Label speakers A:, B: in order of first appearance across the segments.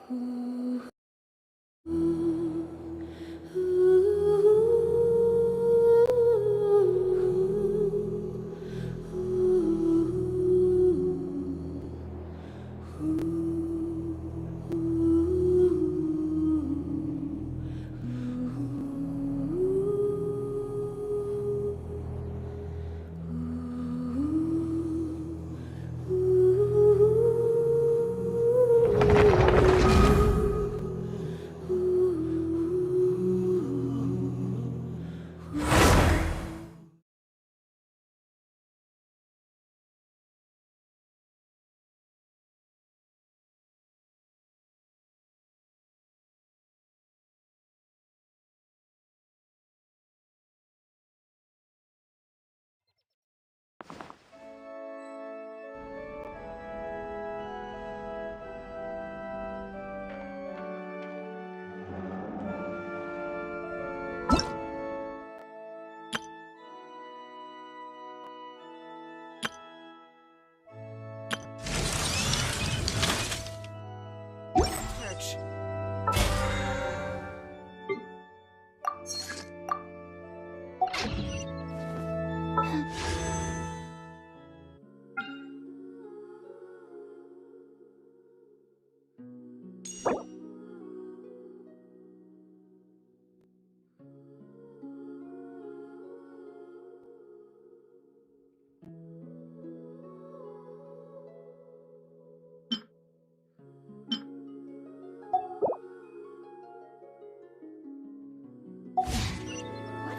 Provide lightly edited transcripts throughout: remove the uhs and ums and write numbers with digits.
A: What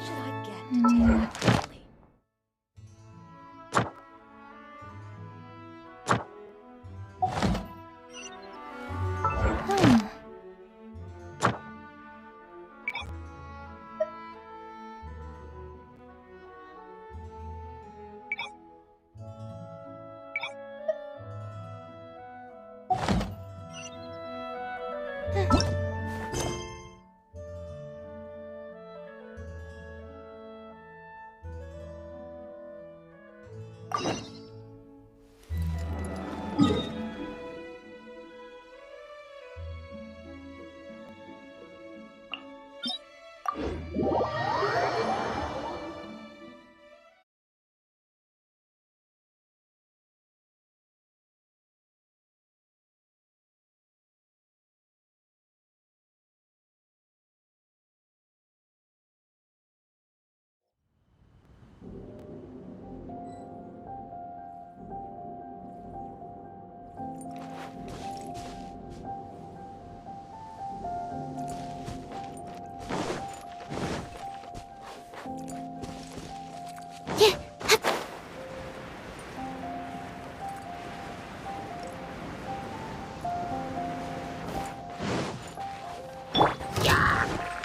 A: should I get to take?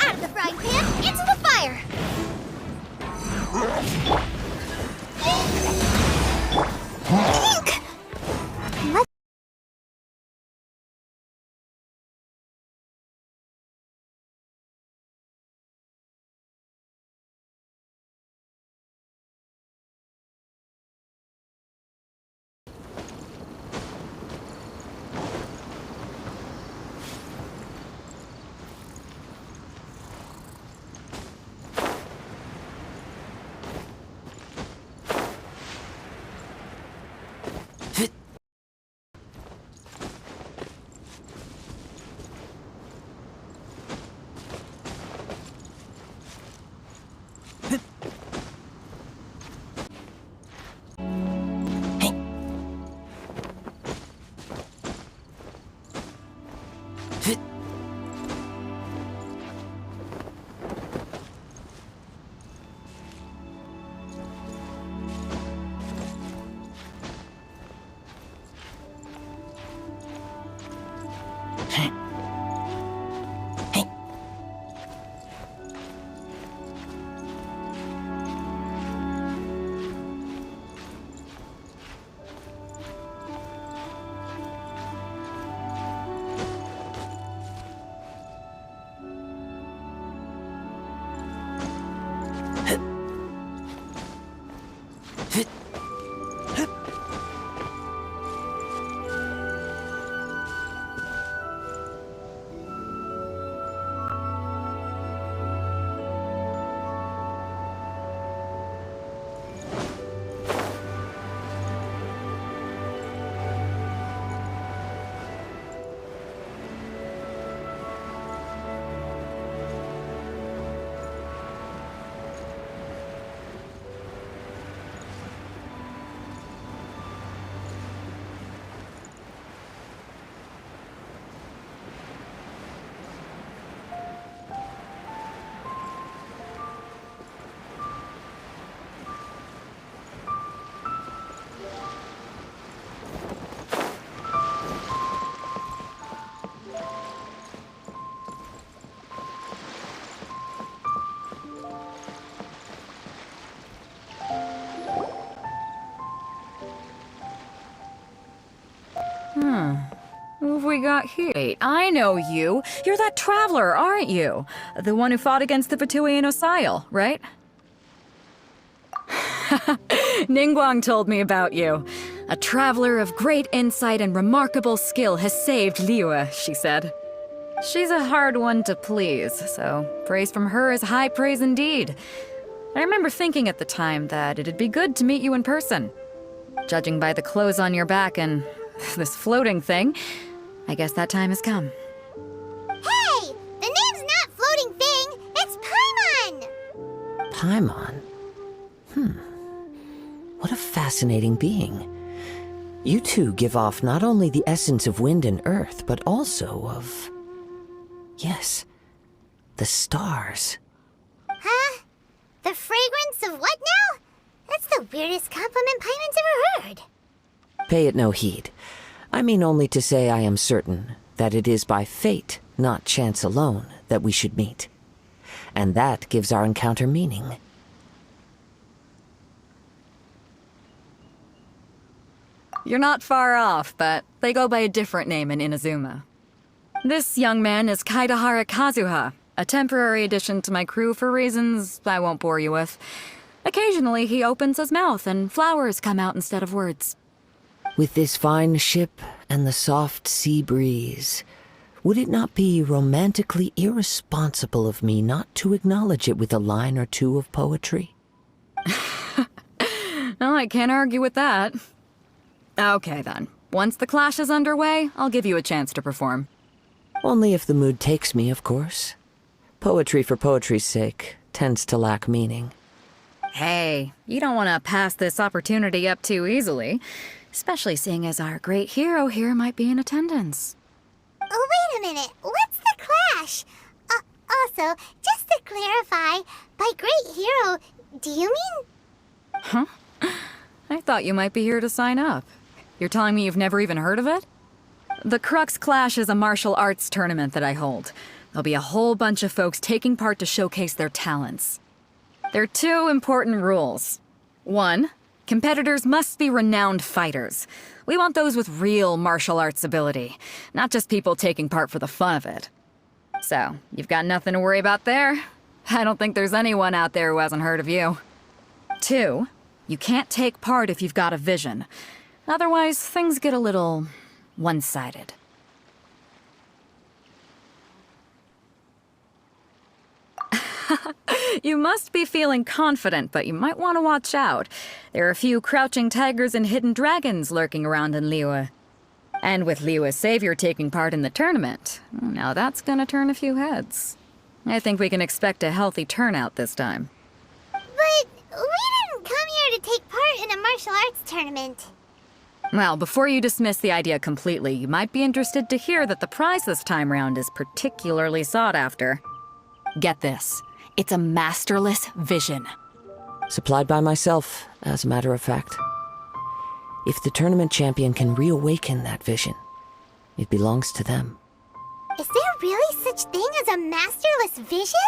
A: Out of the frying pan, into the fire! Pink!
B: Who have we got here? Wait, I know you. You're that traveler, aren't you? The one who fought against the Fatuian Osile, right? Ningguang told me about you. A traveler of great insight and remarkable skill has saved Liyue, she said. She's a hard one to please, so praise from her is high praise indeed. I remember thinking at the time that it'd be good to meet you in person. Judging by the clothes on your back and this floating thing, I guess that time has come.
A: Hey! The name's not Floating Thing, it's Paimon!
C: Paimon? What a fascinating being. You two give off not only the essence of wind and earth, but also of... yes, the stars.
A: Huh? The fragrance of what now? That's the weirdest compliment Paimon's ever heard.
C: Pay it no heed. I mean only to say I am certain that it is by fate, not chance alone, that we should meet. And that gives our encounter meaning.
B: You're not far off, but they go by a different name in Inazuma. This young man is Kaidahara Kazuha, a temporary addition to my crew for reasons I won't bore you with. Occasionally, he opens his mouth and flowers come out instead of words.
C: With this fine ship and the soft sea breeze, would it not be romantically irresponsible of me not to acknowledge it with a line or two of poetry?
B: Well, I can't argue with that. Okay, then. Once the clash is underway, I'll give you a chance to perform.
C: Only if the mood takes me, of course. Poetry for poetry's sake tends to lack meaning.
B: Hey, you don't want to pass this opportunity up too easily, especially seeing as our great hero here might be in attendance.
A: Oh, wait a minute. What's the clash? Also, just to clarify, by great hero, do you mean?
B: Huh? I thought you might be here to sign up. You're telling me you've never even heard of it? The Crux Clash is a martial arts tournament that I hold. There'll be a whole bunch of folks taking part to showcase their talents. There are two important rules. One, competitors must be renowned fighters. We want those with real martial arts ability, not just people taking part for the fun of it. So, you've got nothing to worry about there. I don't think there's anyone out there who hasn't heard of you. Two, you can't take part if you've got a vision. Otherwise, things get a little one-sided. You must be feeling confident, but you might want to watch out. There are a few crouching tigers and hidden dragons lurking around in Liyue. And with Liyue's savior taking part in the tournament, now that's gonna turn a few heads. I think we can expect a healthy turnout this time.
A: But we didn't come here to take part in a martial arts tournament.
B: Well, before you dismiss the idea completely, you might be interested to hear that the prize this time round is particularly sought after. Get this. It's a masterless vision.
C: Supplied by myself, as a matter of fact. If the tournament champion can reawaken that vision, it belongs to them.
A: Is there really such thing as a masterless vision?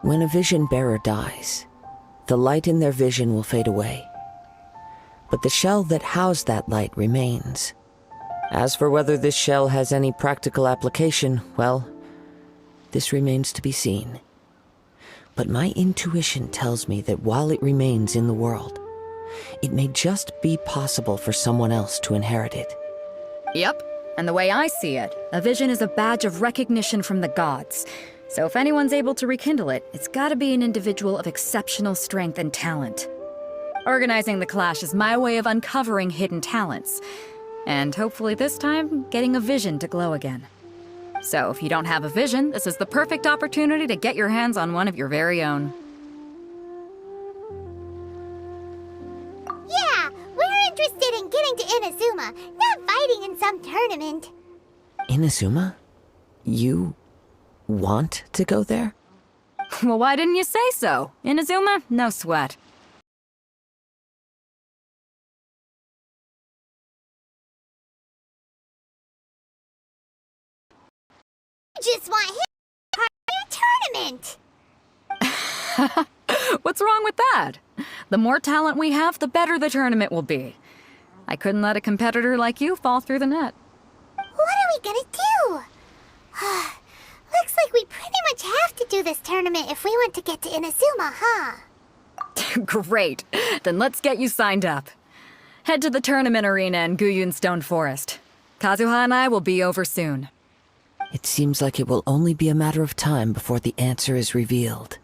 C: When a vision bearer dies, the light in their vision will fade away. But the shell that housed that light remains. As for whether this shell has any practical application, well, this remains to be seen. But my intuition tells me that while it remains in the world, it may just be possible for someone else to inherit it.
B: Yep, and the way I see it, a vision is a badge of recognition from the gods. So if anyone's able to rekindle it, it's gotta be an individual of exceptional strength and talent. Organizing the clash is my way of uncovering hidden talents. And hopefully this time, getting a vision to glow again. So if you don't have a vision, this is the perfect opportunity to get your hands on one of your very own.
A: Yeah, we're interested in getting to Inazuma, not fighting in some tournament.
C: Inazuma? You want to go there?
B: Well, why didn't you say so? Inazuma? No sweat.
A: Just want him to part of your tournament.
B: What's wrong with that? The more talent we have, the better the tournament will be. I couldn't let a competitor like you fall through the net.
A: we gonna do? Looks like we pretty much have to do this tournament if we want to get to Inazuma, huh?
B: Great. Then let's get you signed up. Head to the tournament arena in Guyun Stone Forest. Kazuha and I will be over soon.
C: It seems like it will only be a matter of time before the answer is revealed.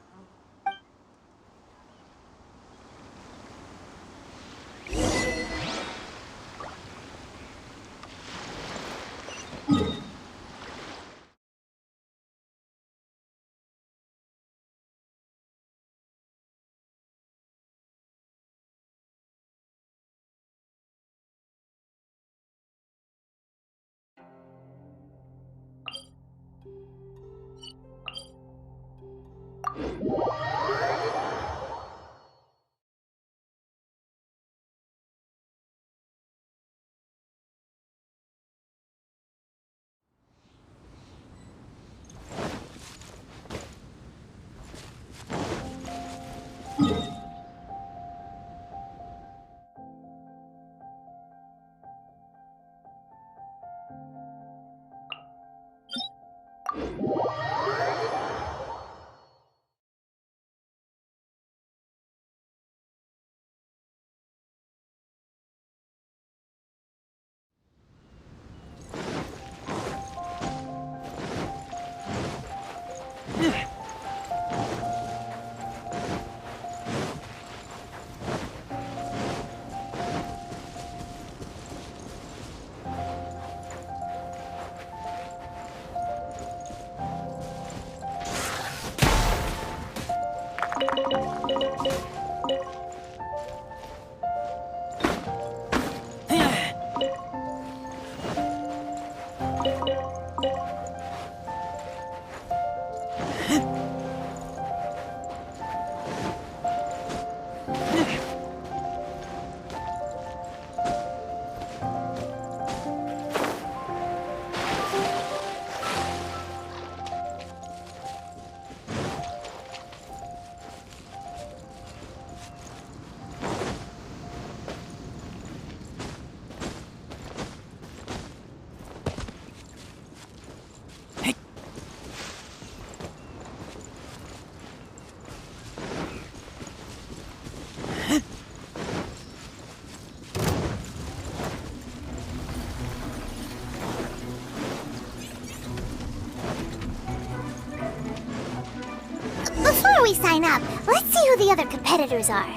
A: Before we sign up, let's see who the other competitors are.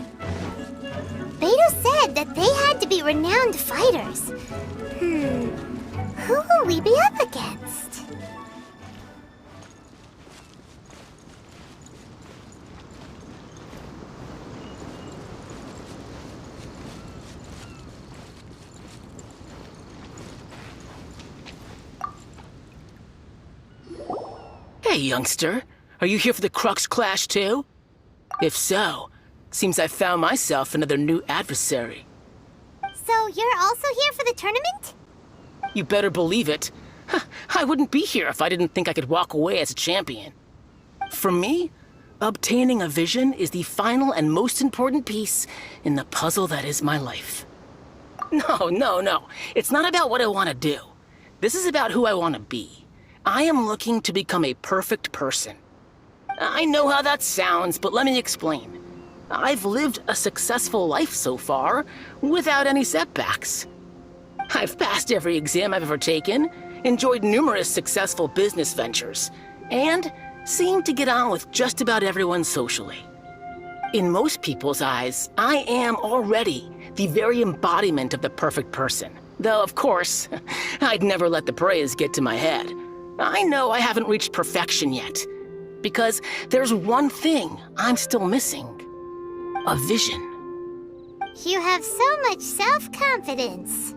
A: Beto said that they had to be renowned fighters. Who will we be up against?
D: Hey, youngster. Are you here for the Crux Clash too? If so, seems I found myself another new adversary.
A: So you're also here for the tournament?
D: You better believe it. I wouldn't be here if I didn't think I could walk away as a champion. For me, obtaining a vision is the final and most important piece in the puzzle that is my life. No. It's not about what I want to do. This is about who I want to be. I am looking to become a perfect person. I know how that sounds, but let me explain. I've lived a successful life so far, without any setbacks. I've passed every exam I've ever taken, enjoyed numerous successful business ventures, and seem to get on with just about everyone socially. In most people's eyes, I am already the very embodiment of the perfect person. Though, of course, I'd never let the praise get to my head. I know I haven't reached perfection yet, because there's one thing I'm still missing. A vision.
A: You have so much self-confidence.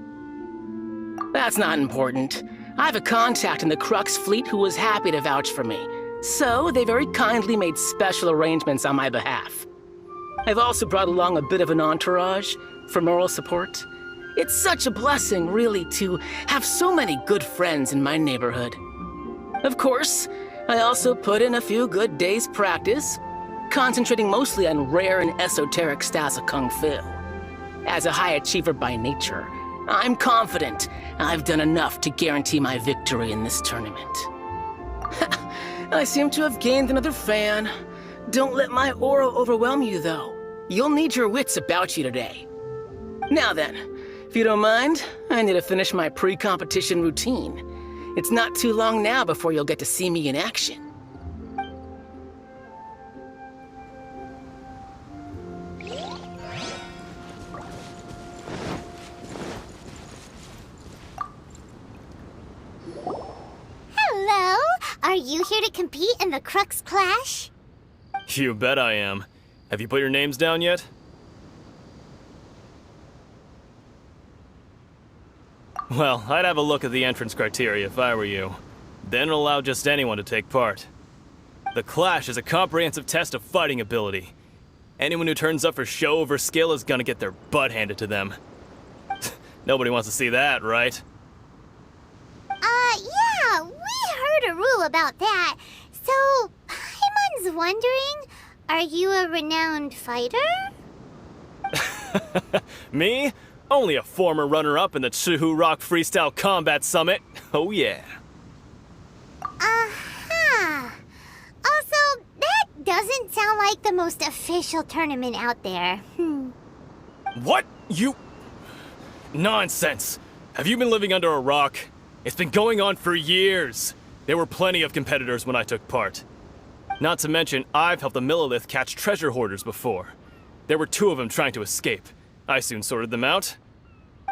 D: That's not important. I have a contact in the Crux fleet who was happy to vouch for me, so they very kindly made special arrangements on my behalf. I've also brought along a bit of an entourage for moral support. It's such a blessing, really, to have so many good friends in my neighborhood. Of course, I also put in a few good days' practice, concentrating mostly on rare and esoteric styles of Kung Fu. As a high achiever by nature, I'm confident I've done enough to guarantee my victory in this tournament. I seem to have gained another fan. Don't let my aura overwhelm you, though. You'll need your wits about you today. Now then, if you don't mind, I need to finish my pre-competition routine. It's not too long now before you'll get to see me in action.
A: Hello? Are you here to compete in the Crux Clash?
E: You bet I am. Have you put your names down yet? Well, I'd have a look at the entrance criteria if I were you. Then allow just anyone to take part. The Clash is a comprehensive test of fighting ability. Anyone who turns up for show over skill is gonna get their butt handed to them. Nobody wants to see that, right?
A: Yeah, we heard a rule about that. So, Paimon's wondering, are you a renowned fighter?
E: Me? Only a former runner-up in the Chihu Rock Freestyle Combat Summit. Oh yeah.
A: Uh-huh. Also, that doesn't sound like the most official tournament out there.
E: What? You... Nonsense. Have you been living under a rock? It's been going on for years. There were plenty of competitors when I took part. Not to mention, I've helped the Millilith catch treasure hoarders before. There were 2 of them trying to escape. I soon sorted them out.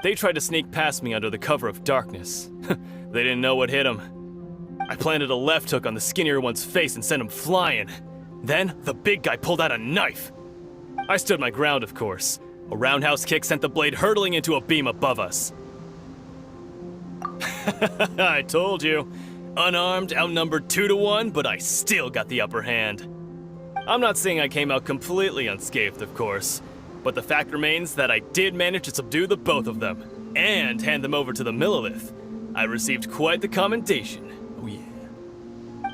E: They tried to sneak past me under the cover of darkness. They didn't know what hit them. I planted a left hook on the skinnier one's face and sent him flying. Then, the big guy pulled out a knife. I stood my ground, of course. A roundhouse kick sent the blade hurtling into a beam above us. I told you. Unarmed, outnumbered 2 to 1, but I still got the upper hand. I'm not saying I came out completely unscathed, of course, but the fact remains that I did manage to subdue the both of them, and hand them over to the Millilith. I received quite the commendation. Oh yeah.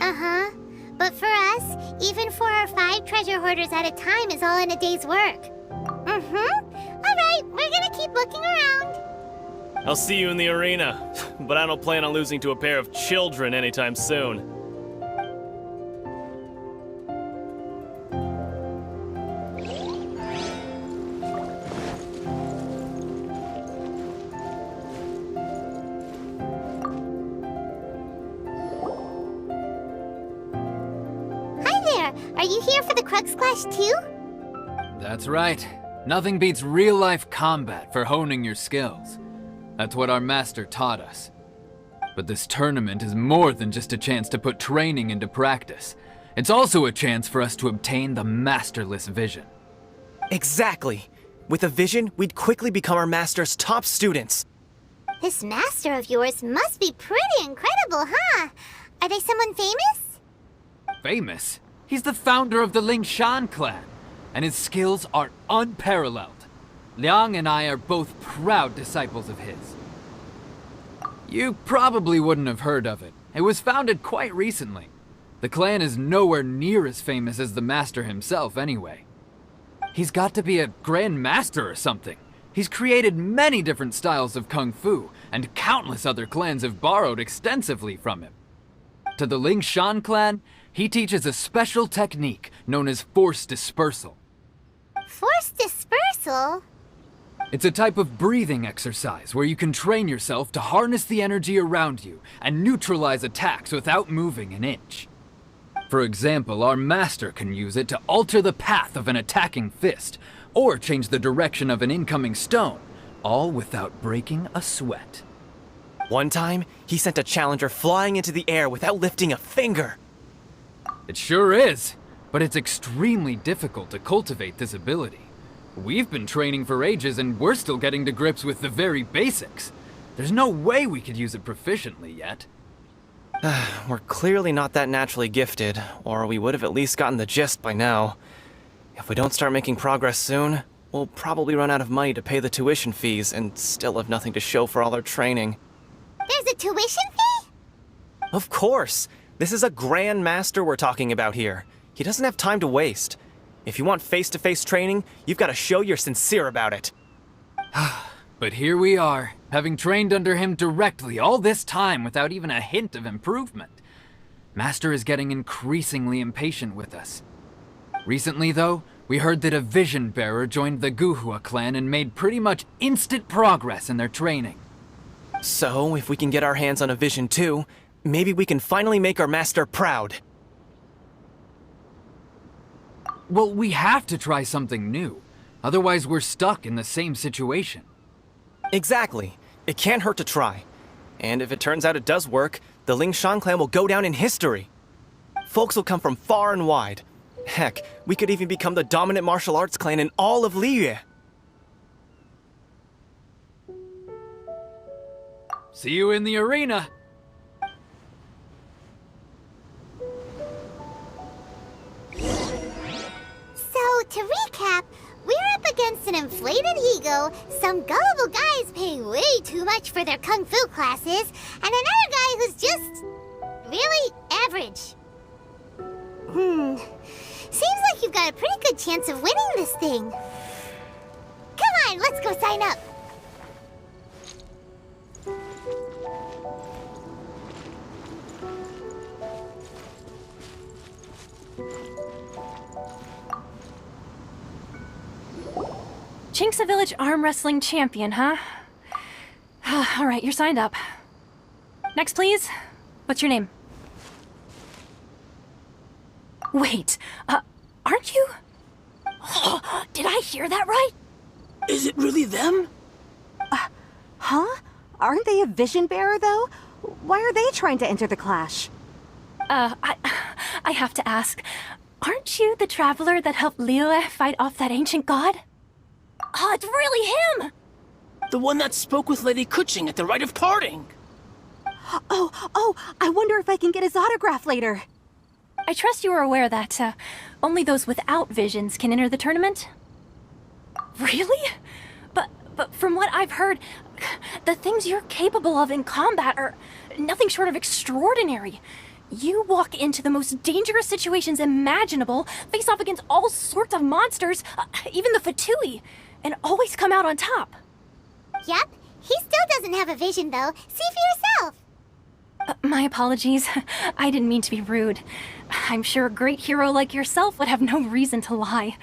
A: Uh-huh. But for us, even 4 or 5 treasure hoarders at a time is all in a day's work. Alright, we're gonna keep looking around.
E: I'll see you in the arena, but I don't plan on losing to a pair of children anytime soon.
A: Hi there, are you here for the Crux Clash too?
F: That's right. Nothing beats real-life combat for honing your skills. That's what our master taught us. But this tournament is more than just a chance to put training into practice. It's also a chance for us to obtain the masterless vision.
G: Exactly. With a vision, we'd quickly become our master's top students.
A: This master of yours must be pretty incredible, huh? Are they someone famous?
F: Famous? He's the founder of the Lingshan clan, and his skills are unparalleled. Liang and I are both proud disciples of his. You probably wouldn't have heard of it. It was founded quite recently. The clan is nowhere near as famous as the master himself anyway. He's got to be a grand master or something. He's created many different styles of kung fu, and countless other clans have borrowed extensively from him. To the Lingshan clan, he teaches a special technique known as force dispersal.
A: Force dispersal?
F: It's a type of breathing exercise where you can train yourself to harness the energy around you and neutralize attacks without moving an inch. For example, our master can use it to alter the path of an attacking fist, or change the direction of an incoming stone, all without breaking a sweat.
G: One time, he sent a challenger flying into the air without lifting a finger.
F: It sure is, but it's extremely difficult to cultivate this ability. We've been training for ages and we're still getting to grips with the very basics. There's no way we could use it proficiently yet.
G: We're clearly not that naturally gifted, or we would have at least gotten the gist by now. If we don't start making progress soon, we'll probably run out of money to pay the tuition fees and still have nothing to show for all our training.
A: There's a tuition fee?
G: Of course! This is a Grand Master we're talking about here. He doesn't have time to waste. If you want face-to-face training, you've got to show you're sincere about it.
F: But But here we are, having trained under him directly all this time without even a hint of improvement. Master is getting increasingly impatient with us. Recently, though, we heard that a Vision Bearer joined the Guhua clan and made pretty much instant progress in their training.
G: So, if we can get our hands on a Vision too, maybe we can finally make our master proud.
F: Well, we have to try something new. Otherwise, we're stuck in the same situation.
G: Exactly. It can't hurt to try. And if it turns out it does work, the Lingshan clan will go down in history. Folks will come from far and wide. Heck, we could even become the dominant martial arts clan in all of Liyue.
F: See you in the arena!
A: So, to recap, we're up against an inflated ego, some gullible guys paying way too much for their kung fu classes, and another guy who's just really average. Seems like you've got a pretty good chance of winning this thing. Come on, let's go sign up.
H: Chinksa Village Arm Wrestling Champion, huh? All right, you're signed up. Next, please. What's your name? Wait, aren't you? Did I hear that right?
D: Is it really them?
I: Huh? Aren't they a vision bearer, though? Why are they trying to enter the clash?
H: I have to ask. Aren't you the traveler that helped Liyue fight off that ancient god? Oh, it's really him!
D: The one that spoke with Lady Kuching at the rite of parting.
I: Oh, I wonder if I can get his autograph later.
H: I trust you are aware that, only those without visions can enter the tournament? Really? But from what I've heard, the things you're capable of in combat are nothing short of extraordinary. You walk into the most dangerous situations imaginable, face off against all sorts of monsters, even the Fatui, and always come out on top.
A: Yep, he still doesn't have a vision, though. See for yourself.
H: My apologies. I didn't mean to be rude. I'm sure a great hero like yourself would have no reason to lie.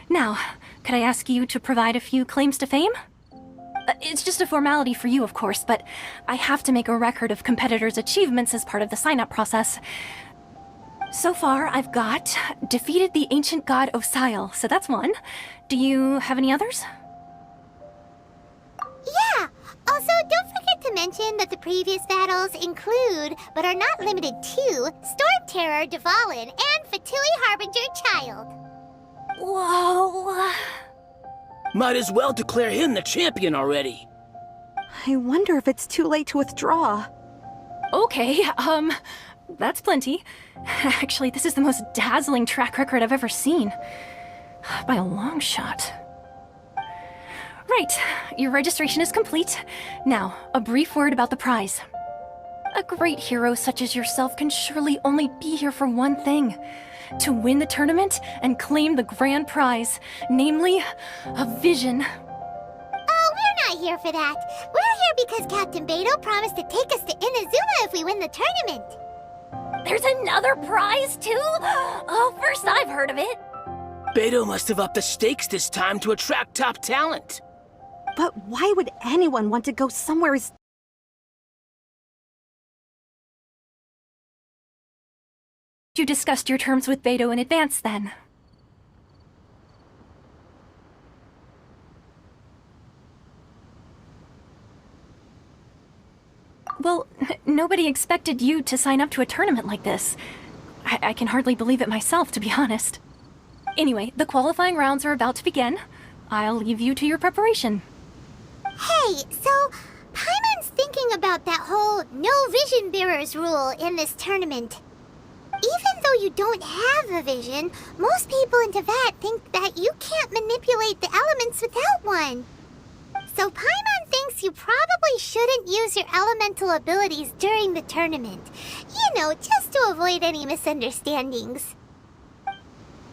H: Now, could I ask you to provide a few claims to fame? It's just a formality for you, of course, but I have to make a record of competitors' achievements as part of the sign-up process. So far, I've got defeated the ancient god Osail, so that's one. Do you have any others?
A: Yeah! Also, don't forget to mention that the previous battles include, but are not limited to, Storm Terror, Dvalin, and Fatui Harbinger Child.
H: Whoa...
D: Might as well declare him the champion already.
I: I wonder if it's too late to withdraw.
H: Okay, that's plenty. Actually, this is the most dazzling track record I've ever seen. By a long shot. Right, your registration is complete. Now, a brief word about the prize. A great hero such as yourself can surely only be here for one thing. To win the tournament and claim the grand prize, namely, a vision.
A: Oh, we're not here for that. We're here because Captain Beidou promised to take us to Inazuma if we win the tournament.
H: There's another prize, too? Oh, first I've heard of it.
D: Beidou must have upped the stakes this time to attract top talent.
I: But why would anyone want to go somewhere as...
H: You discussed your terms with Beidou in advance, then? Well, nobody expected you to sign up to a tournament like this. I can hardly believe it myself, to be honest. Anyway, the qualifying rounds are about to begin. I'll leave you to your preparation.
A: Hey, so Paimon's thinking about that whole no vision bearers rule in this tournament. Even though you don't have a vision, most people in Teyvat think that you can't manipulate the elements without one. So Paimon thinks you probably shouldn't use your elemental abilities during the tournament. You know, just to avoid any misunderstandings.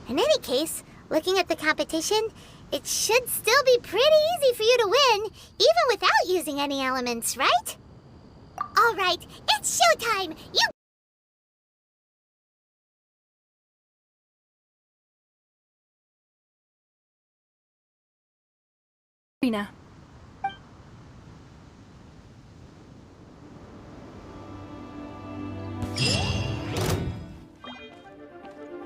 A: In any case, looking at the competition, It should still be pretty easy for you to win, even without using any elements, right? All right, it's showtime! You
H: Arena.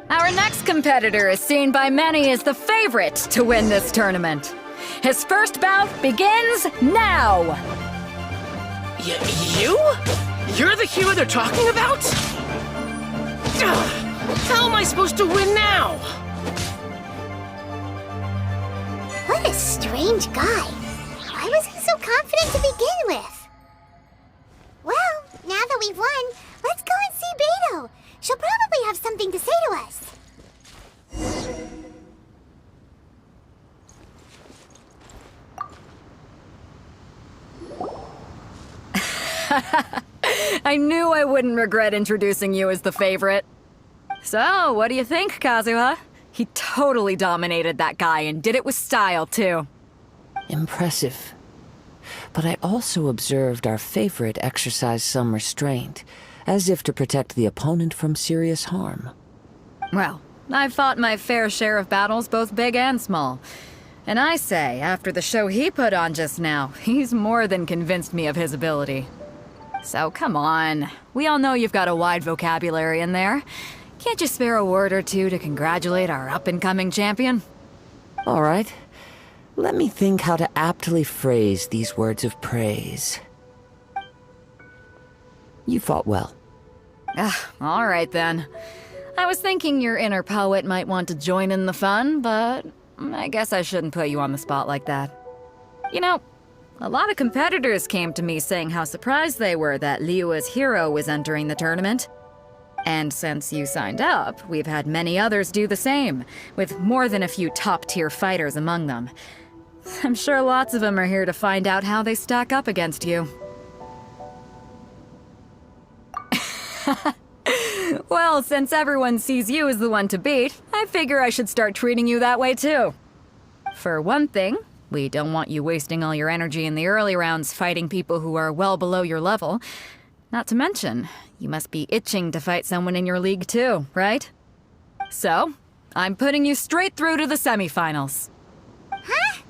B: Our next competitor is seen by many as the favorite to win this tournament. His first bout begins now!
D: You? You're the hero they're talking about? Ugh, how am I supposed to win now?
A: What a strange guy. Why was he so confident to begin with? Well, now that we've won, let's go and see Beto. She'll probably have something to say to us.
B: I knew I wouldn't regret introducing you as the favorite. So, what do you think, Kazuha? He totally dominated that guy and did it with style, too.
C: Impressive. But I also observed our favorite exercise some restraint, as if to protect the opponent from serious harm.
B: Well, I've fought my fair share of battles, both big and small. And I say, after the show he put on just now, he's more than convinced me of his ability. So come on, we all know you've got a wide vocabulary in there. Can't you spare a word or two to congratulate our up-and-coming champion?
C: All right. Let me think how to aptly phrase these words of praise. You fought well.
B: All right then. I was thinking your inner poet might want to join in the fun, but I guess I shouldn't put you on the spot like that. You know, a lot of competitors came to me saying how surprised they were that Liyue's hero was entering the tournament. And since you signed up, we've had many others do the same, with more than a few top-tier fighters among them. I'm sure lots of them are here to find out how they stack up against you. Well, since everyone sees you as the one to beat, I figure I should start treating you that way too. For one thing, we don't want you wasting all your energy in the early rounds fighting people who are well below your level. Not to mention, you must be itching to fight someone in your league too, right? So, I'm putting you straight through to the semifinals.
A: Huh?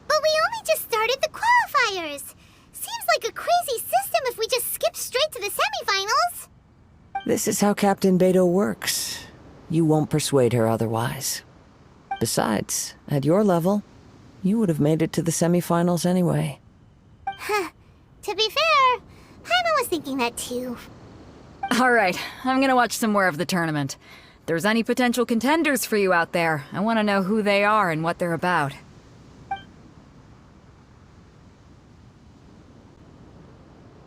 A: But we only just started the qualifiers. Seems like a crazy system if we just skip straight to the semifinals.
C: This is how Captain Beto works. You won't persuade her otherwise. Besides, at your level, you would have made it to the semifinals anyway.
A: Huh. To be fair, Paimon was thinking that too.
B: Alright, I'm gonna watch some more of the tournament. If there's any potential contenders for you out there, I want to know who they are and what they're about.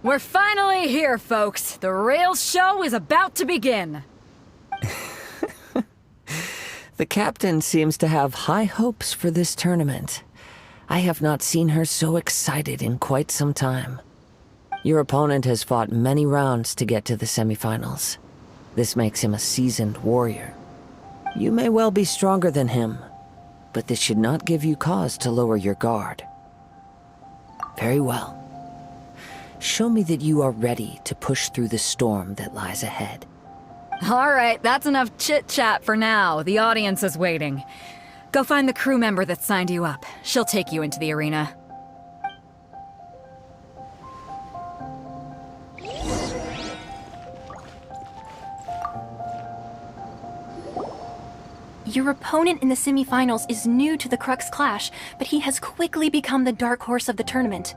B: We're finally here, folks. The real show is about to begin.
C: The captain seems to have high hopes for this tournament. I have not seen her so excited in quite some time. Your opponent has fought many rounds to get to the semifinals. This makes him a seasoned warrior. You may well be stronger than him, but this should not give you cause to lower your guard. Very well. Show me that you are ready to push through the storm that lies ahead.
B: Alright, that's enough chit-chat for now. The audience is waiting. Go find the crew member that signed you up. She'll take you into the arena.
H: Your opponent in the semifinals is new to the Crux Clash, but he has quickly become the dark horse of the tournament.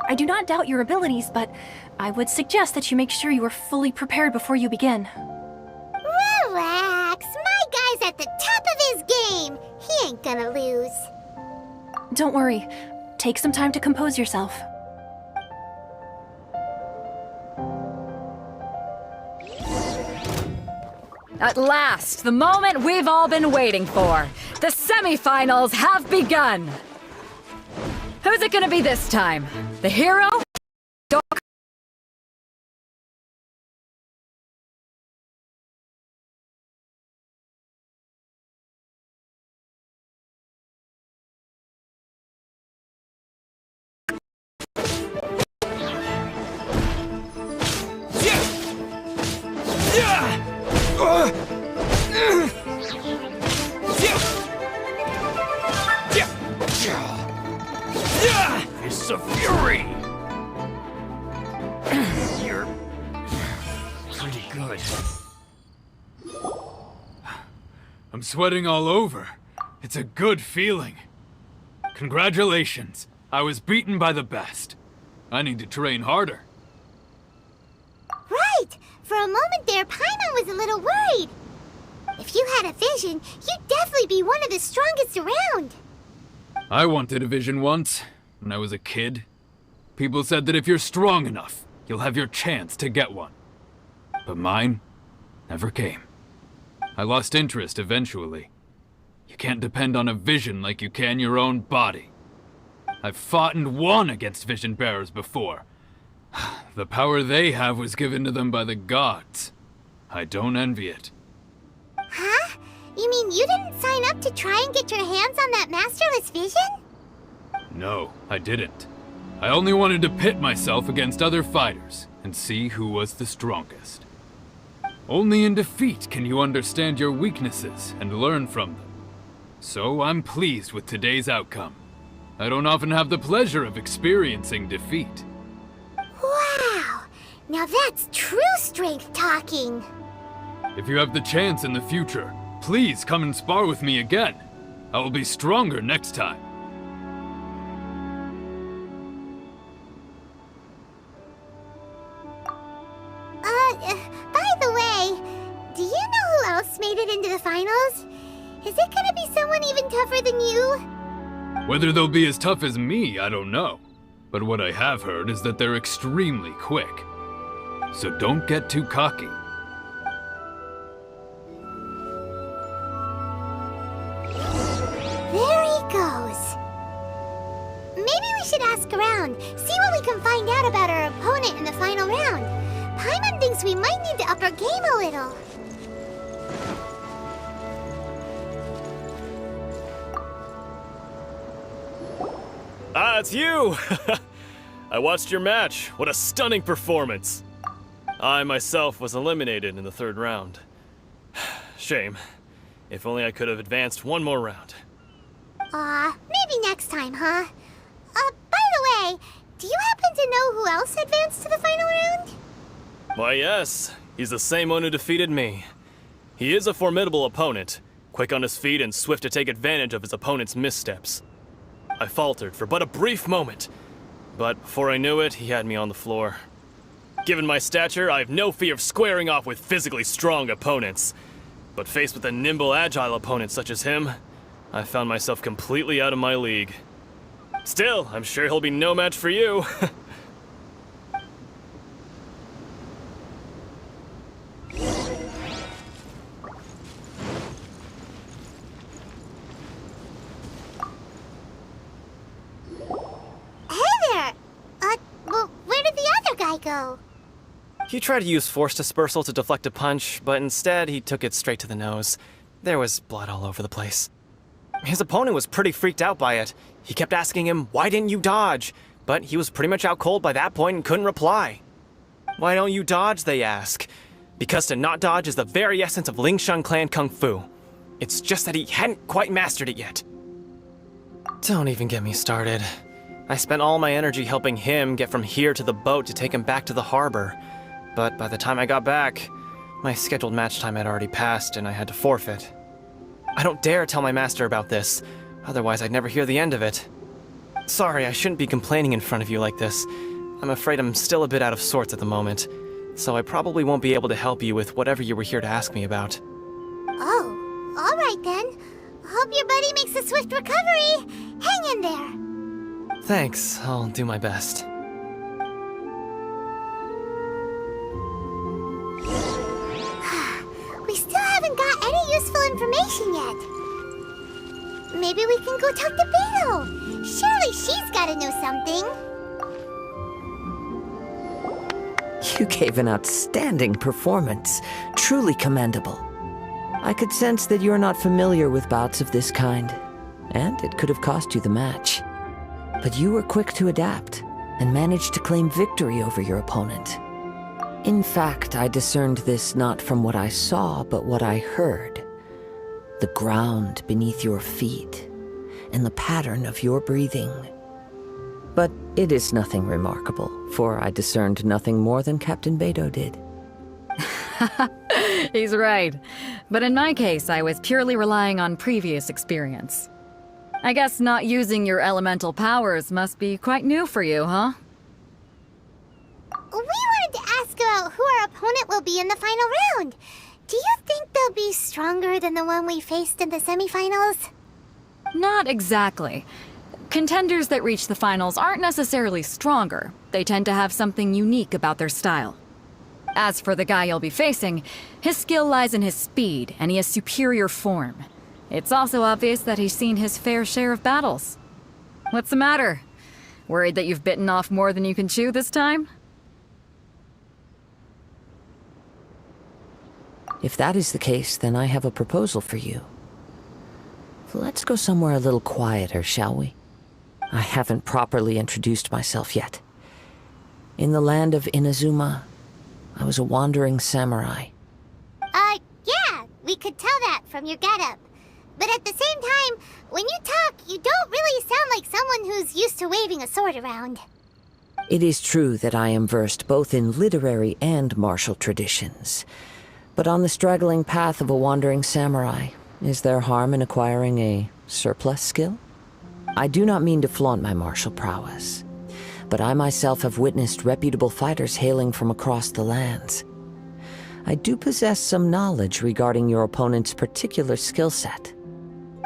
H: I do not doubt your abilities, but I would suggest that you make sure you are fully prepared before you begin.
A: Relax. My guy's at the top of his game. He ain't gonna lose.
H: Don't worry. Take some time to compose yourself.
B: At last, the moment we've all been waiting for. The semifinals have begun. Who's it gonna be this time? The hero?
F: Good. I'm sweating all over. It's a good feeling. Congratulations. I was beaten by the best. I need to train harder.
A: Right! For a moment there, Paimon was a little worried. If you had a vision, you'd definitely be one of the strongest around.
F: I wanted a vision once, when I was a kid. People said that if you're strong enough, you'll have your chance to get one. But mine never came. I lost interest eventually. You can't depend on a vision like you can your own body. I've fought and won against vision bearers before. The power they have was given to them by the gods. I don't envy it.
A: Huh? You mean you didn't sign up to try and get your hands on that masterless vision?
F: No, I didn't. I only wanted to pit myself against other fighters and see who was the strongest. Only in defeat can you understand your weaknesses and learn from them. So I'm pleased with today's outcome. I don't often have the pleasure of experiencing defeat.
A: Wow! Now that's true strength talking.
F: If you have the chance in the future, please come and spar with me again. I will be stronger next time.
A: By the way, do you know who else made it into the finals? Is it gonna be someone even tougher than you?
F: Whether they'll be as tough as me, I don't know. But what I have heard is that they're extremely quick. So don't get too cocky.
A: There he goes. Maybe we should ask around, see what we can find out about our opponent in the final round. Paimon thinks we might need to up our game a little.
E: Ah, it's you! I watched your match. What a stunning performance. I myself was eliminated in the third round. Shame. If only I could have advanced one more round.
A: Maybe next time, huh? By the way, do you happen to know who else advanced to the final round?
E: Why, yes. He's the same one who defeated me. He is a formidable opponent, quick on his feet and swift to take advantage of his opponent's missteps. I faltered for but a brief moment, but before I knew it, he had me on the floor. Given my stature, I have no fear of squaring off with physically strong opponents. But faced with a nimble, agile opponent such as him, I found myself completely out of my league. Still, I'm sure he'll be no match for you.
A: Well, where did the other guy go?
G: He tried to use force dispersal to deflect a punch, but instead he took it straight to the nose. There was blood all over the place. His opponent was pretty freaked out by it. He kept asking him, "Why didn't you dodge?" But he was pretty much out cold by that point and couldn't reply. "Why don't you dodge?" they ask. Because to not dodge is the very essence of Lingshan clan kung fu. It's just that he hadn't quite mastered it yet. Don't even get me started. I spent all my energy helping him get from here to the boat to take him back to the harbor. But by the time I got back, my scheduled match time had already passed and I had to forfeit. I don't dare tell my master about this, otherwise I'd never hear the end of it. Sorry, I shouldn't be complaining in front of you like this. I'm afraid I'm still a bit out of sorts at the moment, so I probably won't be able to help you with whatever you were here to ask me about.
A: Oh, all right then. Hope your buddy makes a swift recovery. Hang in there.
G: Thanks, I'll do my best.
A: We still haven't got any useful information yet. Maybe we can go talk to Beto. Surely she's gotta know something.
C: You gave an outstanding performance. Truly commendable. I could sense that you're not familiar with bouts of this kind, and it could have cost you the match. But you were quick to adapt, and managed to claim victory over your opponent. In fact, I discerned this not from what I saw, but what I heard. The ground beneath your feet, and the pattern of your breathing. But it is nothing remarkable, for I discerned nothing more than Captain Beto did.
B: He's right. But in my case, I was purely relying on previous experience. I guess not using your elemental powers must be quite new for you, huh?
A: We wanted to ask about who our opponent will be in the final round. Do you think they'll be stronger than the one we faced in the semifinals?
B: Not exactly. Contenders that reach the finals aren't necessarily stronger. They tend to have something unique about their style. As for the guy you'll be facing, his skill lies in his speed, and he has superior form. It's also obvious that he's seen his fair share of battles. What's the matter? Worried that you've bitten off more than you can chew this time?
C: If that is the case, then I have a proposal for you. Let's go somewhere a little quieter, shall we? I haven't properly introduced myself yet. In the land of Inazuma, I was a wandering samurai.
A: Yeah, we could tell that from your getup. But at the same time, when you talk, you don't really sound like someone who's used to waving a sword around.
C: It is true that I am versed both in literary and martial traditions. But on the straggling path of a wandering samurai, is there harm in acquiring a surplus skill? I do not mean to flaunt my martial prowess, but I myself have witnessed reputable fighters hailing from across the lands. I do possess some knowledge regarding your opponent's particular skill set.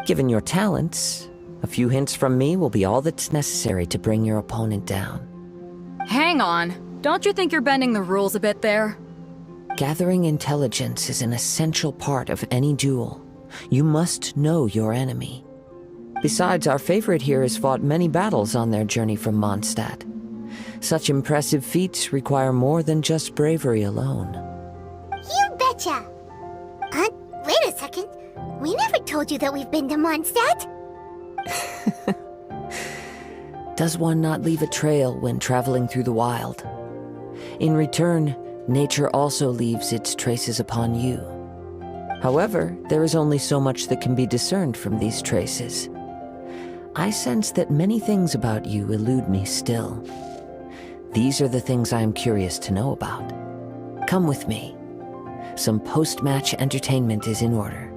C: Given your talents, a few hints from me will be all that's necessary to bring your opponent down.
B: Hang on. Don't you think you're bending the rules a bit there?
C: Gathering intelligence is an essential part of any duel. You must know your enemy. Besides, our favorite here has fought many battles on their journey from Mondstadt. Such impressive feats require more than just bravery alone.
A: You betcha! Wait a second. We never told you that we've been to Mondstadt.
C: Does one not leave a trail when traveling through the wild? In return, nature also leaves its traces upon you. However, there is only so much that can be discerned from these traces. I sense that many things about you elude me still. These are the things I am curious to know about. Come with me. Some post-match entertainment is in order.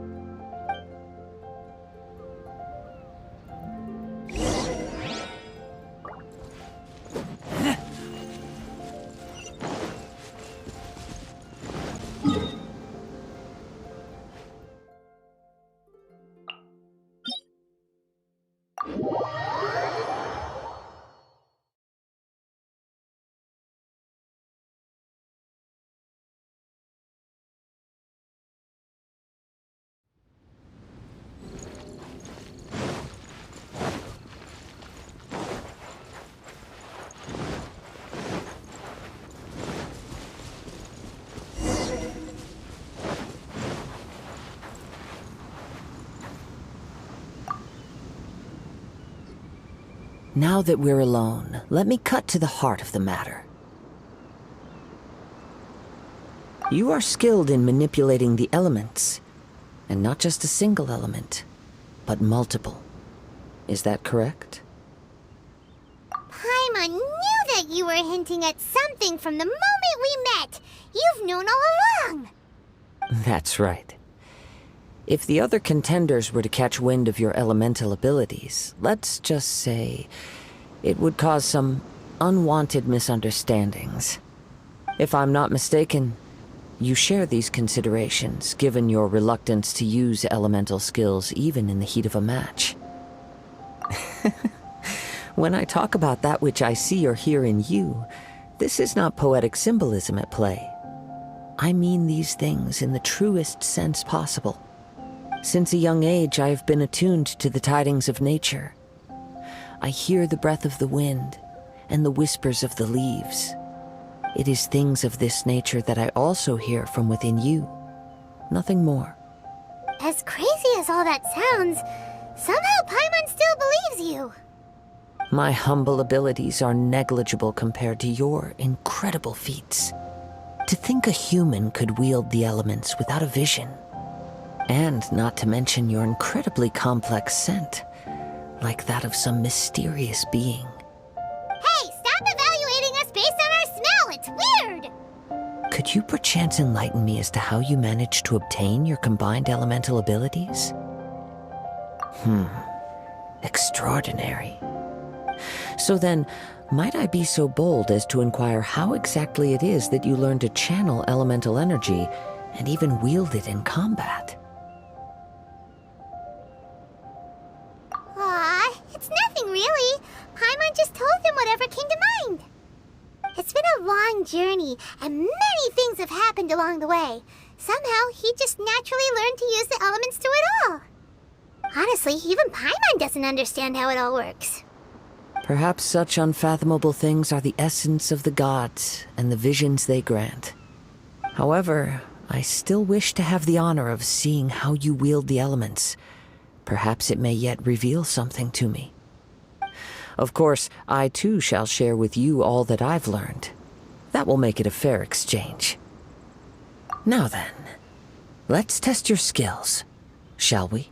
C: Now that we're alone, let me cut to the heart of the matter. You are skilled in manipulating the elements, and not just a single element, but multiple. Is that correct?
A: Paimon knew that you were hinting at something from the moment we met. You've known all along.
C: That's right. If the other contenders were to catch wind of your elemental abilities, let's just say it would cause some unwanted misunderstandings. If I'm not mistaken, you share these considerations, given your reluctance to use elemental skills even in the heat of a match. When I talk about that which I see or hear in you, this is not poetic symbolism at play. I mean these things in the truest sense possible. Since a young age, I have been attuned to the tidings of nature. I hear the breath of the wind and the whispers of the leaves. It is things of this nature that I also hear from within you. Nothing more.
A: As crazy as all that sounds, somehow Paimon still believes you.
C: My humble abilities are negligible compared to your incredible feats. To think a human could wield the elements without a vision. And not to mention your incredibly complex scent, like that of some mysterious being.
A: Hey, stop evaluating us based on our smell! It's weird!
C: could you perchance enlighten me as to how you managed to obtain your combined elemental abilities? Extraordinary. So then, might I be so bold as to inquire how exactly it is that you learned to channel elemental energy and even wield it in combat?
A: Aw, it's nothing really. Paimon just told him whatever came to mind. It's been a long journey, and many things have happened along the way. Somehow, he just naturally learned to use the elements through it all. Honestly, even Paimon doesn't understand how it all works.
C: Perhaps such unfathomable things are the essence of the gods and the visions they grant. However, I still wish to have the honor of seeing how you wield the elements. Perhaps it may yet reveal something to me. Of course, I too shall share with you all that I've learned. That will make it a fair exchange. Now then, let's test your skills, shall we?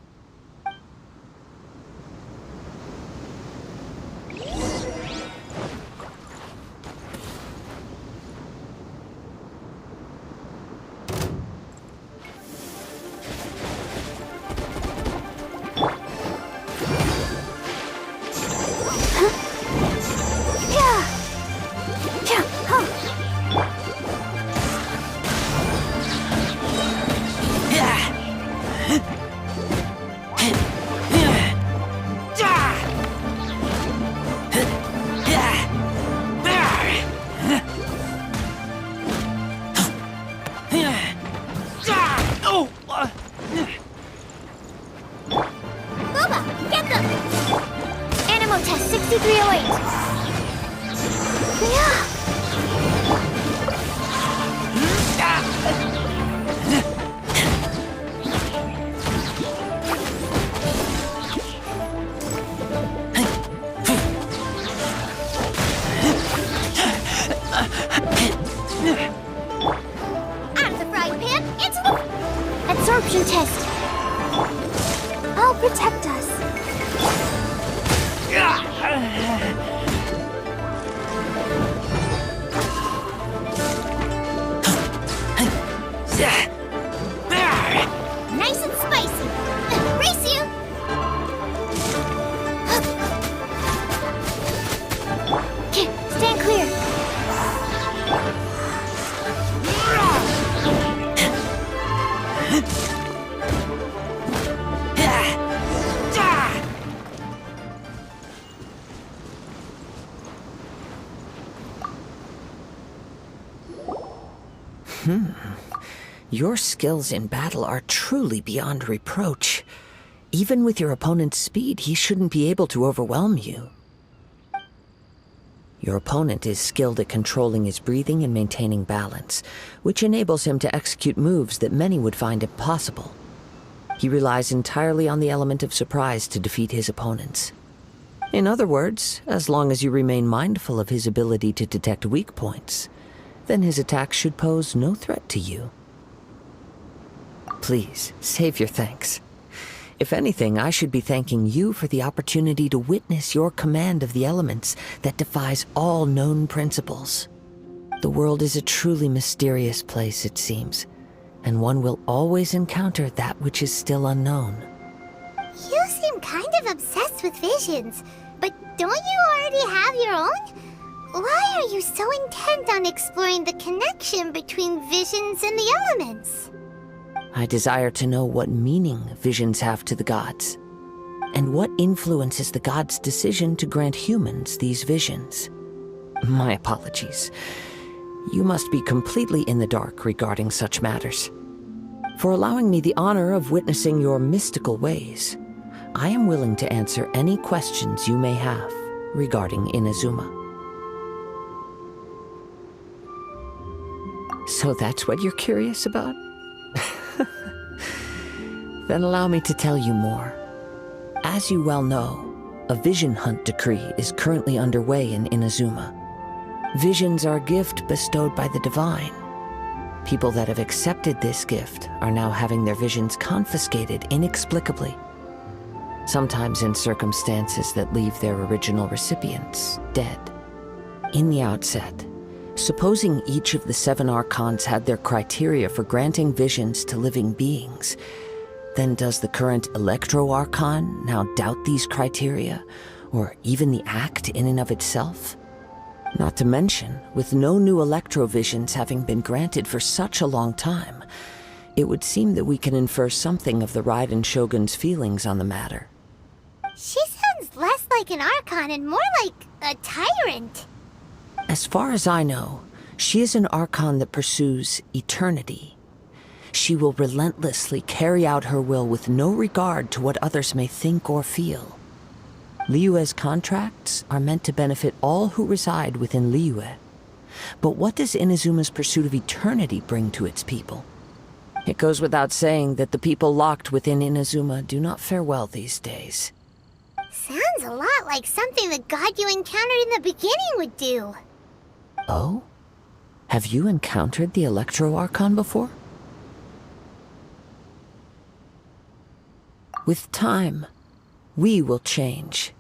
A: Boba, get them! Animal test 6308. Yeah. Out of the frying pan, into the absorption test. I'll protect us. Nice and spicy. Race you! Okay, stand clear.
C: Your skills in battle are truly beyond reproach. Even with your opponent's speed, he shouldn't be able to overwhelm you. Your opponent is skilled at controlling his breathing and maintaining balance, which enables him to execute moves that many would find impossible. He relies entirely on the element of surprise to defeat his opponents. In other words, as long as you remain mindful of his ability to detect weak points, then his attacks should pose no threat to you. Please, save your thanks. If anything, I should be thanking you for the opportunity to witness your command of the elements that defies all known principles. The world is a truly mysterious place, it seems, and one will always encounter that which is still unknown.
A: You seem kind of obsessed with visions, but don't you already have your own? Why are you so intent on exploring the connection between visions and the elements?
C: I desire to know what meaning visions have to the gods, and what influences the gods' decision to grant humans these visions. My apologies. You must be completely in the dark regarding such matters. For allowing me the honor of witnessing your mystical ways, I am willing to answer any questions you may have regarding Inazuma. So that's what you're curious about? Then allow me to tell you more. As you well know, a vision hunt decree is currently underway in Inazuma. Visions are a gift bestowed by the divine. People that have accepted this gift are now having their visions confiscated inexplicably, sometimes in circumstances that leave their original recipients dead. In the outset, Supposing each of the 7 Archons had their criteria for granting visions to living beings, then does the current Electro Archon now doubt these criteria, or even the act in and of itself? Not to mention, with no new Electrovisions having been granted for such a long time, it would seem that we can infer something of the Raiden Shogun's feelings on the matter.
A: She sounds less like an Archon and more like a tyrant.
C: As far as I know, she is an Archon that pursues eternity. She will relentlessly carry out her will with no regard to what others may think or feel. Liyue's contracts are meant to benefit all who reside within Liyue. But what does Inazuma's pursuit of eternity bring to its people? It goes without saying that the people locked within Inazuma do not fare well these days.
A: Sounds a lot like something the god you encountered in the beginning would do.
C: Oh? Have you encountered the Electro Archon before? With time, we will change.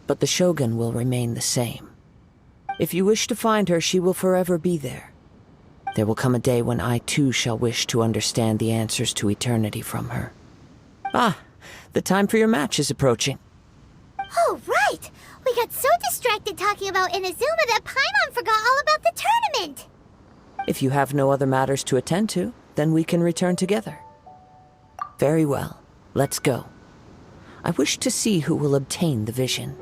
C: But the Shogun will remain the same. If you wish to find her, she will forever be there. There will come a day when I too shall wish to understand the answers to eternity from her. Ah, the time for your match is approaching.
A: Oh, right! We got so distracted talking about Inazuma that Paimon forgot all about the tournament!
C: If you have no other matters to attend to, then we can return together. Very well, let's go. I wish to see who will obtain the vision.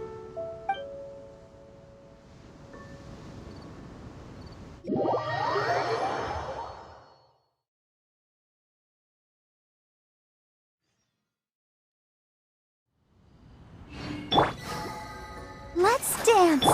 I: Let's dance!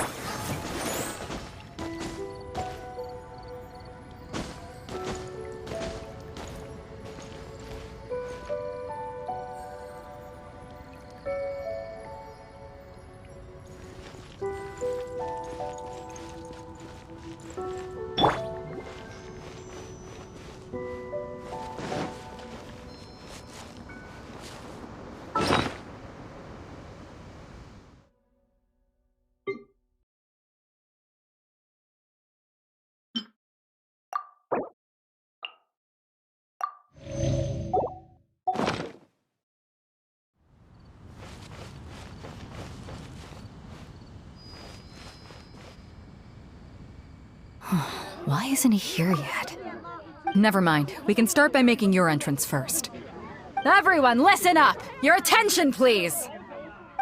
B: Why isn't he here yet? Never mind. We can start by making your entrance first. Everyone, listen up! Your attention, please!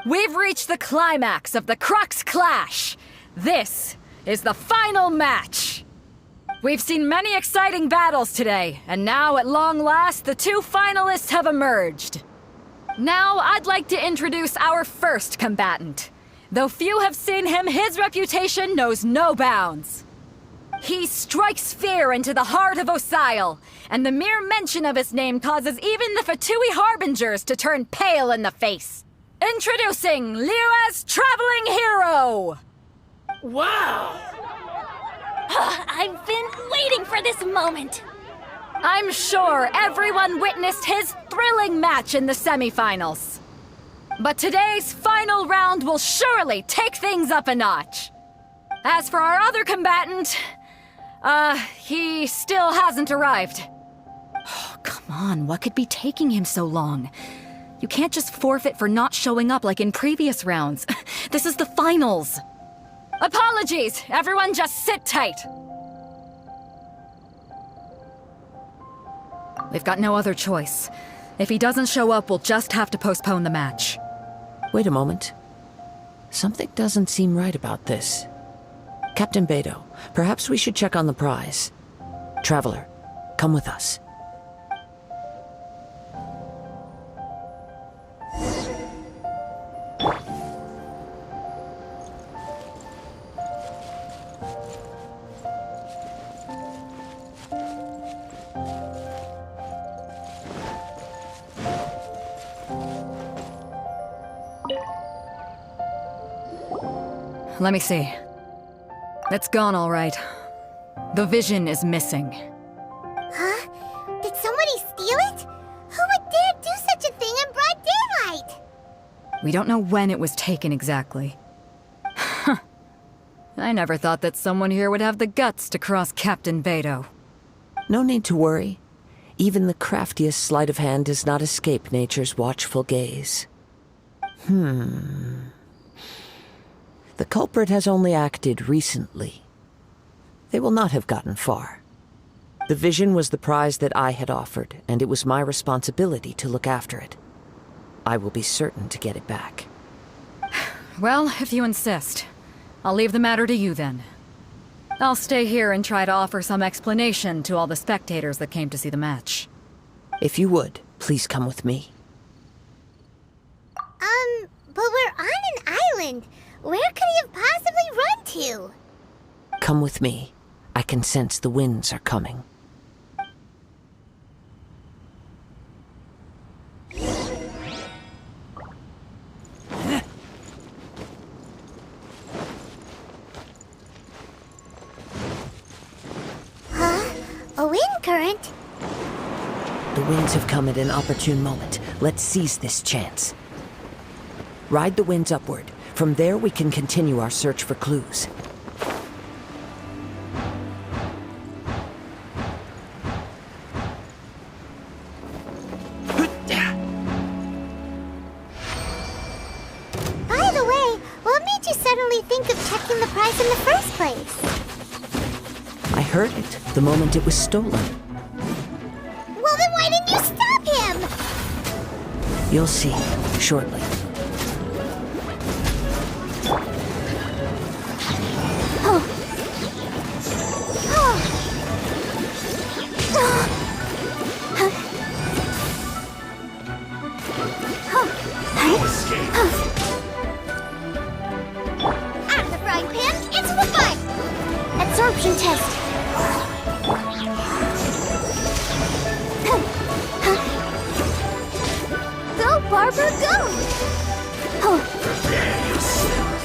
B: We've reached the climax of the Crux Clash! This is the final match! We've seen many exciting battles today, and now, at long last, the 2 finalists have emerged. Now, I'd like to introduce our first combatant. Though few have seen him, his reputation knows no bounds. He strikes fear into the heart of Osile, and the mere mention of his name causes even the Fatui Harbingers to turn pale in the face. Introducing Liyue's traveling hero!
D: Wow!
A: I've been waiting for this moment!
B: I'm sure everyone witnessed his thrilling match in the semifinals. But today's final round will surely take things up a notch. As for our other combatant, he still hasn't arrived. Oh, come on, what could be taking him so long? You can't just forfeit for not showing up like in previous rounds. This is the finals. Apologies, everyone just sit tight. We've got no other choice. If he doesn't show up, we'll just have to postpone the match.
C: Wait a moment. Something doesn't seem right about this. Captain Beto, perhaps we should check on the prize. Traveler, come with us.
B: Let me see. It's gone all right. The vision is missing.
A: Huh? Did somebody steal it? Who would dare do such a thing in broad daylight?
B: We don't know when it was taken exactly. I never thought that someone here would have the guts to cross Captain Beto.
C: No need to worry. Even the craftiest sleight of hand does not escape nature's watchful gaze. The culprit has only acted recently. They will not have gotten far. The vision was the prize that I had offered, and it was my responsibility to look after it. I will be certain to get it back.
B: Well, if you insist. I'll leave the matter to you then. I'll stay here and try to offer some explanation to all the spectators that came to see the match.
C: If you would, please come with me.
A: But we're on an island. Where could he have possibly run to?
C: Come with me. I can sense the winds are coming.
A: A wind current?
C: The winds have come at an opportune moment. Let's seize this chance. Ride the winds upward. From there, we can continue our search for clues.
A: By the way, what made you suddenly think of checking the prize in the first place?
C: I heard it the moment it was stolen.
A: Well, then why didn't you stop him?
C: You'll see shortly.
A: Out of the frying pan, into the fun! Absorption test. Go, Barbara, go!
J: Prepare yourself.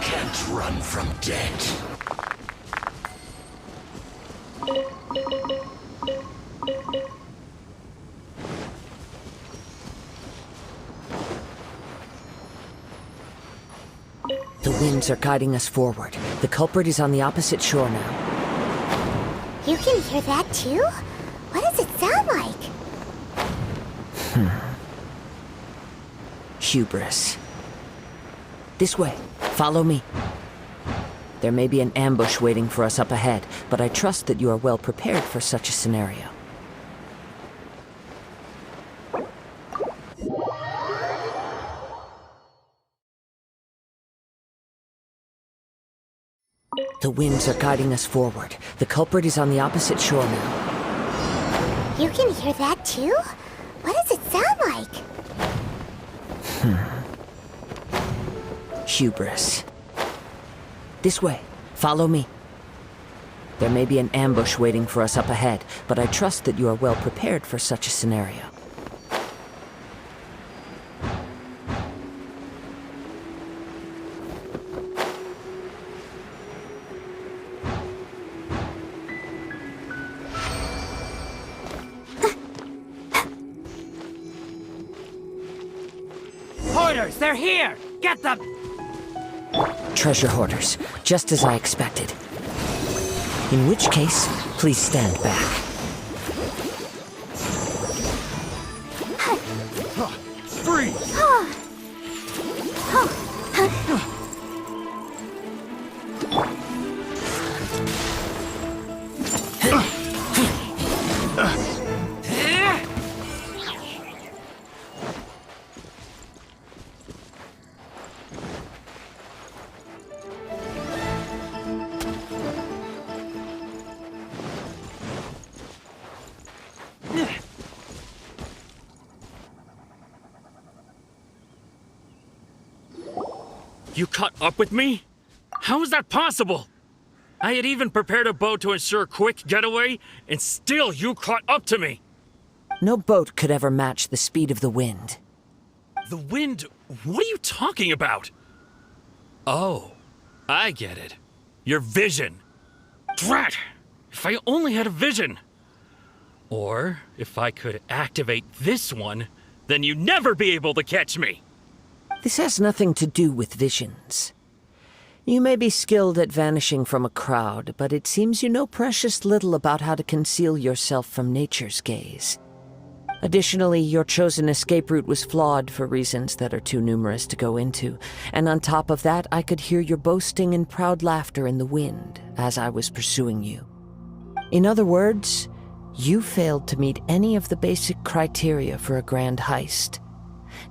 J: Can't run from death.
C: The winds are guiding us forward. The culprit is on the opposite shore now.
A: You can hear that too? What does it sound like?
C: Hubris. This way. Follow me. There may be an ambush waiting for us up ahead, but I trust that you are well prepared for such a scenario. The winds are guiding us forward. The culprit is on the opposite shore now.
A: You can hear that too? What does it sound like?
C: Hubris. This way. Follow me. There may be an ambush waiting for us up ahead, but I trust that you are well prepared for such a scenario.
F: Hoarders, they're here! Get them!
C: Treasure hoarders, just as I expected. In which case, please stand back.
J: Freeze!
E: You caught up with me? How is that possible? I had even prepared a boat to ensure a quick getaway, and still you caught up to me.
C: No boat could ever match the speed of the wind.
E: The wind? What are you talking about? Oh, I get it. Your vision. Drat! If I only had a vision. Or if I could activate this one, then you'd never be able to catch me!
C: This has nothing to do with visions. You may be skilled at vanishing from a crowd, but it seems you know precious little about how to conceal yourself from nature's gaze. Additionally, your chosen escape route was flawed for reasons that are too numerous to go into, and on top of that, I could hear your boasting and proud laughter in the wind as I was pursuing you. In other words, you failed to meet any of the basic criteria for a grand heist,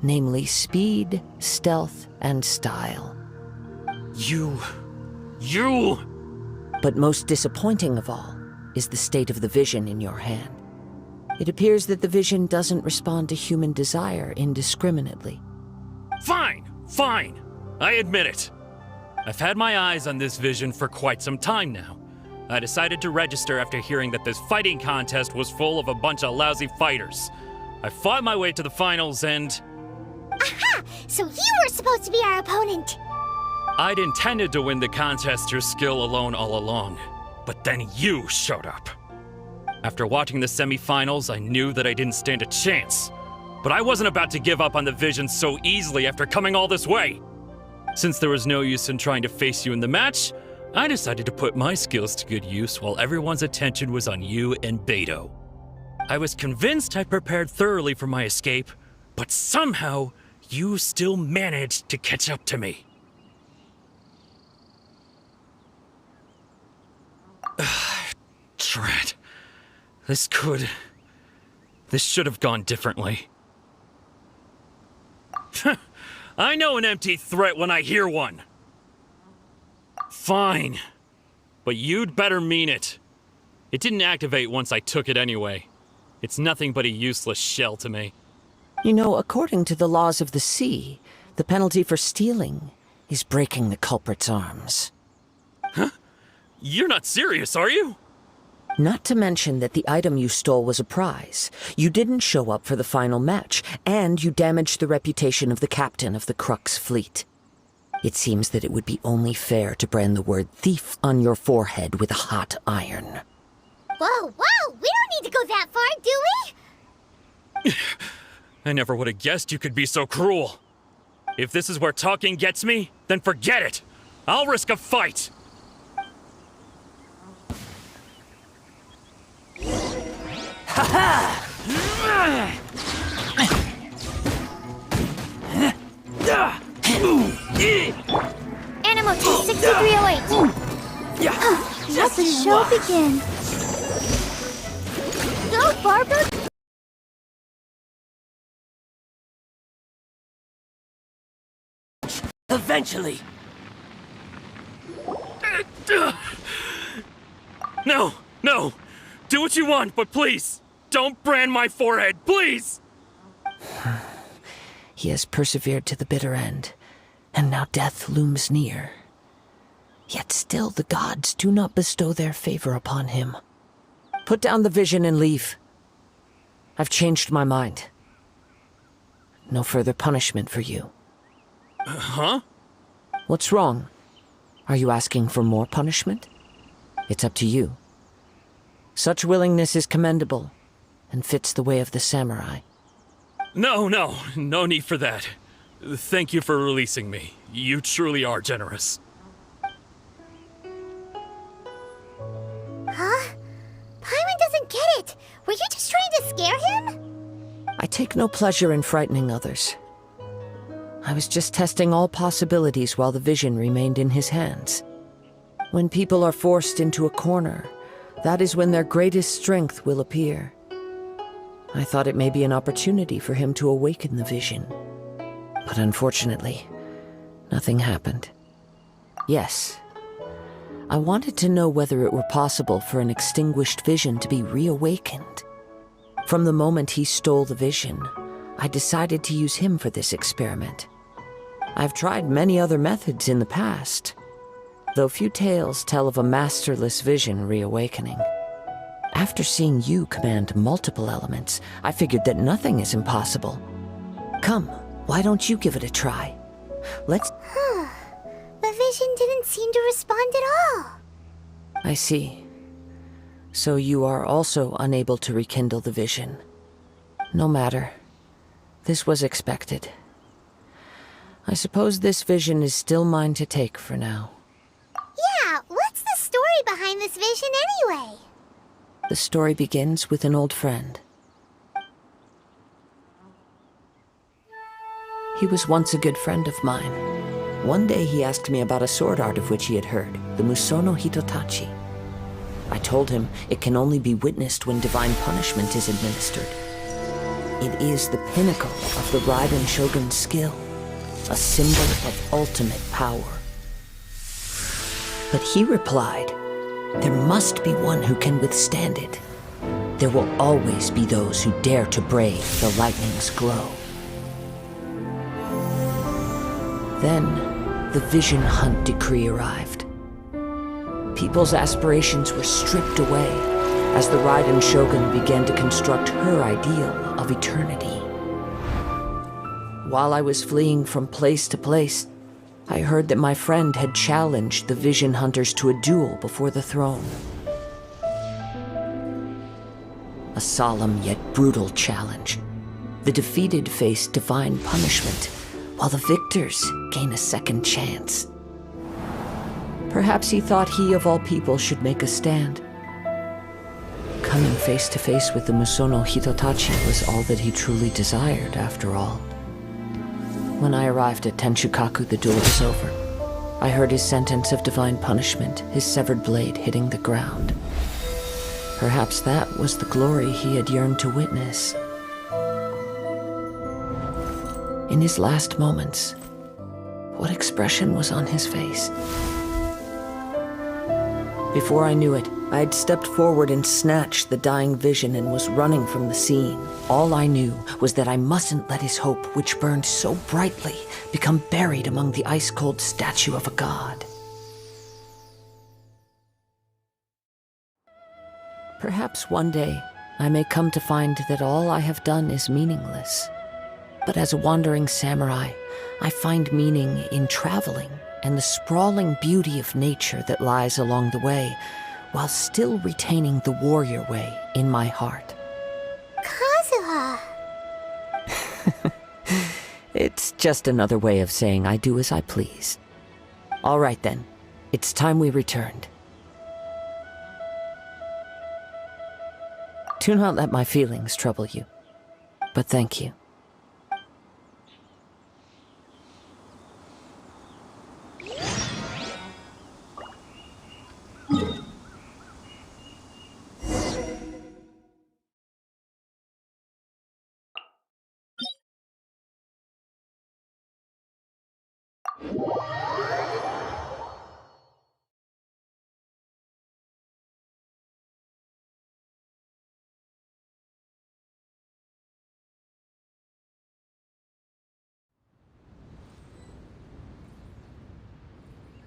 C: namely speed, stealth, and style.
E: You...
C: But most disappointing of all is the state of the vision in your hand. It appears that the vision doesn't respond to human desire indiscriminately.
E: Fine! I admit it. I've had my eyes on this vision for quite some time now. I decided to register after hearing that this fighting contest was full of a bunch of lousy fighters. I fought my way to the finals and...
A: Aha! So you were supposed to be our opponent!
E: I'd intended to win the contest through skill alone all along, but then you showed up. After watching the semifinals, I knew that I didn't stand a chance. But I wasn't about to give up on the vision so easily after coming all this way. Since there was no use in trying to face you in the match, I decided to put my skills to good use while everyone's attention was on you and Beto. I was convinced I prepared thoroughly for my escape, but somehow you still managed to catch up to me. Drat. This should have gone differently. I know an empty threat when I hear one. Fine. But you'd better mean it. It didn't activate once I took it anyway. It's nothing but a useless shell to me.
C: You know, according to the laws of the sea, the penalty for stealing is breaking the culprit's arms.
E: Huh? You're not serious, are you?
C: Not to mention that the item you stole was a prize. You didn't show up for the final match, and you damaged the reputation of the captain of the Crux fleet. It seems that it would be only fair to brand the word thief on your forehead with a hot iron.
A: Whoa, we don't need to go that far, do we?
E: I never would have guessed you could be so cruel. If this is where talking gets me, then forget it. I'll risk a fight.
A: Animal test 6308. Let the show begin. Go, Barbara!
D: Eventually.
E: No! Do what you want, but please, don't brand my forehead, please!
C: He has persevered to the bitter end, and now death looms near. Yet still the gods do not bestow their favor upon him. Put down the vision and leave. I've changed my mind. No further punishment for you.
E: Huh?
C: What's wrong? Are you asking for more punishment? It's up to you. Such willingness is commendable, and fits the way of the samurai.
E: No need for that. Thank you for releasing me. You truly are generous.
A: Huh? Paimon doesn't get it. Were you just trying to scare him?
C: I take no pleasure in frightening others. I was just testing all possibilities while the vision remained in his hands. When people are forced into a corner, that is when their greatest strength will appear. I thought it may be an opportunity for him to awaken the vision. But unfortunately, nothing happened. Yes, I wanted to know whether it were possible for an extinguished vision to be reawakened. From the moment he stole the vision, I decided to use him for this experiment. I've tried many other methods in the past, though few tales tell of a masterless vision reawakening. After seeing you command multiple elements, I figured that nothing is impossible. Come, why don't you give it a try? Let's...
A: The vision didn't seem to respond at all.
C: I see. So you are also unable to rekindle the vision. No matter. This was expected. I suppose this vision is still mine to take for now.
A: Yeah, what's the story behind this vision anyway?
C: The story begins with an old friend. He was once a good friend of mine. One day he asked me about a sword art of which he had heard, the Musono Hitotachi. I told him it can only be witnessed when divine punishment is administered. It is the pinnacle of the Raiden Shogun's skill, a symbol of ultimate power. But he replied, there must be one who can withstand it. There will always be those who dare to brave the lightning's glow. Then, the Vision Hunt decree arrived. People's aspirations were stripped away as the Raiden Shogun began to construct her ideal of eternity. While I was fleeing from place to place, I heard that my friend had challenged the Vision Hunters to a duel before the throne. A solemn yet brutal challenge. The defeated face divine punishment, while the victors gain a second chance. Perhaps he thought he of all people should make a stand. Coming face to face with the Musono Hitotachi was all that he truly desired, after all. When I arrived at Tenshukaku, the duel was over. I heard his sentence of divine punishment, his severed blade hitting the ground. Perhaps that was the glory he had yearned to witness. In his last moments, what expression was on his face? Before I knew it, I had stepped forward and snatched the dying vision and was running from the scene. All I knew was that I mustn't let his hope, which burned so brightly, become buried among the ice-cold statue of a god. Perhaps one day I may come to find that all I have done is meaningless. But as a wandering samurai, I find meaning in traveling and the sprawling beauty of nature that lies along the way, while still retaining the warrior way in my heart.
A: Kazuha!
C: It's just another way of saying I do as I please. All right then, it's time we returned. Do not let my feelings trouble you, but thank you.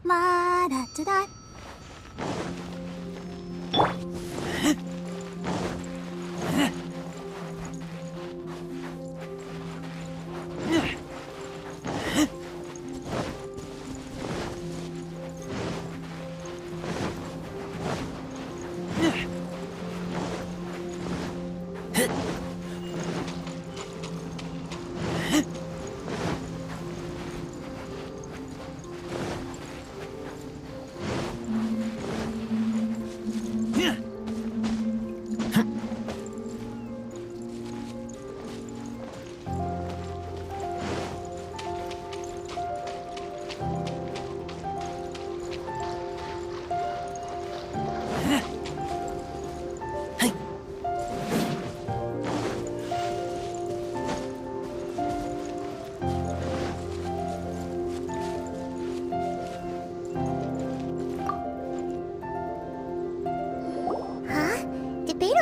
A: Ma-da-da-da.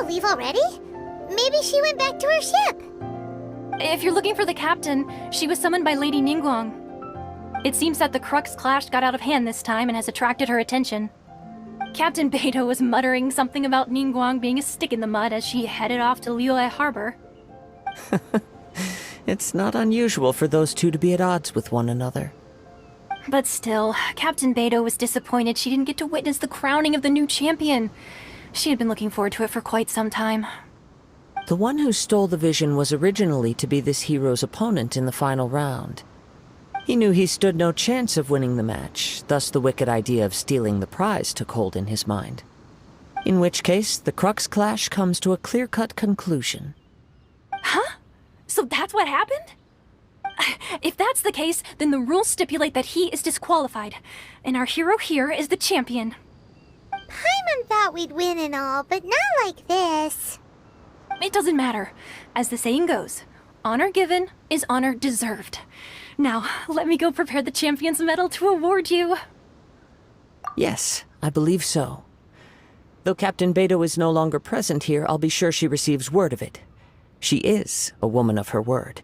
A: Leave already? Maybe she went back to her ship.
H: If you're looking for the captain, she was summoned by Lady Ningguang. It seems that the Crux clash got out of hand this time and has attracted her attention. Captain Beidou was muttering something about Ningguang being a stick in the mud as she headed off to Liyue Harbor.
C: It's not unusual for those two to be at odds with one another.
H: But still, Captain Beidou was disappointed she didn't get to witness the crowning of the new champion. She had been looking forward to it for quite some time.
C: The one who stole the vision was originally to be this hero's opponent in the final round. He knew he stood no chance of winning the match, thus the wicked idea of stealing the prize took hold in his mind. In which case, the Crux clash comes to a clear-cut conclusion.
H: Huh? So that's what happened? If that's the case, then the rules stipulate that he is disqualified, and our hero here is the champion.
A: Paimon thought we'd win and all, but not like this.
H: It doesn't matter. As the saying goes, honor given is honor deserved. Now, let me go prepare the champion's medal to award you.
C: Yes, I believe so. Though Captain Beidou is no longer present here, I'll be sure she receives word of it. She is a woman of her word.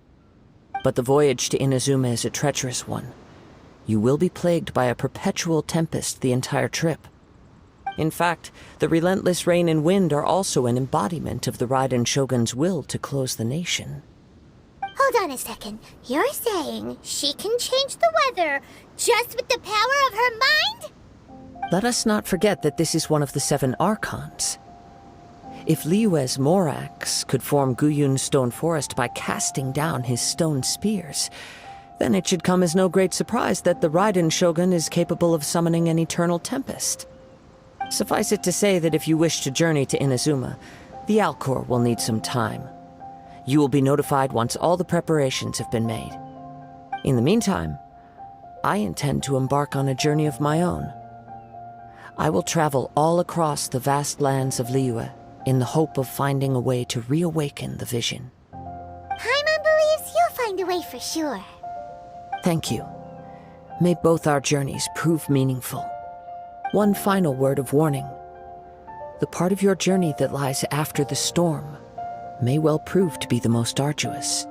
C: But the voyage to Inazuma is a treacherous one. You will be plagued by a perpetual tempest the entire trip. In fact, the relentless rain and wind are also an embodiment of the Raiden Shogun's will to close the nation.
A: Hold on a second. You're saying she can change the weather just with the power of her mind?
C: Let us not forget that this is one of the 7 Archons. If Liyue's Morax could form Guyun's stone forest by casting down his stone spears, then it should come as no great surprise that the Raiden Shogun is capable of summoning an eternal tempest. Suffice it to say that if you wish to journey to Inazuma, the Alcor will need some time. You will be notified once all the preparations have been made. In the meantime, I intend to embark on a journey of my own. I will travel all across the vast lands of Liyue in the hope of finding a way to reawaken the vision.
A: Paimon believes you'll find a way for sure.
C: Thank you. May both our journeys prove meaningful. One final word of warning. The part of your journey that lies after the storm may well prove to be the most arduous.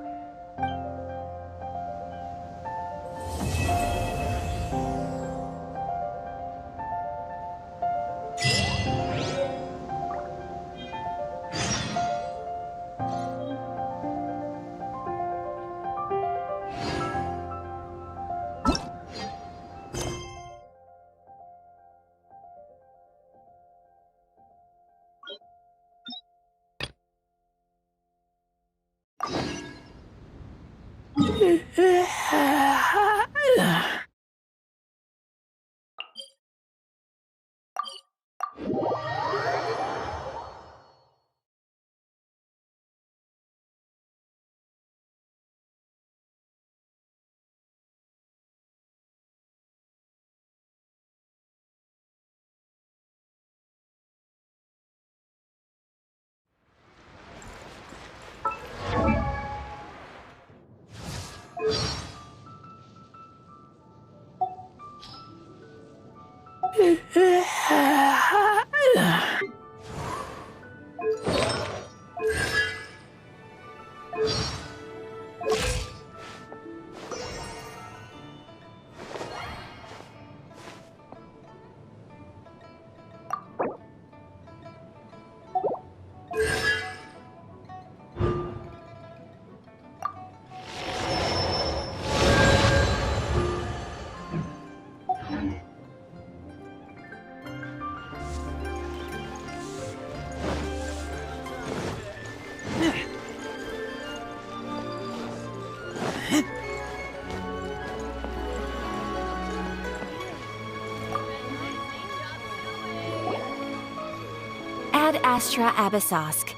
K: Ad Astra Abyssosk.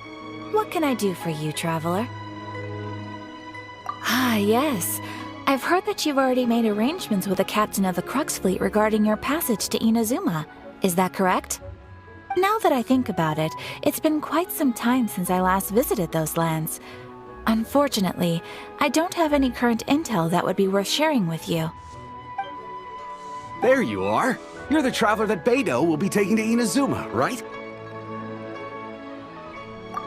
K: What can I do for you, traveler? Ah, yes. I've heard that you've already made arrangements with the captain of the Crux fleet regarding your passage to Inazuma. Is that correct? Now that I think about it, it's been quite some time since I last visited those lands. Unfortunately, I don't have any current intel that would be worth sharing with you.
L: There you are. You're the traveler that Beidou will be taking to Inazuma, right?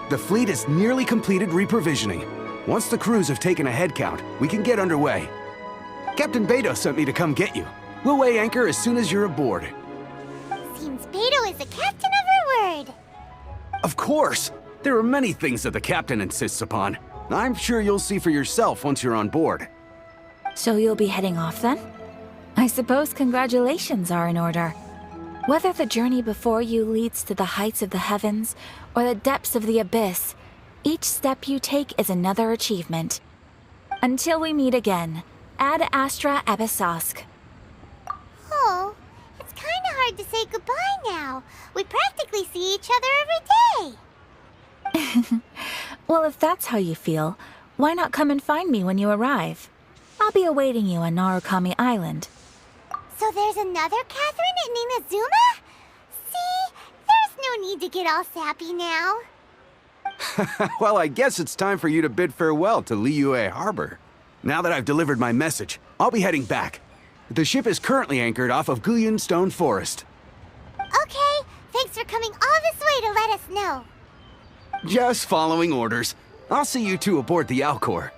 L: The fleet has nearly completed reprovisioning. Once the crews have taken a head count, we can get underway. Captain Beidou sent me to come get you. We'll weigh anchor as soon as you're aboard.
A: Seems Beidou is the captain of her word.
L: Of course! There are many things that the captain insists upon. I'm sure you'll see for yourself once you're on board.
K: So you'll be heading off then? I suppose congratulations are in order. Whether the journey before you leads to the heights of the heavens or the depths of the abyss, Each step you take is another achievement. Until we meet again, Ad Astra Ebisosk.
A: Oh, it's kind of hard to say goodbye now. We practically see each other every day.
K: Well, if that's how you feel, why not come and find me when you arrive? I'll be awaiting you on Narukami Island.
A: So there's another Catherine in Inazuma? See, there's no need to get all sappy now.
L: Well, I guess it's time for you to bid farewell to Liyue Harbor. Now that I've delivered my message, I'll be heading back. The ship is currently anchored off of Guyan Stone Forest.
A: Okay, thanks for coming all this way to let us know.
L: Just following orders. I'll see you two aboard the Alcor.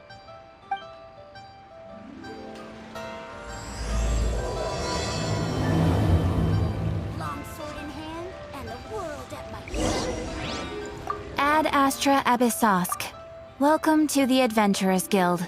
A: Longsword in hand and the world at my feet.
K: Ad Astra Ebisosk. Welcome to the Adventurers Guild.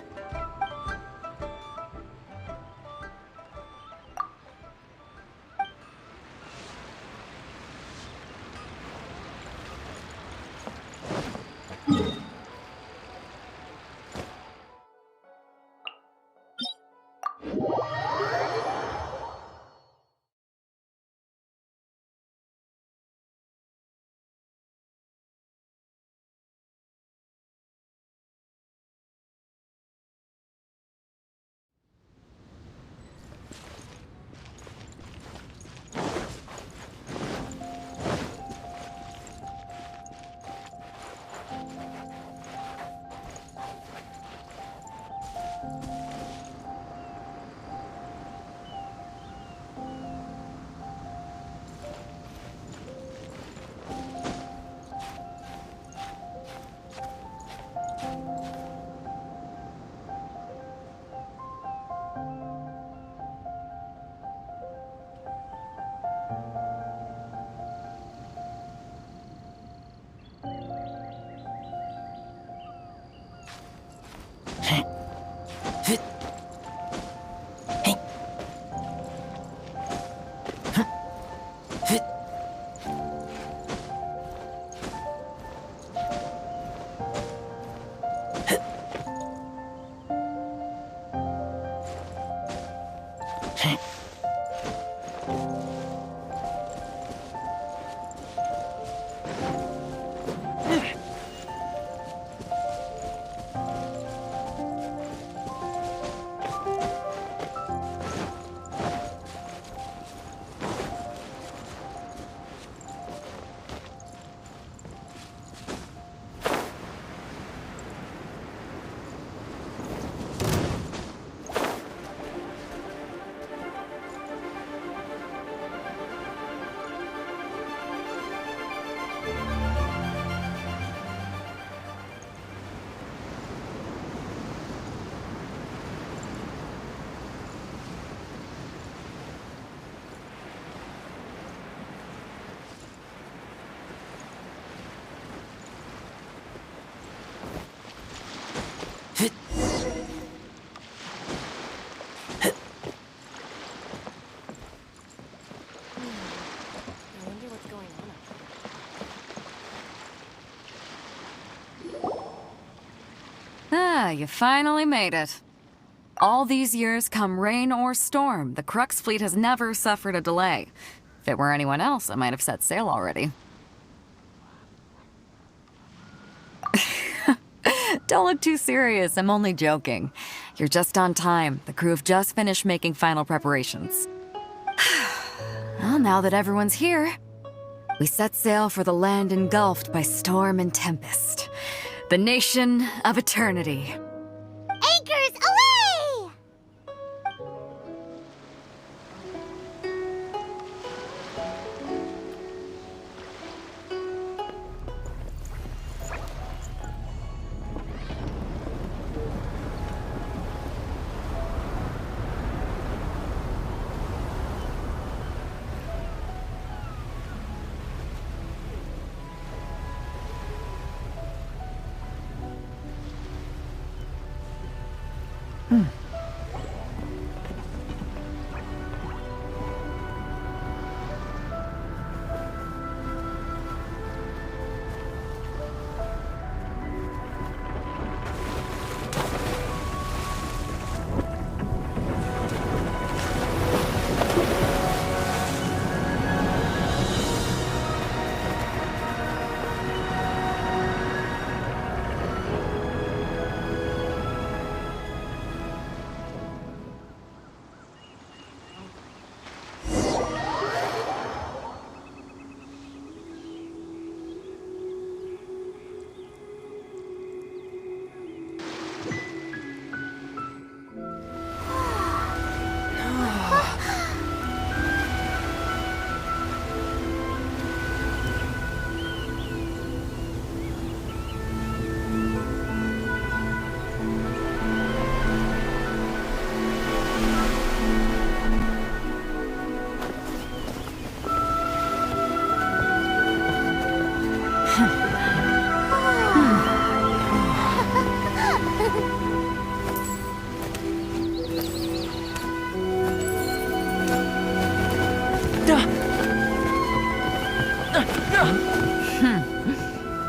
B: Ah, you finally made it. All these years, come rain or storm, the Crux fleet has never suffered a delay. If it were anyone else, I might have set sail already. Don't look too serious, I'm only joking. You're just on time. The crew have just finished making final preparations. Well, now that everyone's here, we set sail for the land engulfed by storm and tempest. The nation of eternity.
A: Anchors away!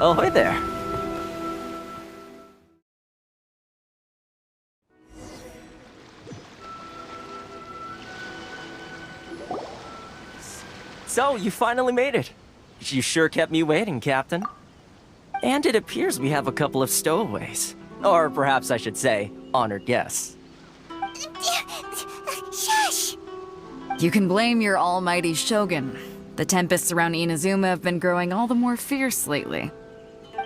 M: Ahoy there. So, you finally made it. You sure kept me waiting, Captain. And it appears we have a couple of stowaways. Or perhaps I should say, honored guests.
A: Shush!
B: You can blame your almighty shogun. The tempests around Inazuma have been growing all the more fierce lately.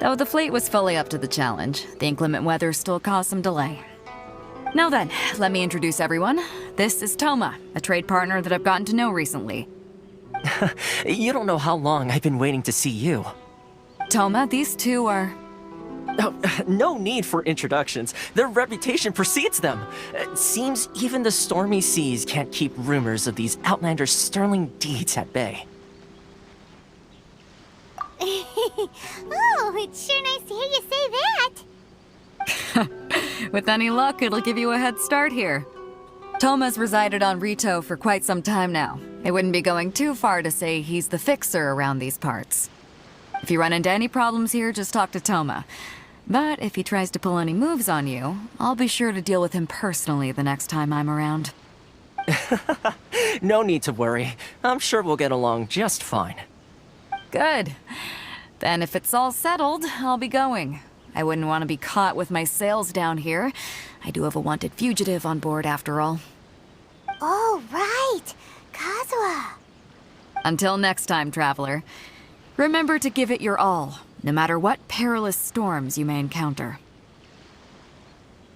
B: Though the fleet was fully up to the challenge, the inclement weather still caused some delay. Now then, let me introduce everyone. This is Toma, a trade partner that I've gotten to know recently.
M: You don't know how long I've been waiting to see you.
B: Toma, these two are...
M: Oh, no need for introductions. Their reputation precedes them. It seems even the stormy seas can't keep rumors of these Outlanders' sterling deeds at bay.
A: Oh, it's sure nice to hear you say that.
B: With any luck, it'll give you a head start here. Toma's resided on Rito for quite some time now. It wouldn't be going too far to say he's the fixer around these parts. If you run into any problems here, just talk to Toma. But if he tries to pull any moves on you, I'll be sure to deal with him personally the next time I'm around.
M: No need to worry. I'm sure we'll get along just fine.
B: Good. Then if it's all settled, I'll be going. I wouldn't want to be caught with my sails down here. I do have a wanted fugitive on board after all.
A: Oh, right. Kazuha.
B: Until next time, traveler. Remember to give it your all, no matter what perilous storms you may encounter.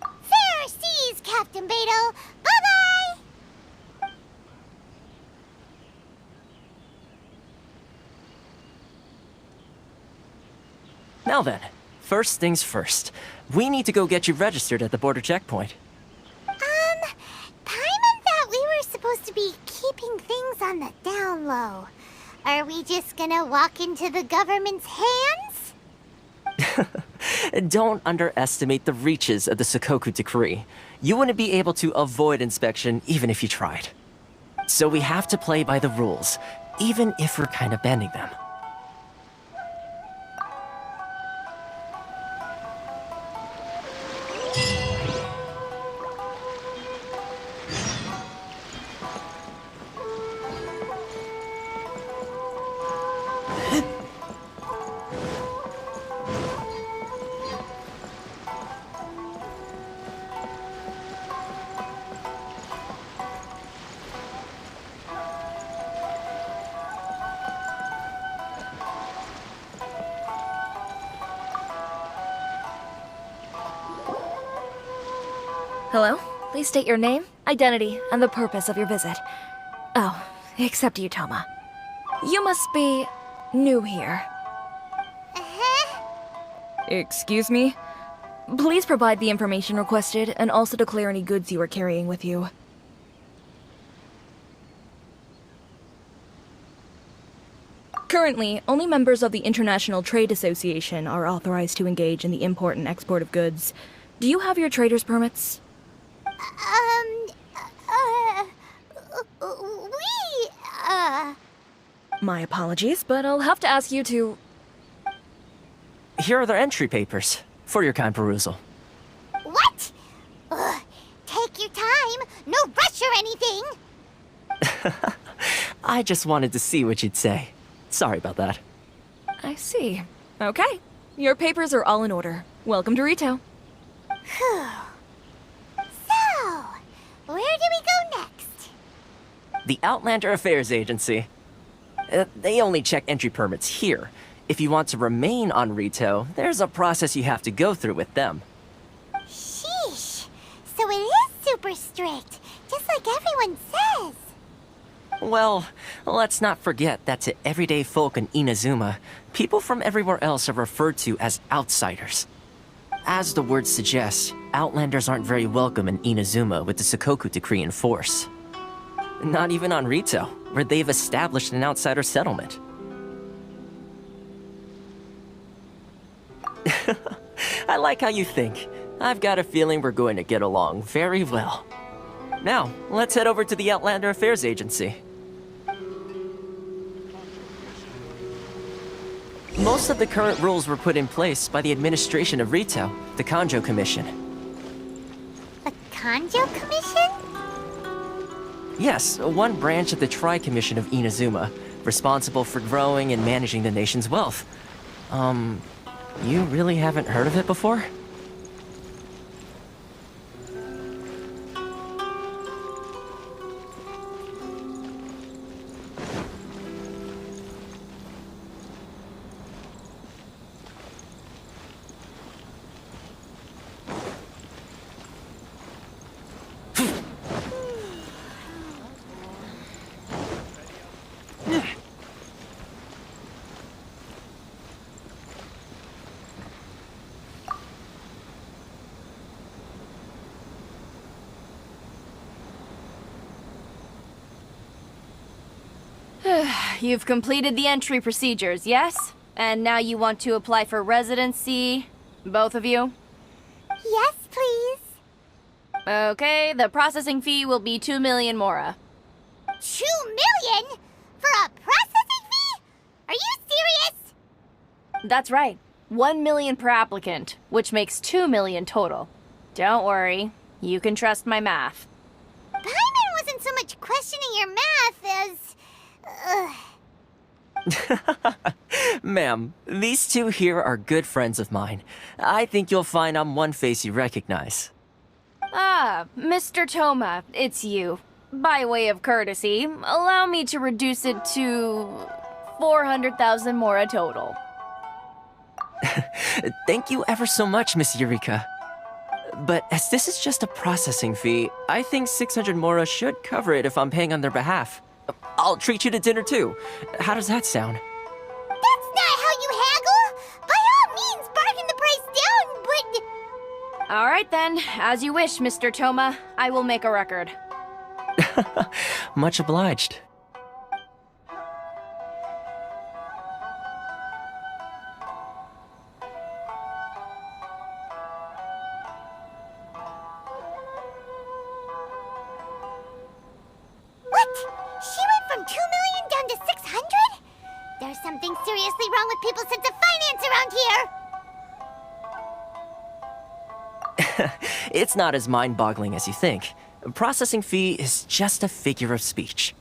A: Fair seas, Captain Beto. Bye-bye!
M: Now then, first things first. We need to go get you registered at the border checkpoint.
A: Paimon thought we were supposed to be keeping things on the down low. Are we just gonna walk into the government's hands?
M: Don't underestimate the reaches of the Sakoku Decree. You wouldn't be able to avoid inspection even if you tried. So we have to play by the rules, even if we're kind of bending them.
K: Hello? Please state your name, identity, and the purpose of your visit. Oh, except you, Toma. You must be new here. Excuse me? Please provide the information requested and also declare any goods you are carrying with you. Currently, only members of the International Trade Association are authorized to engage in the import and export of goods. Do you have your trader's permits? My apologies, but I'll have to ask you to...
M: Here are their entry papers, for your kind perusal.
A: What? Take your time. No rush or anything.
M: I just wanted to see what you'd say. Sorry about that.
K: I see. Okay. Your papers are all in order. Welcome to Rito.
A: Whew. So, where do we go next?
M: The Outlander Affairs Agency. They only check entry permits here. If you want to remain on Rito, there's a process you have to go through with them.
A: Sheesh. So it is super strict, just like everyone says.
M: Well, let's not forget that to everyday folk in Inazuma, people from everywhere else are referred to as outsiders. As the word suggests, Outlanders aren't very welcome in Inazuma with the Sakoku Decree in force. Not even on Rito, where they've established an outsider settlement. I like how you think. I've got a feeling we're going to get along very well. Now, let's head over to the Outlander Affairs Agency. Most of the current rules were put in place by the administration of Rito, the Kanjo Commission.
A: The Kanjo Commission?
M: Yes, one branch of the Tri-Commission of Inazuma, responsible for growing and managing the nation's wealth. You really haven't heard of it before?
N: You've completed the entry procedures, yes? And now you want to apply for residency? Both of you?
A: Yes, please.
N: Okay, the processing fee will be 2 million mora.
A: 2 million? For a processing fee? Are you serious?
N: That's right. 1 million per applicant, which makes 2 million total. Don't worry, you can trust my math.
A: Paimon wasn't so much questioning your math as...
M: Ma'am, these two here are good friends of mine. I think you'll find I'm one face you recognize.
N: Ah, Mr. Toma, it's you. By way of courtesy, allow me to reduce it to 400,000 mora total.
M: Thank you ever so much, Miss Eureka. But as this is just a processing fee, I think 600 mora should cover it if I'm paying on their behalf. I'll treat you to dinner too. How does that sound?
A: That's not how you haggle! By all means, bargain the price down, but...
N: Alright then, as you wish, Mr. Toma. I will make a record.
M: Much obliged.
A: What? She went from 2 million down to 600? There's something seriously wrong with people's sense of finance around here!
M: It's not as mind-boggling as you think. A processing fee is just a figure of speech.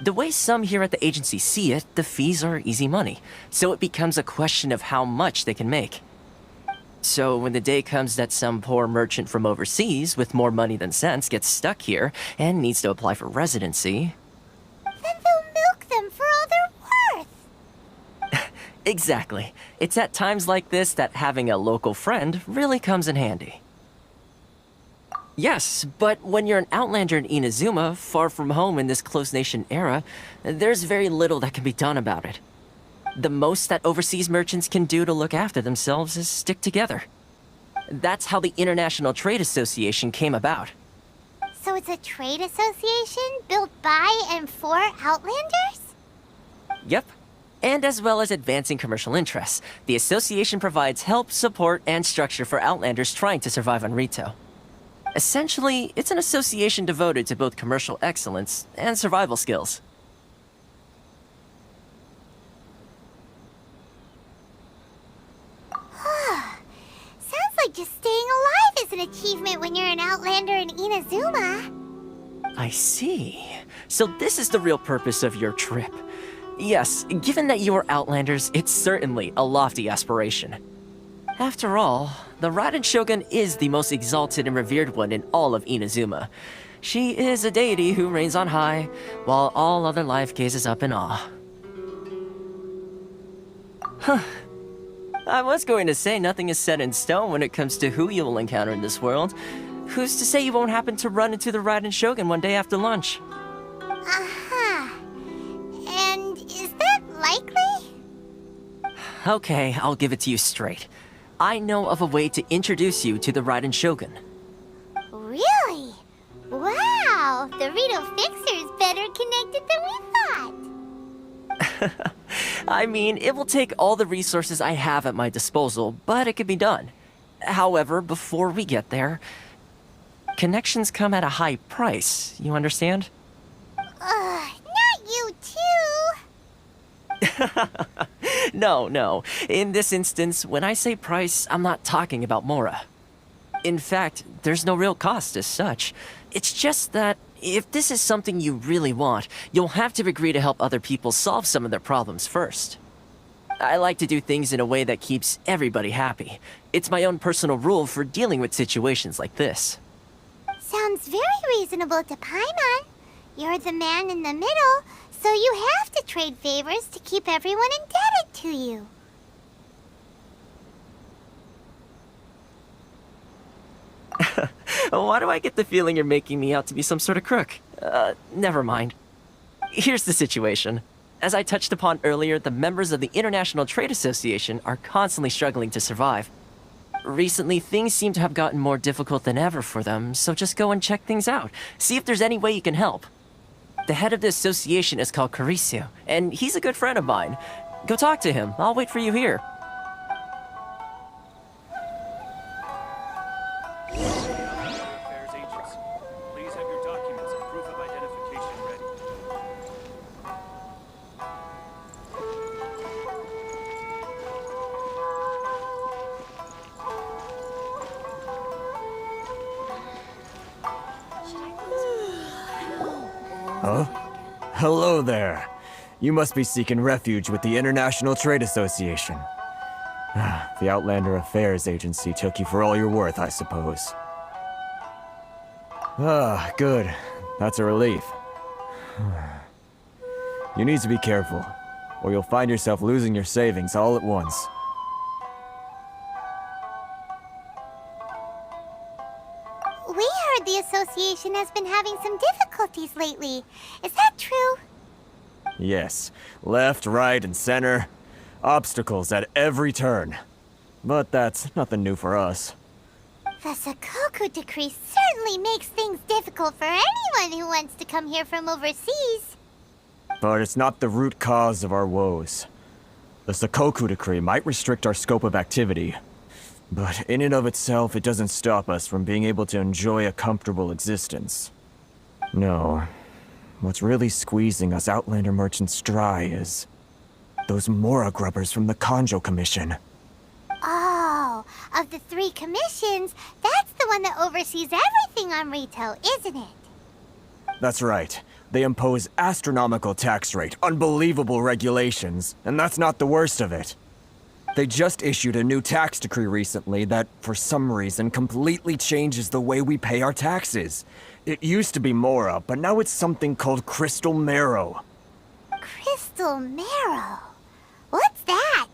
M: The way some here at the agency see it, the fees are easy money, so it becomes a question of how much they can make. So when the day comes that some poor merchant from overseas with more money than sense gets stuck here and needs to apply for residency...
A: Then they'll milk them for all they're worth!
M: Exactly. It's at times like this that having a local friend really comes in handy. Yes, but when you're an outlander in Inazuma, far from home in this closed nation era, there's very little that can be done about it. The most that overseas merchants can do to look after themselves is stick together. That's how the International Trade Association came about.
A: So it's a trade association built by and for Outlanders?
M: Yep. And as well as advancing commercial interests, the association provides help, support, and structure for Outlanders trying to survive on Rito. Essentially, it's an association devoted to both commercial excellence and survival skills.
A: Sounds like just staying alive is an achievement when you're an Outlander in Inazuma.
M: I see. So this is the real purpose of your trip. Yes, given that you are Outlanders, it's certainly a lofty aspiration. After all, the Raiden Shogun is the most exalted and revered one in all of Inazuma. She is a deity who reigns on high, while all other life gazes up in awe. Huh. I was going to say nothing is set in stone when it comes to who you will encounter in this world. Who's to say you won't happen to run into the Raiden Shogun one day after lunch?
A: Uh-huh. And is that likely?
M: Okay, I'll give it to you straight. I know of a way to introduce you to the Raiden Shogun.
A: Really? Wow! The Rito Fixer's better connected than we thought!
M: I mean, it will take all the resources I have at my disposal, but it can be done. However, before we get there, connections come at a high price, you understand?
A: Not you too!
M: No. In this instance, when I say price, I'm not talking about Mora. In fact, there's no real cost as such. It's just that if this is something you really want, you'll have to agree to help other people solve some of their problems first. I like to do things in a way that keeps everybody happy. It's my own personal rule for dealing with situations like this.
A: Sounds very reasonable to Paimon. You're the man in the middle, so you have to trade favors to keep everyone indebted to you.
M: Why do I get the feeling you're making me out to be some sort of crook? Never mind. Here's the situation. As I touched upon earlier, the members of the International Trade Association are constantly struggling to survive. Recently, things seem to have gotten more difficult than ever for them, so just go and check things out. See if there's any way you can help. The head of the association is called Caricio, and he's a good friend of mine. Go talk to him. I'll wait for you here.
E: Please have your documents and proof of identification ready.
O: Huh? Hello there. You must be seeking refuge with the International Trade Association. The Outlander Affairs Agency took you for all you're worth, I suppose. Good. That's a relief. You need to be careful, or you'll find yourself losing your savings all at once.
A: We heard the association has been having some difficulties lately. Is that true?
O: Yes. Left, right, and center. Obstacles at every turn. But that's nothing new for us.
A: The Sakoku decree certainly makes things difficult for anyone who wants to come here from overseas.
O: But it's not the root cause of our woes. The Sakoku decree might restrict our scope of activity, but in and of itself, it doesn't stop us from being able to enjoy a comfortable existence. No. What's really squeezing us Outlander merchants dry is those Mora grubbers from the Kanjo Commission.
A: Oh, of the 3 commissions, that's the one that oversees everything on retail, isn't it?
O: That's right. They impose astronomical tax rate, unbelievable regulations, and that's not the worst of it. They just issued a new tax decree recently that, for some reason, completely changes the way we pay our taxes. It used to be Mora, but now it's something called Crystal Marrow.
A: Crystal Marrow? What's that?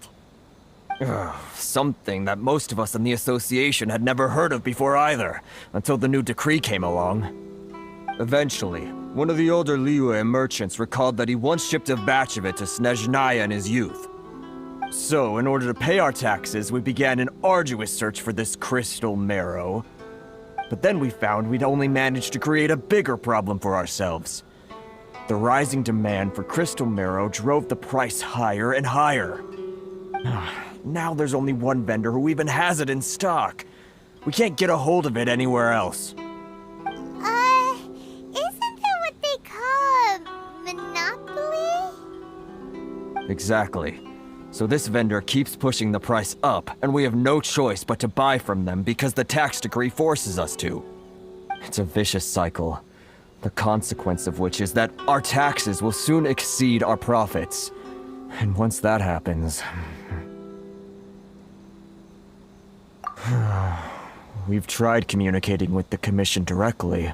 O: Something that most of us in the association had never heard of before either, until the new decree came along. Eventually, one of the older Liyue merchants recalled that he once shipped a batch of it to Snezhnaya in his youth. So, in order to pay our taxes, we began an arduous search for this Crystal Marrow. But then we found we'd only managed to create a bigger problem for ourselves. The rising demand for Crystal Marrow drove the price higher and higher. Now there's only one vendor who even has it in stock. We can't get a hold of it anywhere else.
A: Isn't that what they call a monopoly?
O: Exactly. So this vendor keeps pushing the price up, and we have no choice but to buy from them because the tax decree forces us to. It's a vicious cycle, the consequence of which is that our taxes will soon exceed our profits. And once that happens... We've tried communicating with the Commission directly,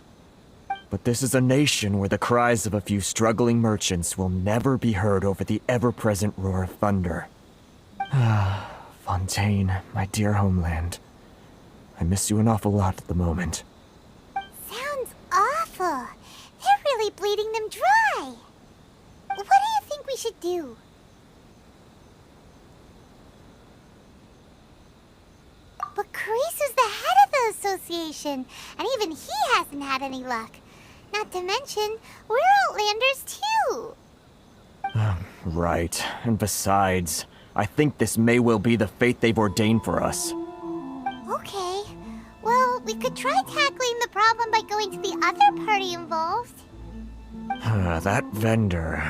O: but this is a nation where the cries of a few struggling merchants will never be heard over the ever-present roar of thunder. Fontaine, my dear homeland. I miss you an awful lot at the moment.
A: Sounds awful. They're really bleeding them dry. What do you think we should do? But Carisu's the head of the association, and even he hasn't had any luck. Not to mention, we're Outlanders too.
O: Right. And besides, I think this may well be the fate they've ordained for us.
A: Okay. Well, we could try tackling the problem by going to the other party involved.
O: That vendor.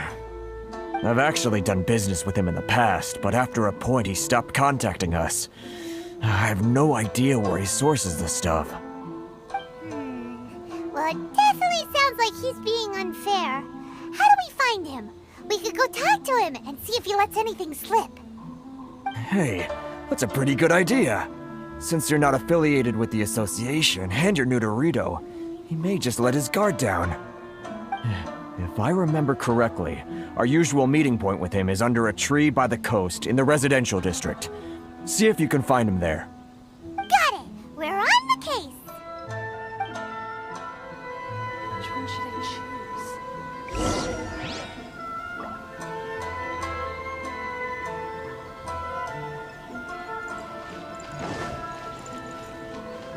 O: I've actually done business with him in the past, but after a point he stopped contacting us. I have no idea where he sources the stuff.
A: Well, it definitely sounds like he's being unfair. How do we find him? We could go talk to him and see if he lets anything slip.
O: Hey, that's a pretty good idea. Since you're not affiliated with the association and you're new to Rito, he may just let his guard down. If I remember correctly, our usual meeting point with him is under a tree by the coast in the residential district. See if you can find him there.
A: Got it! We're on the case!
H: Which one should I choose?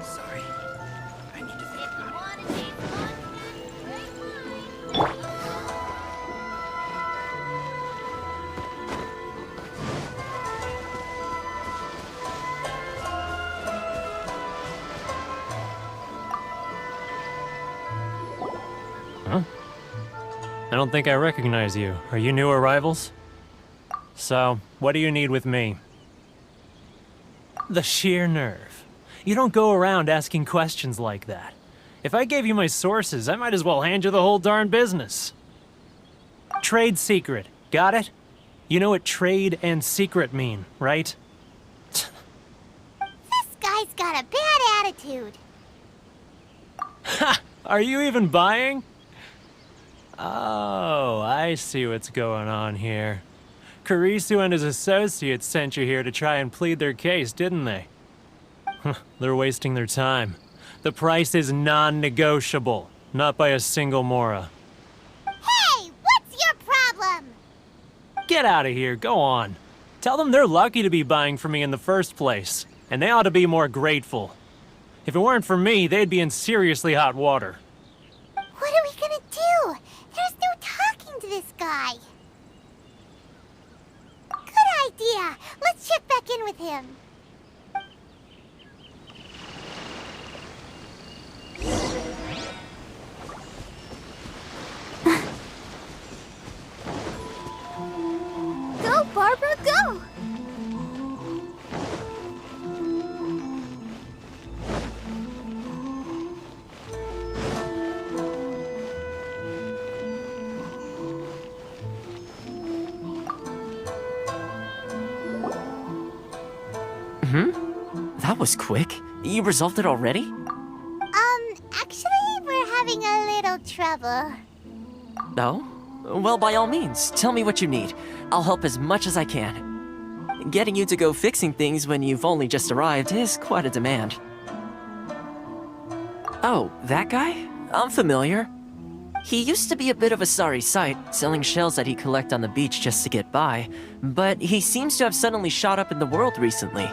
D: Sorry. I need to think about
P: Huh? I don't think I recognize you. Are you new arrivals? So, what do you need with me? The sheer nerve. You don't go around asking questions like that. If I gave you my sources, I might as well hand you the whole darn business. Trade secret. Got it? You know what trade and secret mean, right?
A: This guy's got a bad attitude.
P: Ha! Are you even buying? Oh, I see what's going on here. Kurisu and his associates sent you here to try and plead their case, didn't they? They're wasting their time. The price is non-negotiable, not by a single Mora.
A: Hey, what's your problem?
P: Get out of here, go on. Tell them they're lucky to be buying from me in the first place, and they ought to be more grateful. If it weren't for me, they'd be in seriously hot water.
A: What are we gonna do? There's no talking to this guy. Good idea. Let's check back in with him. Go, Barbara, go!
M: That was quick. You resolved it already?
A: Actually, we're having a little trouble.
M: No? Well, by all means, tell me what you need. I'll help as much as I can. Getting you to go fixing things when you've only just arrived is quite a demand. Oh, that guy? I'm familiar. He used to be a bit of a sorry sight, selling shells that he'd collect on the beach just to get by, but he seems to have suddenly shot up in the world recently.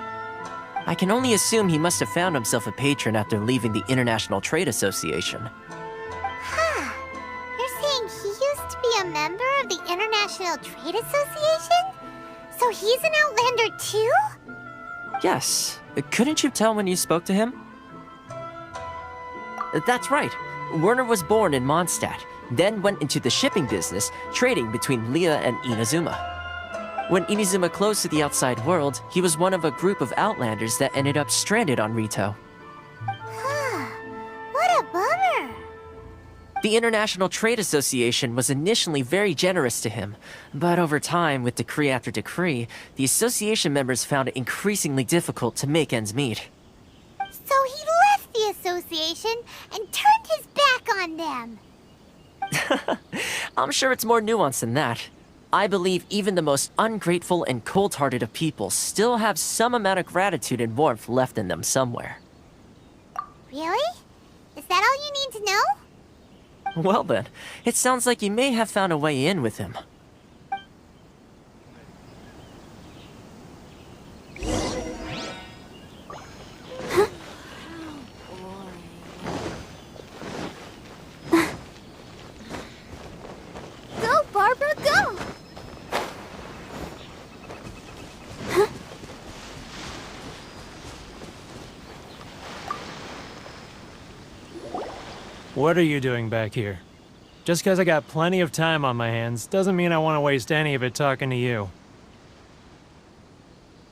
M: I can only assume he must have found himself a patron after leaving the International Trade Association.
A: Huh. You're saying he used to be a member of the International Trade Association? So he's an Outlander too?
M: Yes. Couldn't you tell when you spoke to him? That's right. Werner was born in Mondstadt, then went into the shipping business, trading between Leah and Inazuma. When Inazuma closed to the outside world, he was one of a group of Outlanders that ended up stranded on Rito.
A: What a bummer!
M: The International Trade Association was initially very generous to him, but over time, with decree after decree, the association members found it increasingly difficult to make ends meet.
A: So he left the association and turned his back on them.
M: I'm sure it's more nuanced than that. I believe even the most ungrateful and cold-hearted of people still have some amount of gratitude and warmth left in them somewhere.
A: Really? Is that all you need to know?
M: Well then, it sounds like you may have found a way in with him.
A: Go, Barbara, go!
P: What are you doing back here? Just because I got plenty of time on my hands doesn't mean I want to waste any of it talking to you.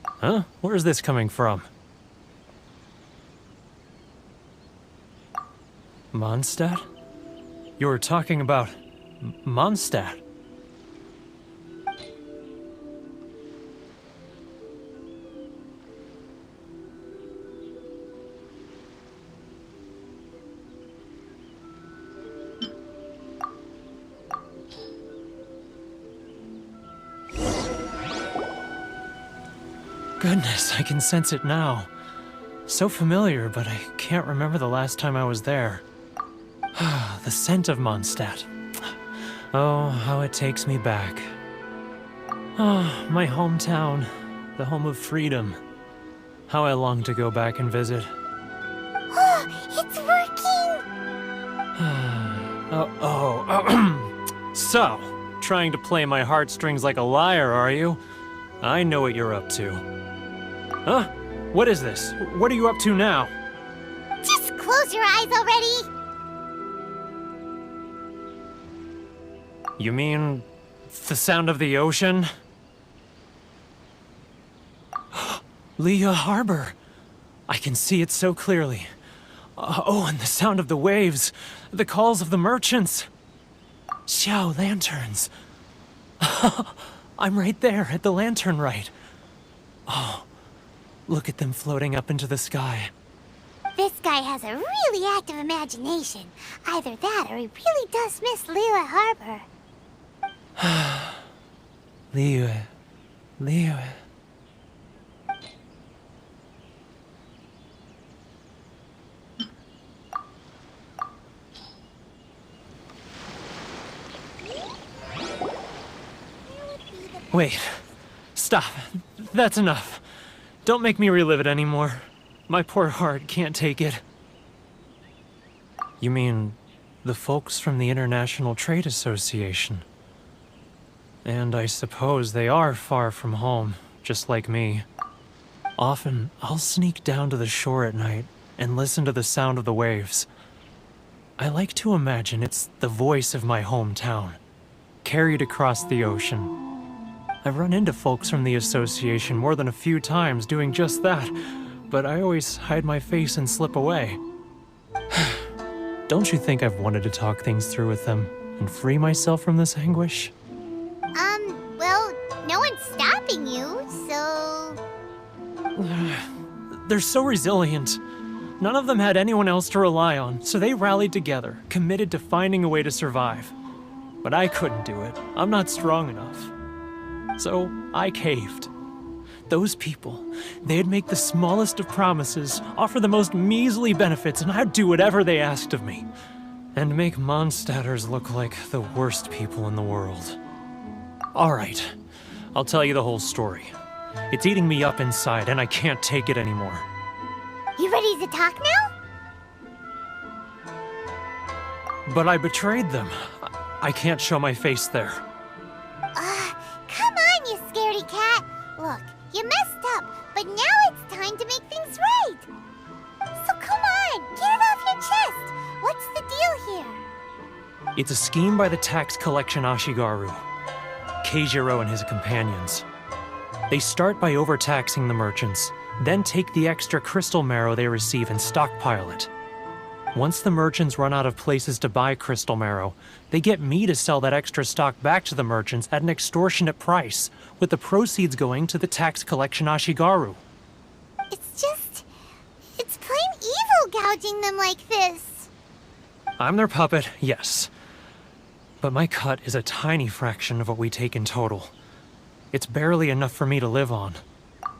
P: Huh? Where's this coming from? Mondstadt? You were talking about Mondstadt. Goodness, I can sense it now. So familiar, but I can't remember the last time I was there. The scent of Mondstadt. Oh, how it takes me back. Oh, my hometown, the home of freedom. How I long to go back and visit.
A: Oh, it's working!
P: So, trying to play my heartstrings like a liar, are you? I know what you're up to. Huh? What is this? What are you up to now?
A: Just close your eyes already!
P: You mean the sound of the ocean? Leah Harbor. I can see it so clearly. Oh, and the sound of the waves. The calls of the merchants. Xiao lanterns. I'm right there at the lantern right. Oh, look at them floating up into the sky.
A: This guy has a really active imagination. Either that or he really does miss Liyue Harbor.
P: Liyue. Wait. Stop. That's enough. Don't make me relive it anymore. My poor heart can't take it. You mean the folks from the International Trade Association? And I suppose they are far from home, just like me. Often, I'll sneak down to the shore at night and listen to the sound of the waves. I like to imagine it's the voice of my hometown, carried across the ocean. I've run into folks from the association more than a few times doing just that, but I always hide my face and slip away. Don't you think I've wanted to talk things through with them and free myself from this anguish?
A: Well, no one's stopping you, so...
P: They're so resilient. None of them had anyone else to rely on, so they rallied together, committed to finding a way to survive. But I couldn't do it. I'm not strong enough. So I caved. Those people, they'd make the smallest of promises, offer the most measly benefits, and I'd do whatever they asked of me. And make Mondstadters look like the worst people in the world. Alright, I'll tell you the whole story. It's eating me up inside, and I can't take it anymore.
A: You ready to talk now?
P: But I betrayed them. I can't show my face there.
A: Come on, you scaredy cat. Look, you messed up, but now it's time to make things right. So come on, get it off your chest. What's the deal here?
P: It's a scheme by the tax collection Ashigaru, Keijiro and his companions. They start by overtaxing the merchants, then take the extra crystal marrow they receive and stockpile it. Once the merchants run out of places to buy crystal marrow, they get me to sell that extra stock back to the merchants at an extortionate price, with the proceeds going to the tax collection Ashigaru.
A: It's plain evil gouging them like this.
P: I'm their puppet, yes. But my cut is a tiny fraction of what we take in total. It's barely enough for me to live on.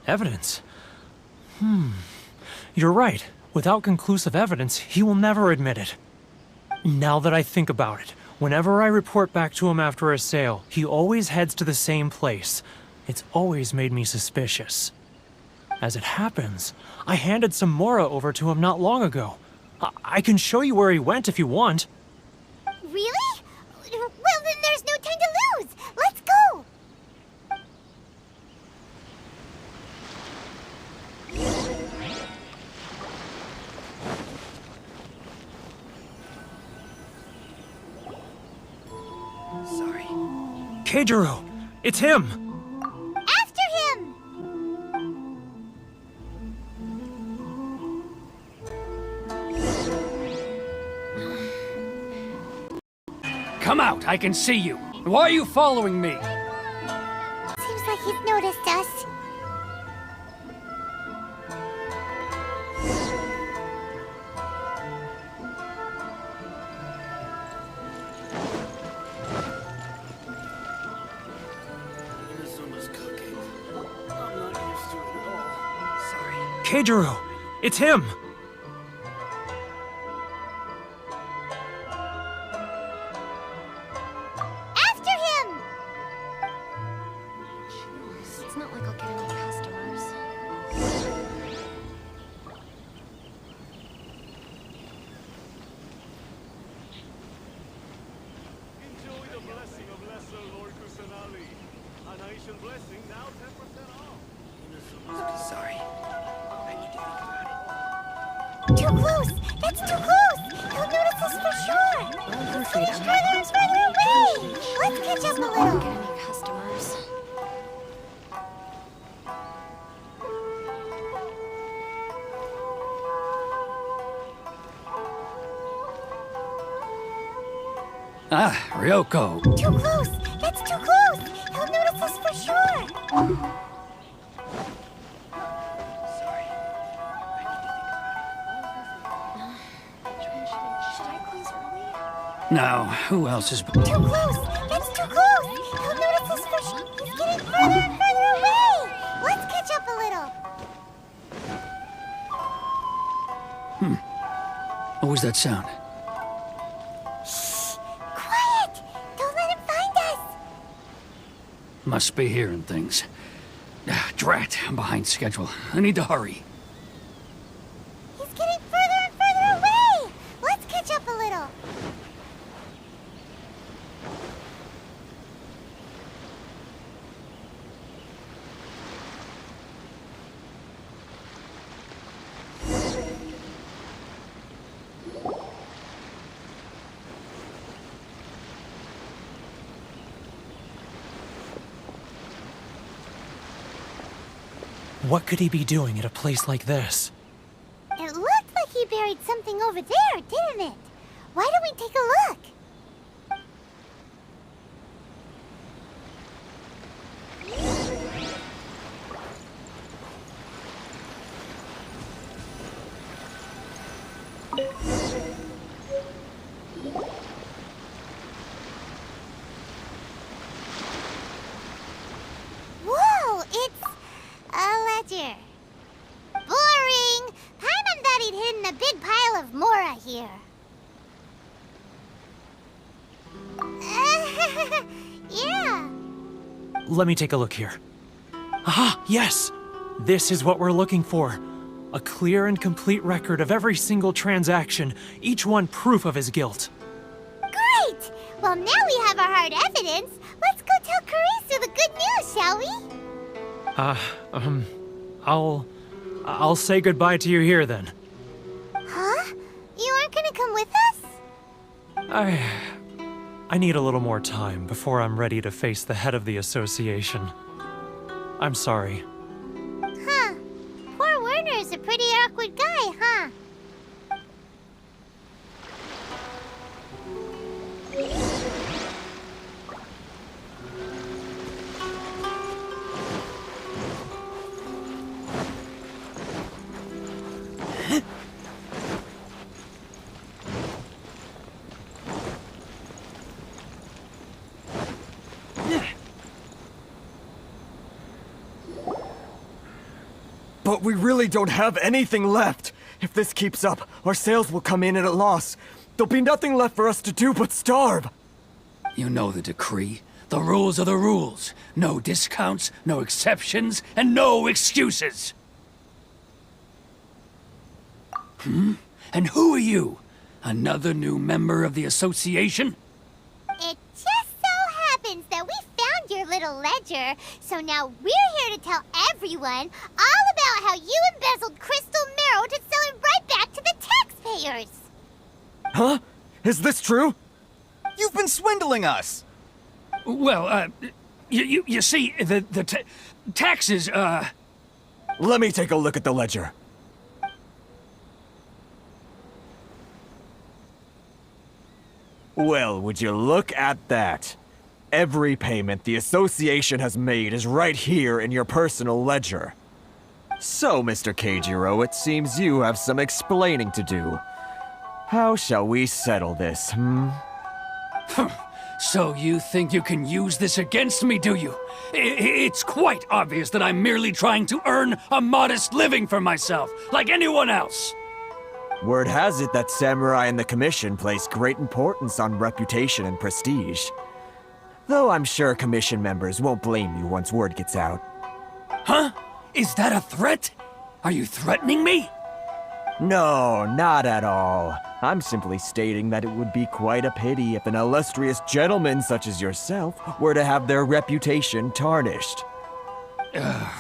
P: Evidence? You're right. Without conclusive evidence, he will never admit it. Now that I think about it, whenever I report back to him after a sale, he always heads to the same place. It's always made me suspicious. As it happens, I handed some Mora over to him not long ago. I can show you where he went if you want.
A: Really? Well, then there's no time to lose. Let's go.
P: Keijiro! It's him!
A: After him!
Q: Come out, I can see you. Why are you following me?
A: Seems like he's noticed us.
J: Inazuma's cooking. I'm not used to it at all. Sorry.
P: Keijiro! It's him!
A: After him!
N: It's not like I'll get any customers.
J: Enjoy the blessing of Lesser Lord Kusanali. An Aishan blessing now 10% off. Inazuma's sorry. I need to think about it.
A: Too close! That's too close! He'll notice us for sure! He's getting further and further away! Let's catch up a little!
N: Get any customers?
Q: Ah, Ryoko.
A: Too close! That's too close! He'll notice us for sure!
J: Sorry.
N: Should I close early?
Q: Now, who else is...
A: Too close! That's too close! He'll notice us for sure! He's getting further and further away! Let's catch up a little!
Q: What was that sound?
A: Quiet! Don't let him find us!
Q: Must be hearing things. Ah, drat, I'm behind schedule. I need to hurry.
A: He's getting further and further away! Let's catch up a little!
P: What could he be doing at a place like this?
A: It looked like he buried something over there, didn't it? Why don't we take a look? Whoa, it's a ledger. Boring! Paimon thought he'd hidden a big pile of Mora here. Yeah.
P: Let me take a look here. Ah, yes! This is what we're looking for. A clear and complete record of every single transaction, each one proof of his guilt.
A: Great! Well, now we have our hard evidence. Let's go tell Karisu the good news, shall we?
P: I'll say goodbye to you here then.
A: Huh? You aren't gonna come with us?
P: I need a little more time before I'm ready to face the head of the association. I'm sorry.
A: Huh. Poor Werner's a pretty awkward guy, huh?
O: But we really don't have anything left. If this keeps up, our sales will come in at a loss. There'll be nothing left for us to do but starve.
Q: You know the decree. The rules are the rules. No discounts, no exceptions, and no excuses. And who are you? Another new member of the association?
A: It just so happens that we found your little ledger, so now we're here to tell everyone all about how you embezzled crystal marrow to sell it right back to the taxpayers.
O: Huh? Is this true?
R: You've been swindling us!
Q: Well, you see, the taxes,
O: Let me take a look at the ledger. Well, would you look at that? Every payment the association has made is right here in your personal ledger. So, Mr. Keijiro, it seems you have some explaining to do. How shall we settle this,
Q: So you think you can use this against me, do you? It's quite obvious that I'm merely trying to earn a modest living for myself, like anyone else.
O: Word has it that Samurai and the Commission place great importance on reputation and prestige. Though I'm sure Commission members won't blame you once word gets out.
Q: Huh? Is that a threat? Are you threatening me?
O: No, not at all. I'm simply stating that it would be quite a pity if an illustrious gentleman such as yourself were to have their reputation tarnished.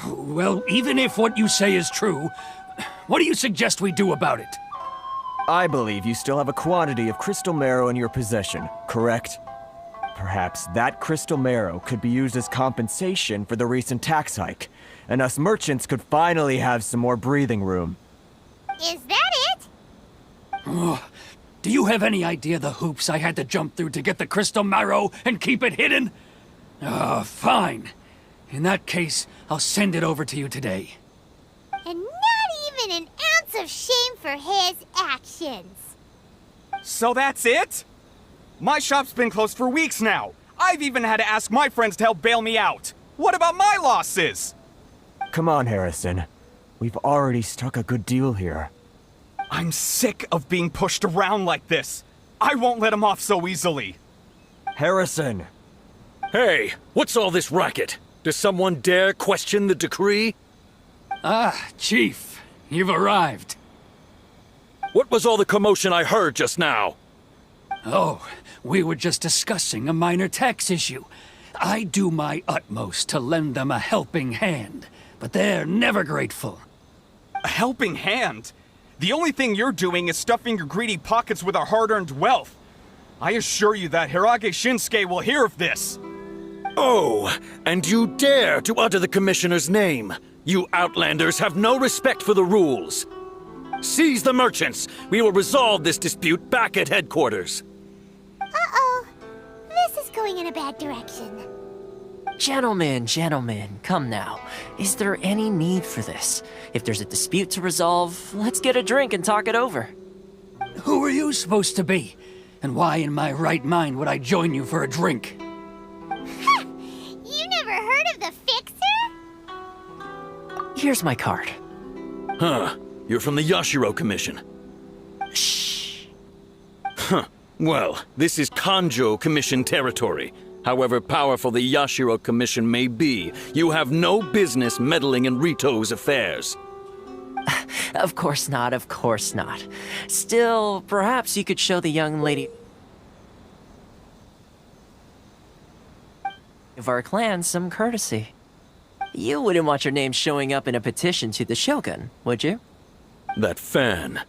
Q: Well, even if what you say is true, what do you suggest we do about it?
O: I believe you still have a quantity of crystal marrow in your possession, correct? Perhaps that crystal marrow could be used as compensation for the recent tax hike, and us merchants could finally have some more breathing room.
A: Is that it?
Q: Oh, do you have any idea the hoops I had to jump through to get the crystal marrow and keep it hidden? Fine. In that case, I'll send it over to you today.
A: And not even an ounce of shame for his actions.
R: So that's it? My shop's been closed for weeks now. I've even had to ask my friends to help bail me out. What about my losses?
O: Come on, Harrison. We've already struck a good deal here.
R: I'm sick of being pushed around like this. I won't let him off so easily.
O: Harrison!
S: Hey, what's all this racket? Does someone dare question the decree?
Q: Ah, Chief, you've arrived.
S: What was all the commotion I heard just now?
Q: Oh, we were just discussing a minor tax issue. I do my utmost to lend them a helping hand, but they're never grateful.
R: A helping hand? The only thing you're doing is stuffing your greedy pockets with our hard-earned wealth. I assure you that Hirage Shinsuke will hear of this.
S: Oh, and you dare to utter the Commissioner's name. You Outlanders have no respect for the rules. Seize the merchants. We will resolve this dispute back at headquarters.
A: Uh-oh. This is going in a bad direction.
M: Gentlemen, come now. Is there any need for this? If there's a dispute to resolve, let's get a drink and talk it over.
Q: Who are you supposed to be? And why in my right mind would I join you for a drink?
A: Ha! You never heard of the Fixer?
M: Here's my card.
S: Huh. You're from the Yashiro Commission.
M: Shh.
S: Huh. Well, this is Kanjo Commission territory. However powerful the Yashiro Commission may be, you have no business meddling in Rito's affairs.
M: Of course not. Still, perhaps you could show the young lady of our clan some courtesy. You wouldn't want your name showing up in a petition to the Shogun, would you?
S: That fan,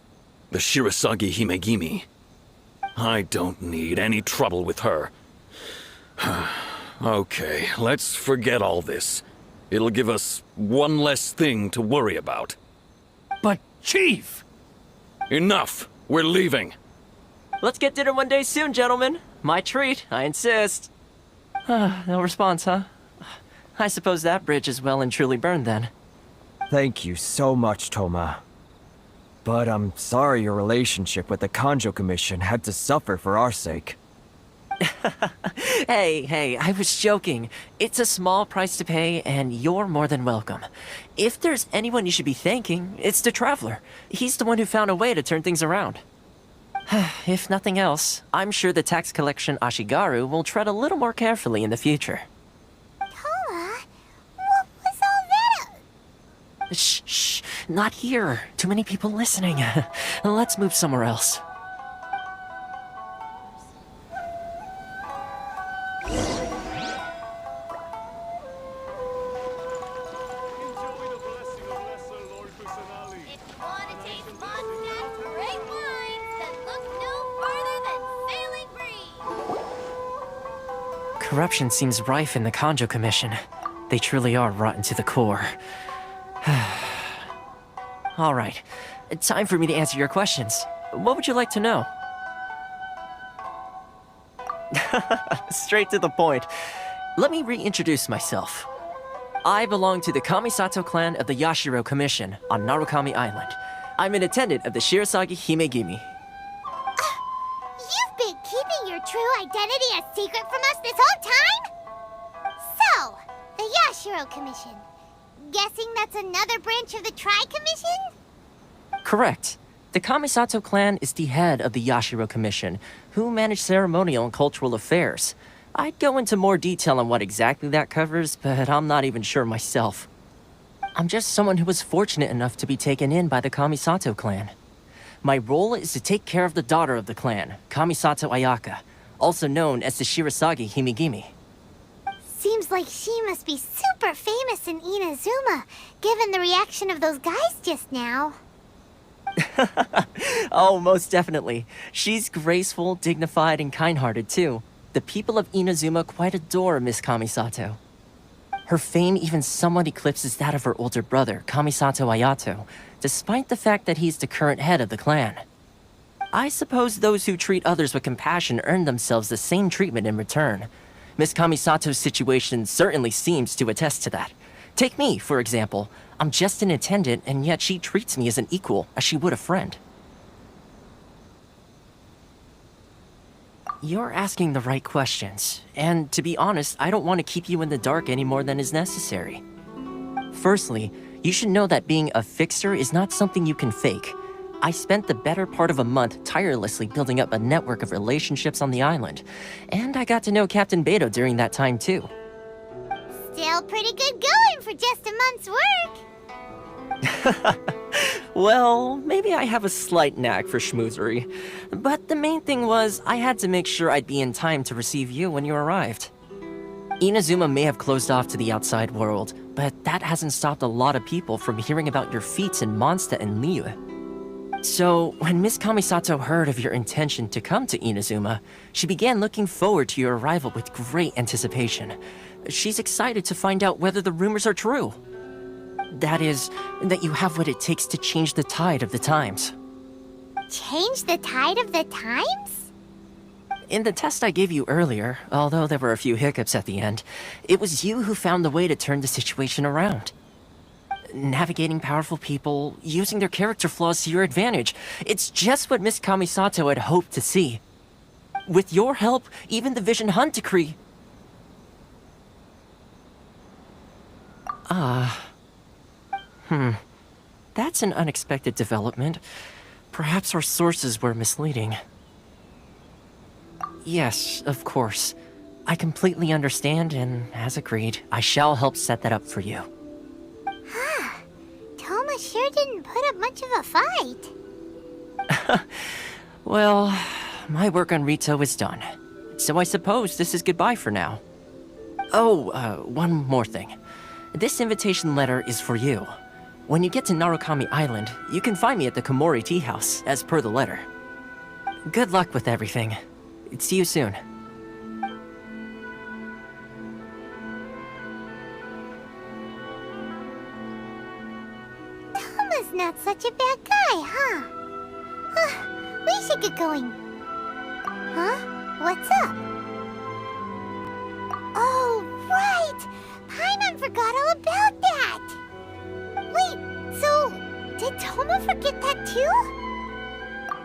S: the Shirasagi Himegimi. I don't need any trouble with her. Okay, let's forget all this. It'll give us one less thing to worry about.
Q: But, Chief!
S: Enough! We're leaving.
M: Let's get dinner one day soon, gentlemen. My treat, I insist. No response, huh? I suppose that bridge is well and truly burned then.
O: Thank you so much, Toma. But I'm sorry your relationship with the Kanjo Commission had to suffer for our sake.
M: Hey, I was joking. It's a small price to pay, and you're more than welcome. If there's anyone you should be thanking, it's the Traveler. He's the one who found a way to turn things around. If nothing else, I'm sure the tax collection Ashigaru will tread a little more carefully in the future.
A: Toma, what was all that?
M: Shh, not here. Too many people listening. Let's move somewhere else. Corruption seems rife in the Kanjo Commission. They truly are rotten to the core. Alright, time for me to answer your questions. What would you like to know? Straight to the point. Let me reintroduce myself. I belong to the Kamisato clan of the Yashiro Commission on Narukami Island. I'm an attendant of the Shirasagi Himegimi.
A: You've been keeping your true identity a secret from us this whole time? So, the Yashiro Commission. Guessing that's another branch of the Tri-Commission?
M: Correct. The Kamisato clan is the head of the Yashiro Commission, who manage ceremonial and cultural affairs. I'd go into more detail on what exactly that covers, but I'm not even sure myself. I'm just someone who was fortunate enough to be taken in by the Kamisato clan. My role is to take care of the daughter of the clan, Kamisato Ayaka, also known as the Shirasagi Himegimi.
A: Seems like she must be super famous in Inazuma, given the reaction of those guys just now.
M: Oh, most definitely. She's graceful, dignified, and kind-hearted too. The people of Inazuma quite adore Miss Kamisato. Her fame even somewhat eclipses that of her older brother, Kamisato Ayato, despite the fact that he's the current head of the clan. I suppose those who treat others with compassion earn themselves the same treatment in return. Miss Kamisato's situation certainly seems to attest to that. Take me, for example. I'm just an attendant, and yet she treats me as an equal, as she would a friend. You're asking the right questions, and to be honest, I don't want to keep you in the dark any more than is necessary. Firstly, you should know that being a fixer is not something you can fake. I spent the better part of a month tirelessly building up a network of relationships on the island, and I got to know Captain Beto during that time too.
A: Still pretty good going for just a month's work.
M: Well, maybe I have a slight knack for schmoozery, but the main thing was I had to make sure I'd be in time to receive you when you arrived. Inazuma may have closed off to the outside world, but that hasn't stopped a lot of people from hearing about your feats in Mondstadt and Liyue. So, when Miss Kamisato heard of your intention to come to Inazuma, she began looking forward to your arrival with great anticipation. She's excited to find out whether the rumors are true. That is, that you have what it takes to change the tide of the times.
A: Change the tide of the times?
M: In the test I gave you earlier, although there were a few hiccups at the end, it was you who found the way to turn the situation around. Navigating powerful people, using their character flaws to your advantage. It's just what Miss Kamisato had hoped to see. With your help, even the Vision Hunt Decree... That's an unexpected development. Perhaps our sources were misleading. Yes, of course. I completely understand, and as agreed, I shall help set that up for you.
A: Toma sure didn't put up much of a fight.
M: Well, my work on Rito is done. So I suppose this is goodbye for now. Oh, one more thing. This invitation letter is for you. When you get to Narukami Island, you can find me at the Komori Tea House, as per the letter. Good luck with everything. See you soon.
A: Toma's not such a bad guy, huh? We should get going. Huh? What's up? Oh, right! Paimon forgot all about that! Wait, so did Toma forget that too?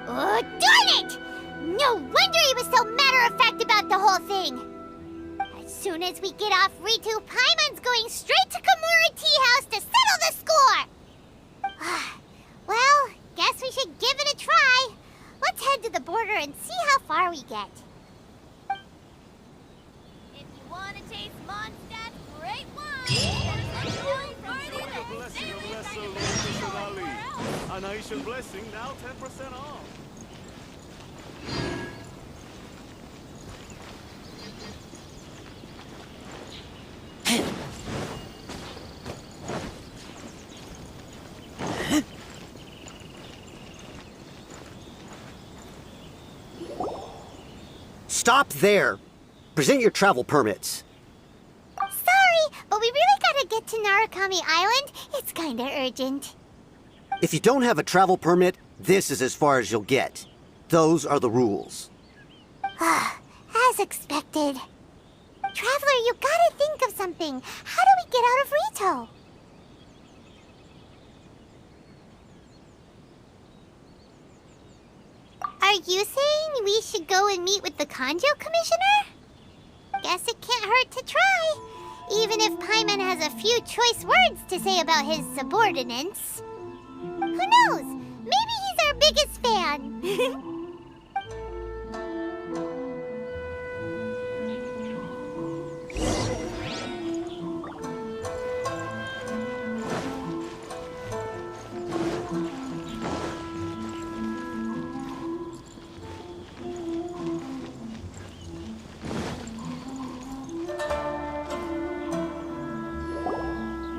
A: Oh, darn it! No wonder he was so matter-of-fact about the whole thing! As soon as we get off Ritu, Paimon's going straight to Komori Tea House to settle the score! Well, guess we should give it a try. Let's head to the border and see how far we get. If you want to taste Mondstadt's great wine,
J: Anation Blessing now 10% off.
T: Stop there! Present your travel permits.
A: Sorry, but we really gotta get to Narukami Island. It's kinda urgent.
T: If you don't have a travel permit, this is as far as you'll get. Those are the rules.
A: As expected. Traveler, you gotta think of something. How do we get out of Rito? Are you saying we should go and meet with the Kanjo Commissioner? Guess it can't hurt to try. Even if Paimon has a few choice words to say about his subordinates. Who knows? Maybe he's our biggest fan.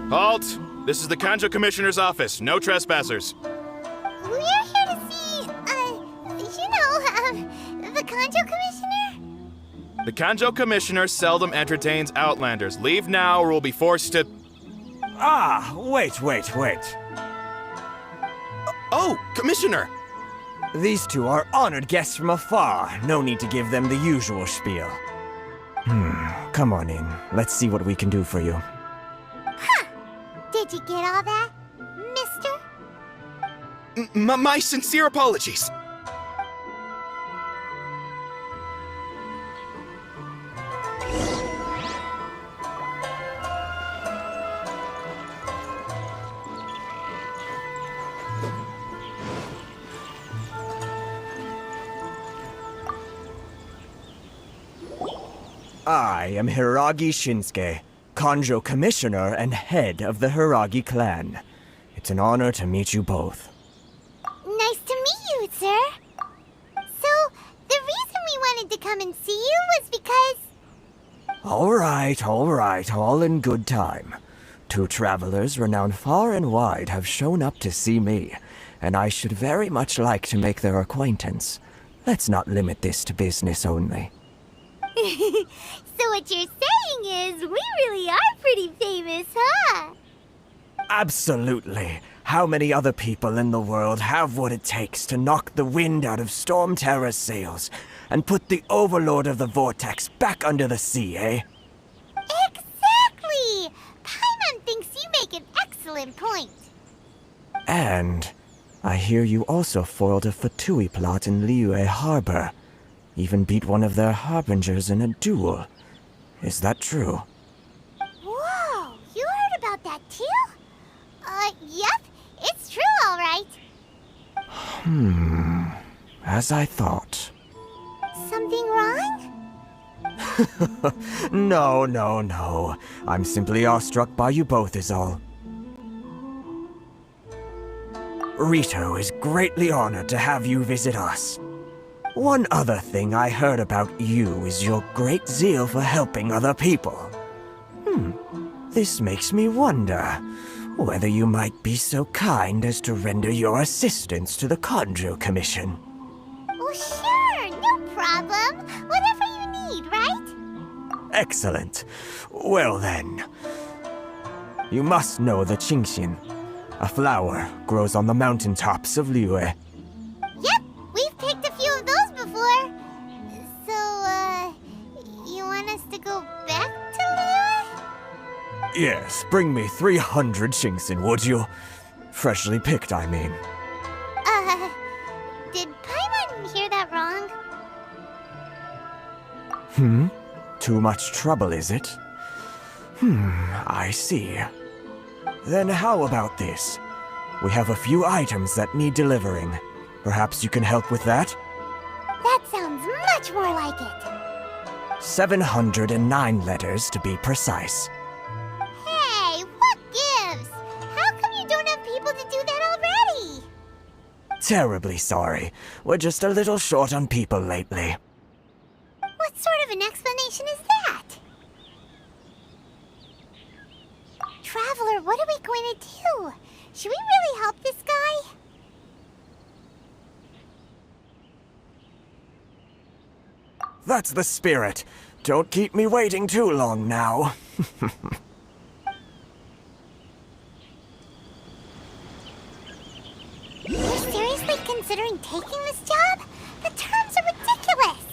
U: Halt! This is the Kanjo Commissioner's office. No trespassers.
A: We're here to see, the Kanjo Commissioner?
U: The Kanjo Commissioner seldom entertains Outlanders. Leave now or we'll be forced to...
O: Ah, wait.
U: Oh, Commissioner!
O: These two are honored guests from afar. No need to give them the usual spiel. Come on in. Let's see what we can do for you.
A: Did you get all that, mister?
U: My sincere apologies.
O: I am Hiragi Shinsuke, Kanjo Commissioner and head of the Hiragi clan. It's an honor to meet you both.
A: Nice to meet you, sir. So, the reason we wanted to come and see you was because...
O: All right, all in good time. Two travelers renowned far and wide have shown up to see me, and I should very much like to make their acquaintance. Let's not limit this to business only.
A: So what you're saying is, we really are pretty famous, huh?
O: Absolutely. How many other people in the world have what it takes to knock the wind out of Storm Terror's sails and put the Overlord of the Vortex back under the sea, eh?
A: Exactly! Paimon thinks you make an excellent point.
O: And I hear you also foiled a Fatui plot in Liyue Harbor. Even beat one of their harbingers in a duel. Is that true?
A: Whoa, you heard about that too? Yep, it's true, all right.
O: As I thought.
A: Something wrong?
O: No. I'm simply awestruck by you both is all. Rito is greatly honored to have you visit us. One other thing I heard about you is your great zeal for helping other people. This makes me wonder whether you might be so kind as to render your assistance to the Kanjo Commission.
A: Oh, sure, no problem. Whatever you need, right?
O: Excellent. Well then, you must know the Qingxin. A flower grows on the mountaintops of Liyue.
A: Yep, we've picked a few of those before. So, you want us to go back to Liyue?
O: Yes, bring me 300 Qingxin, would you? Freshly picked, I mean.
A: Did Paimon hear that wrong?
O: Too much trouble, is it? I see. Then how about this? We have a few items that need delivering. Perhaps you can help with that?
A: That sounds much more like it.
O: 709 letters to be precise.
A: Hey, what gives? How come you don't have people to do that already?
O: Terribly sorry. We're just a little short on people lately.
A: What sort of an explanation is that? Traveler, what are we going to do? Should we really help this guy?
O: That's the spirit. Don't keep me waiting too long now.
A: You're seriously considering taking this job? The terms are ridiculous!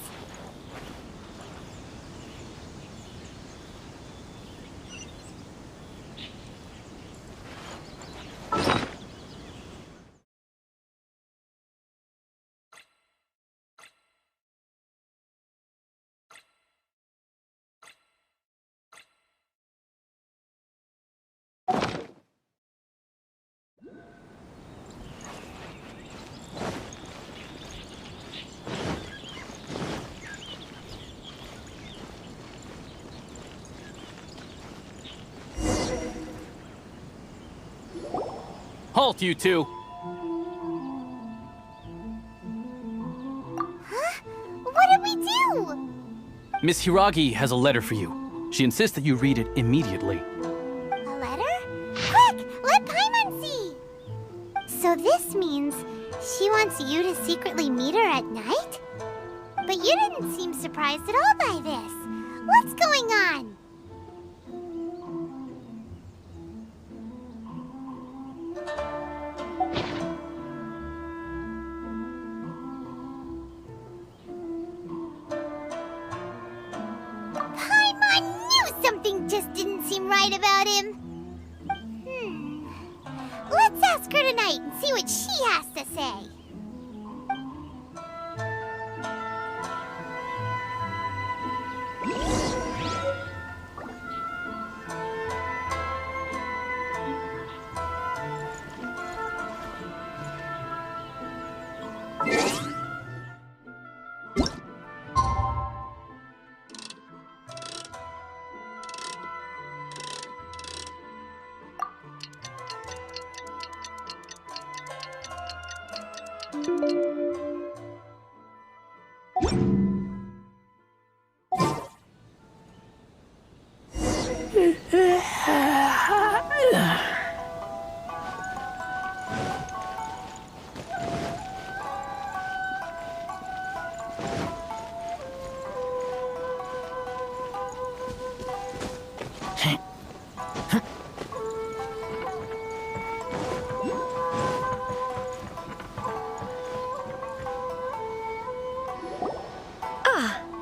G: Halt, you two!
A: Huh? What did we do?
G: Miss Hiragi has a letter for you. She insists that you read it immediately.
A: A letter? Quick! Let Paimon see! So this means she wants you to secretly meet her at night? But you didn't seem surprised at all by this. What's going on? Paimon knew something just didn't seem right about him. Let's ask her tonight and see what she has to say.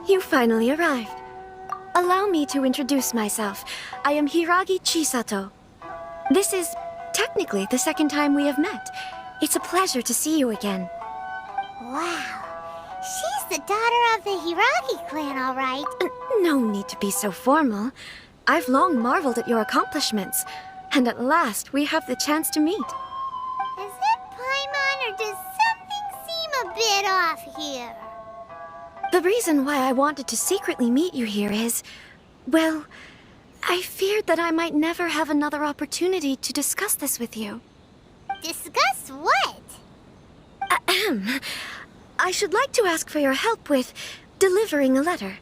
V: You finally arrived. Allow me to introduce myself. I am Hiragi Chisato. This is technically the second time we have met. It's a pleasure to see you again.
A: Wow. She's the daughter of the Hiragi clan, all right.
V: No need to be so formal. I've long marveled at your accomplishments, and at last we have the chance to meet.
A: Is it Paimon, or does something seem a bit off here?
V: The reason why I wanted to secretly meet you here is, well, I feared that I might never have another opportunity to discuss this with you.
A: Discuss what?
V: Ahem. I should like to ask for your help with delivering a letter.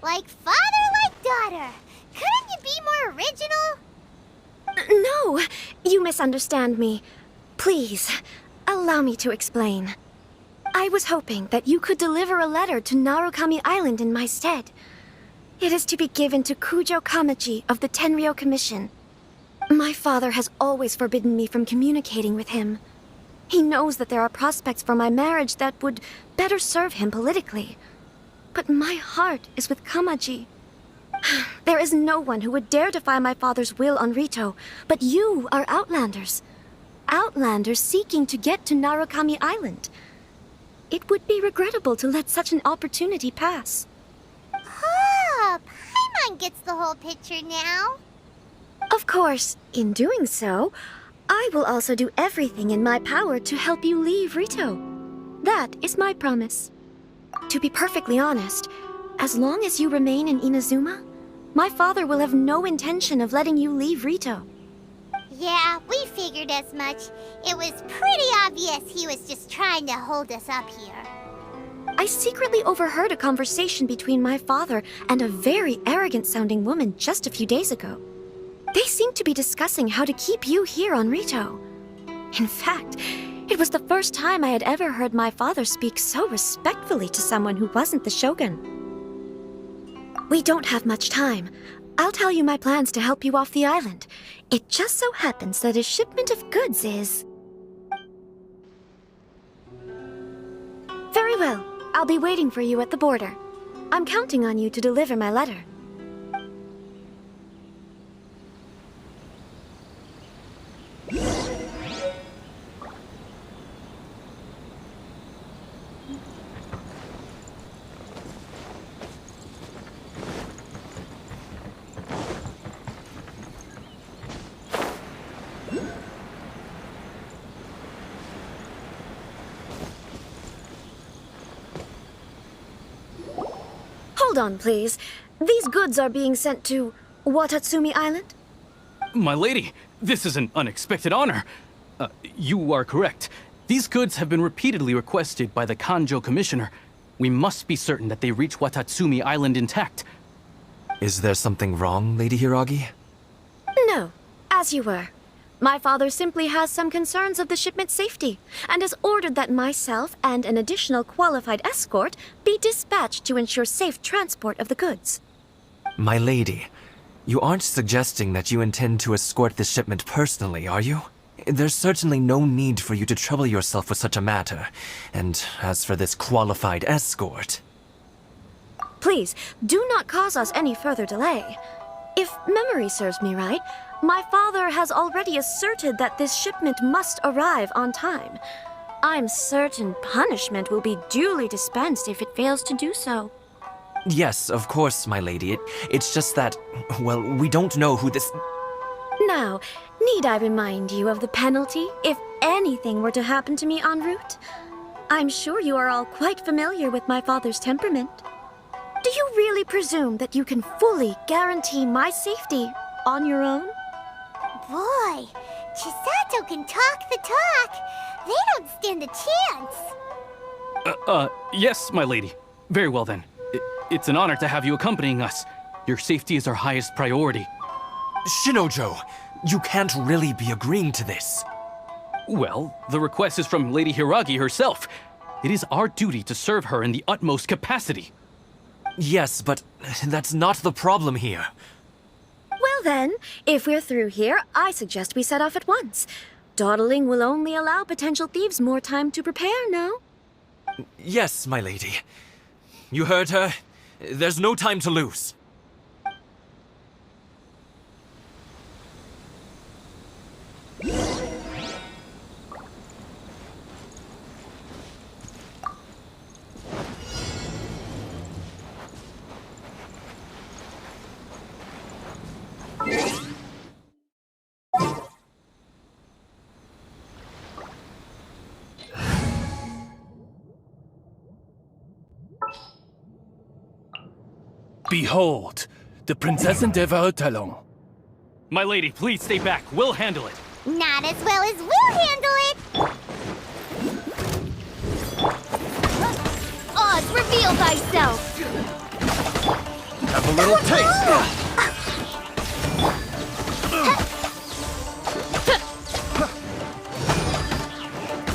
A: Like father, like daughter. Couldn't you be more original?
V: No, you misunderstand me. Please, allow me to explain. I was hoping that you could deliver a letter to Narukami Island in my stead. It is to be given to Kujo Kamaji of the Tenryou Commission. My father has always forbidden me from communicating with him. He knows that there are prospects for my marriage that would better serve him politically. But my heart is with Kamaji. There is no one who would dare defy my father's will on Rito, but you are Outlanders. Outlanders seeking to get to Narukami Island. It would be regrettable to let such an opportunity pass.
A: Oh, Paimon gets the whole picture now.
V: Of course, in doing so, I will also do everything in my power to help you leave Rito. That is my promise. To be perfectly honest, as long as you remain in Inazuma, my father will have no intention of letting you leave Rito.
A: Yeah, we figured as much. It was pretty obvious he was just trying to hold us up here.
V: I secretly overheard a conversation between my father and a very arrogant-sounding woman just a few days ago. They seemed to be discussing how to keep you here on Rito. In fact, It was the first time I had ever heard my father speak so respectfully to someone who wasn't the Shogun. We don't have much time. I'll tell you my plans to help you off the island. It just so happens that a shipment of goods is... Very well. I'll be waiting for you at the border. I'm counting on you to deliver my letter. Hold on, please. These goods are being sent to Watatsumi Island?
G: My lady, this is an unexpected honor. You are correct. These goods have been repeatedly requested by the Kanjo Commissioner. We must be certain that they reach Watatsumi Island intact.
F: Is there something wrong, Lady Hiragi?
V: No, as you were. My father simply has some concerns of the shipment's safety, and has ordered that myself and an additional qualified escort be dispatched to ensure safe transport of the goods.
F: My lady, you aren't suggesting that you intend to escort this shipment personally, are you? There's certainly no need for you to trouble yourself with such a matter. And as for this qualified escort...
V: Please, do not cause us any further delay. If memory serves me right, my father has already asserted that this shipment must arrive on time. I'm certain punishment will be duly dispensed if it fails to do so.
F: Yes, of course, my lady. It's just that, well, we don't know who this...
V: Now, need I remind you of the penalty if anything were to happen to me en route? I'm sure you are all quite familiar with my father's temperament. Do you really presume that you can fully guarantee my safety on your own?
A: Boy, Chisato can talk the talk. They don't stand a chance.
G: Yes, my lady. Very well then. It's an honor to have you accompanying us. Your safety is our highest priority.
F: Shinojo, you can't really be agreeing to this.
G: Well, the request is from Lady Hiragi herself. It is our duty to serve her in the utmost capacity.
F: Yes, but that's not the problem here.
V: Well then, if we're through here, I suggest we set off at once. Dawdling will only allow potential thieves more time to prepare, no?
F: Yes, my lady. You heard her. There's no time to lose.
E: Behold, the Prinzessin de Vahotelon.
G: My lady, please stay back. We'll handle it.
A: Not as well as we'll handle it.
N: Oz, reveal thyself.
S: Have a little taste.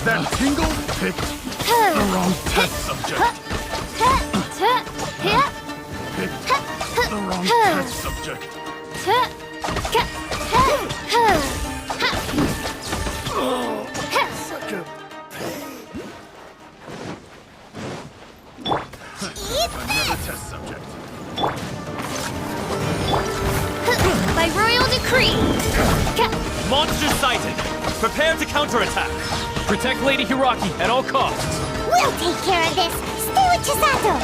S: That tingle picked the wrong test subject. Picked the wrong test subject. Such a another test subject.
N: By royal decree.
G: Monster sighted. Prepare to counterattack. Protect Lady Hiragi at all costs.
A: We'll take care of this. Stay with Chisato.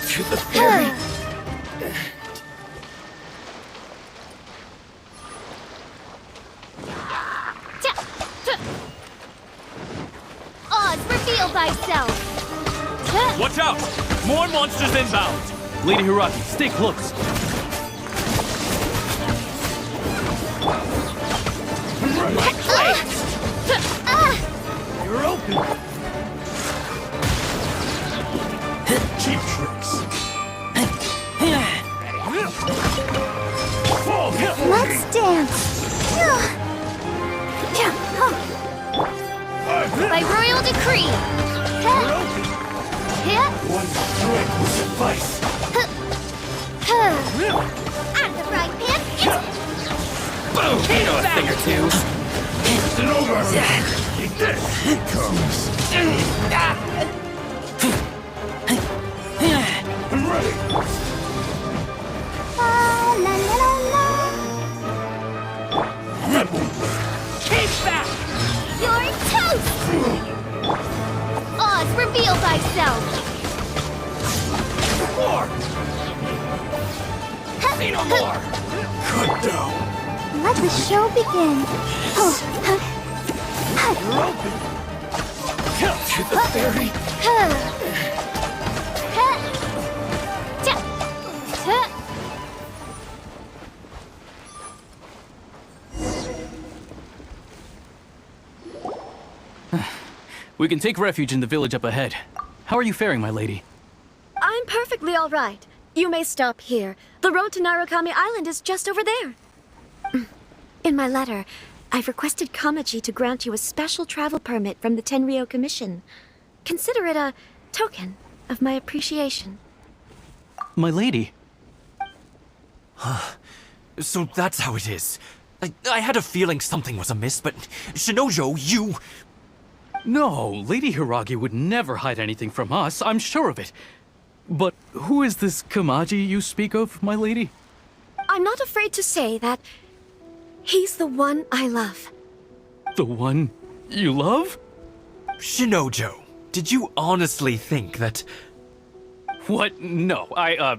S: To the ferry.
N: Oz, reveal thyself.
G: Watch out! More monsters inbound! Lady Hiragi, stay close.
S: You're open.
J: cheap tricks.
A: Let's dance.
N: By royal decree.
J: One drink will suffice.
A: Out of the frying pan.
J: Boom!
D: You know a thing or two.
J: It's over. Take this. Here it comes. I'm ready.
A: La la la la.
J: That won't work.
N: Keep back! You're toast! Oz, reveal thyself!
J: More! Say no more! Cut down!
A: Let the show begin.
J: You're open! To the fairy!
G: We can take refuge in the village up ahead. How are you faring, my lady?
V: I'm perfectly all right. You may stop here. The road to Narukami Island is just over there. In my letter, I've requested Kamaji to grant you a special travel permit from the Tenryou Commission. Consider it a token of my appreciation.
G: My lady?
F: So that's how it is. I had a feeling something was amiss, but Shinojo, you...
G: No, Lady Hiragi would never hide anything from us, I'm sure of it. But who is this Kamaji you speak of, my lady?
V: I'm not afraid to say that he's the one I love.
G: The one you love?
F: Shinojo, did you honestly think that...
G: What? No, I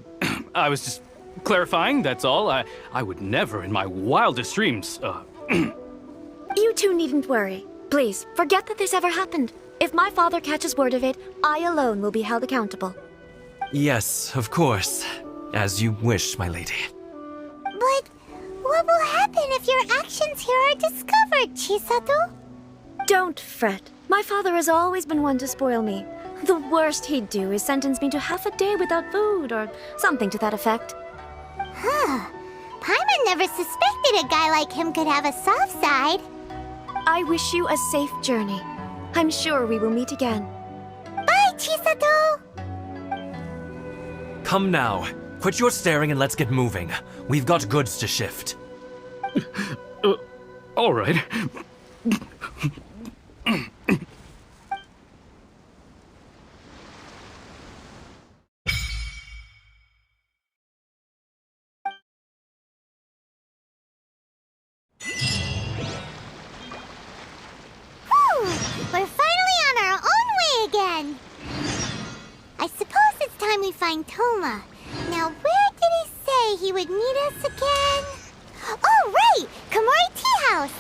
G: was just clarifying, that's all. I would never in my wildest dreams,
V: You two needn't worry. Please, forget that this ever happened. If my father catches word of it, I alone will be held accountable.
F: Yes, of course. As you wish, my lady.
A: But what will happen if your actions here are discovered, Chisato?
V: Don't fret. My father has always been one to spoil me. The worst he'd do is sentence me to half a day without food, or something to that effect.
A: Huh. Paimon never suspected a guy like him could have a soft side.
V: I wish you a safe journey. I'm sure we will meet again.
A: Bye, Chisato!
F: Come now. Quit your staring and let's get moving. We've got goods to shift.
G: All right.
A: We're finally on our own way again. I suppose it's time we find Toma. Now, where did he say he would meet us again? Oh, right! Komori Tea House!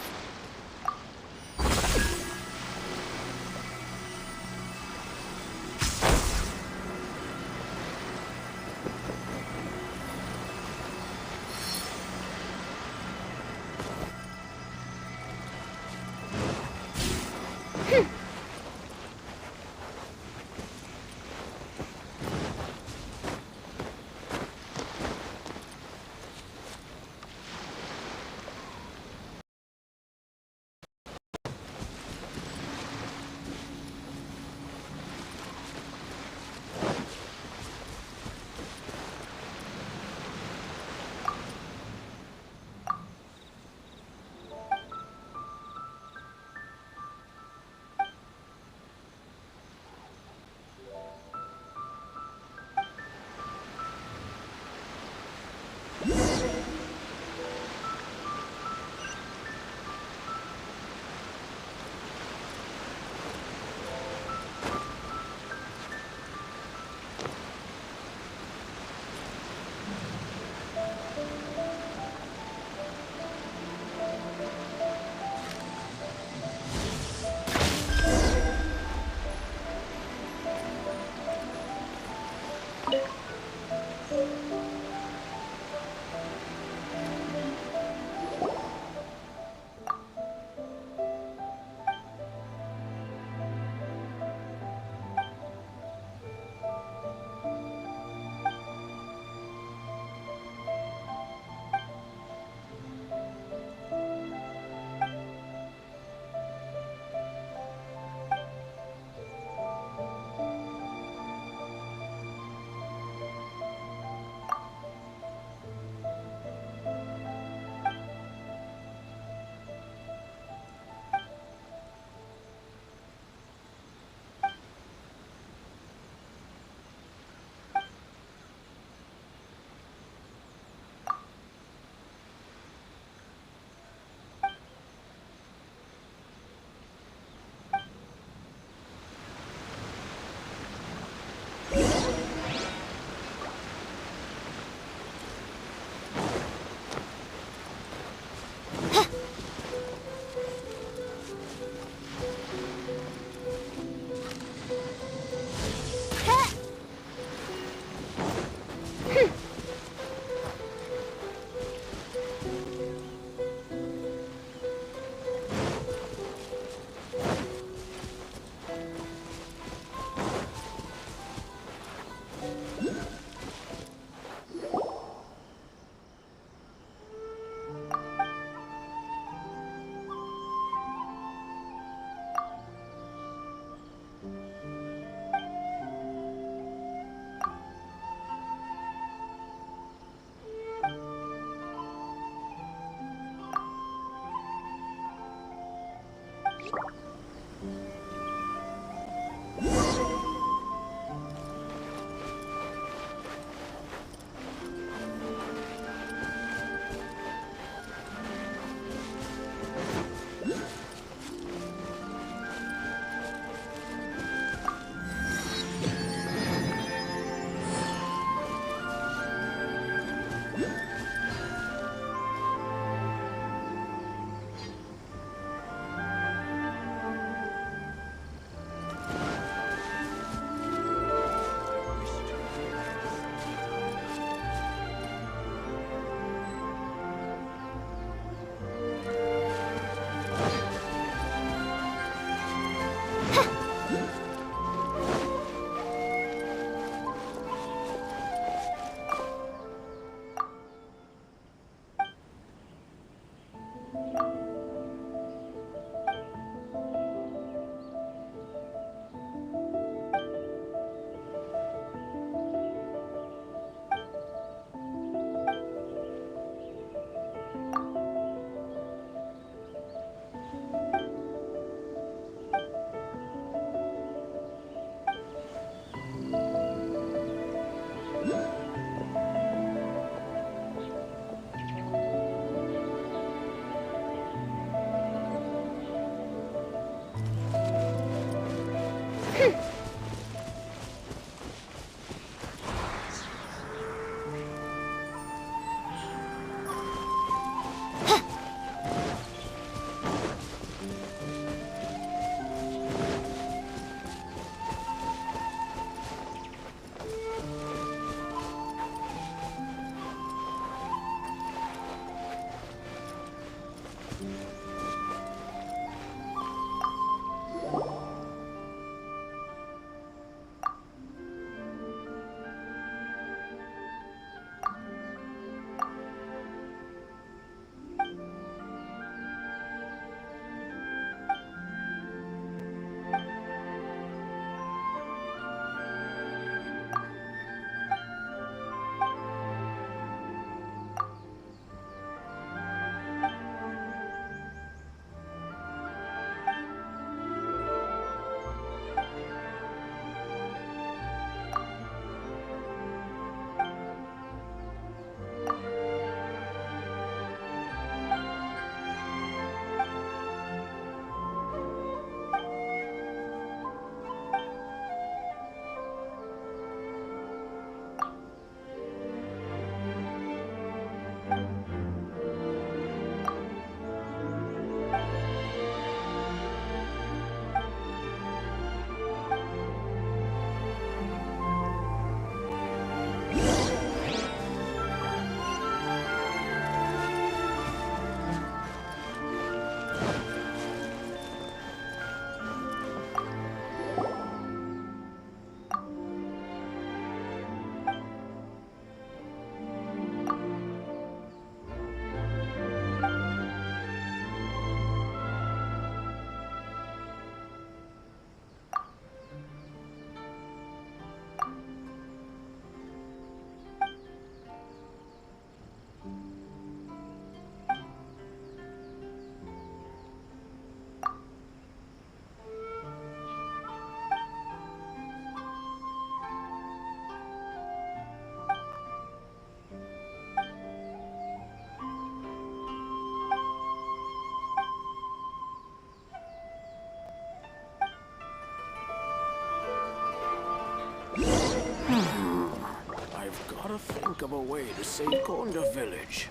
J: I've gotta think of a way to save Gonda Village.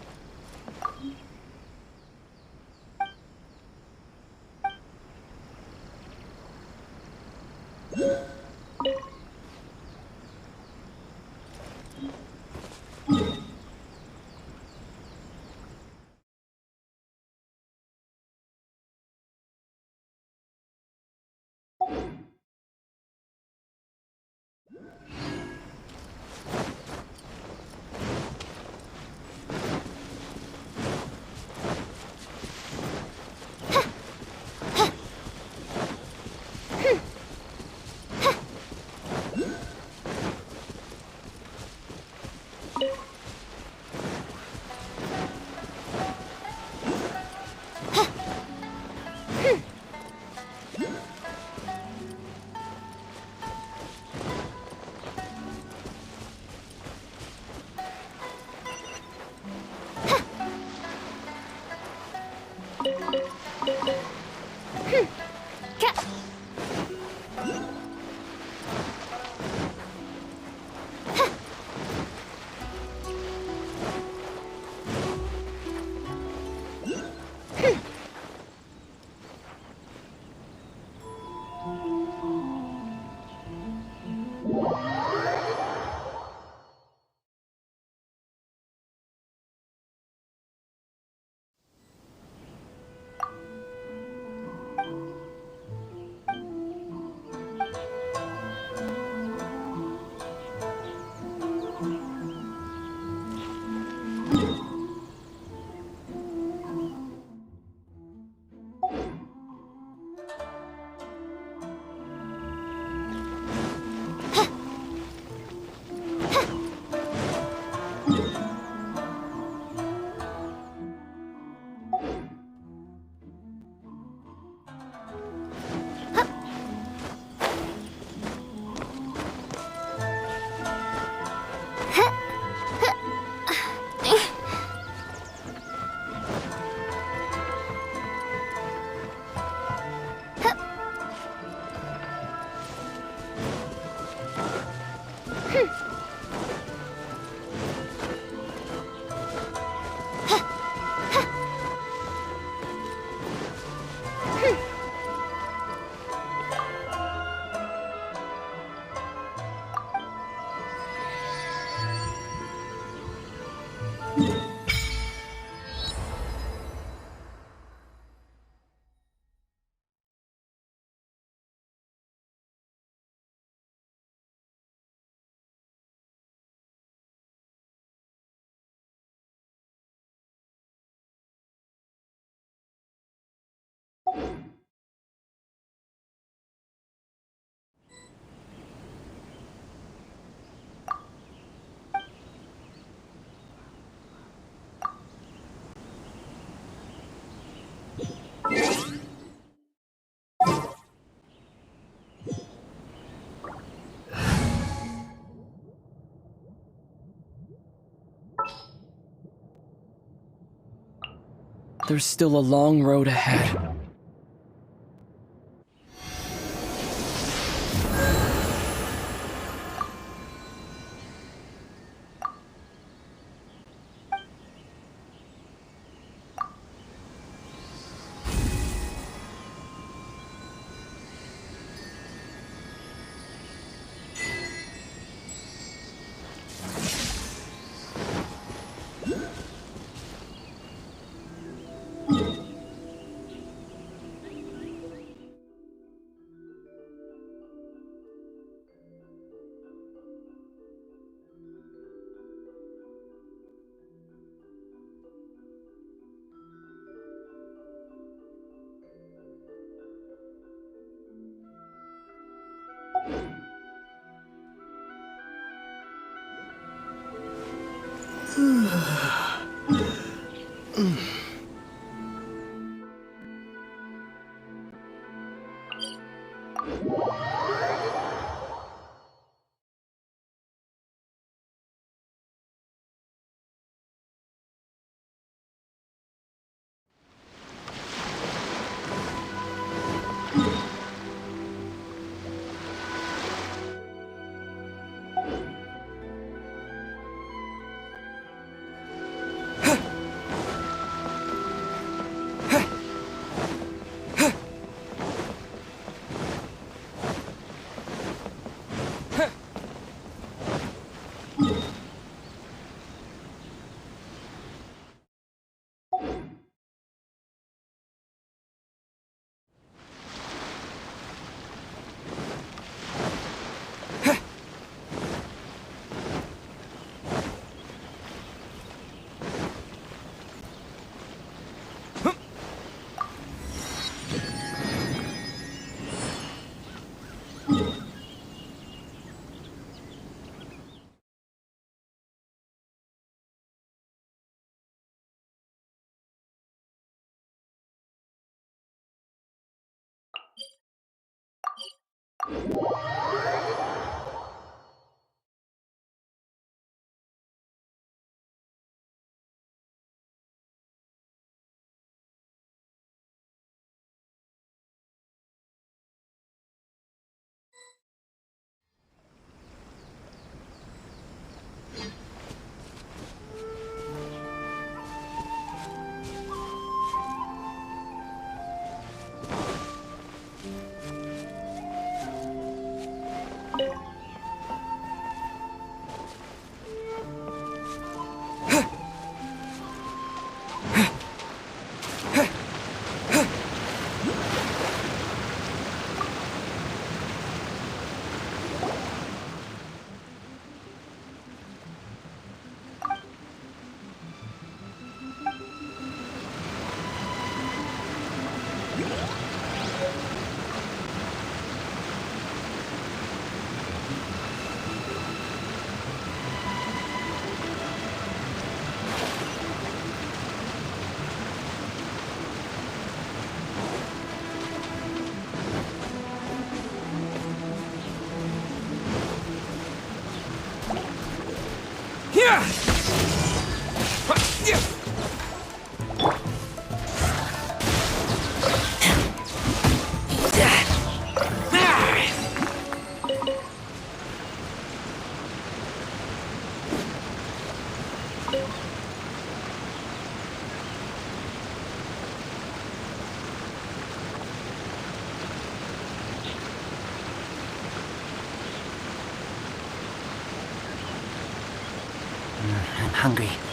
C: There's still a long road ahead.
I: I'm hungry.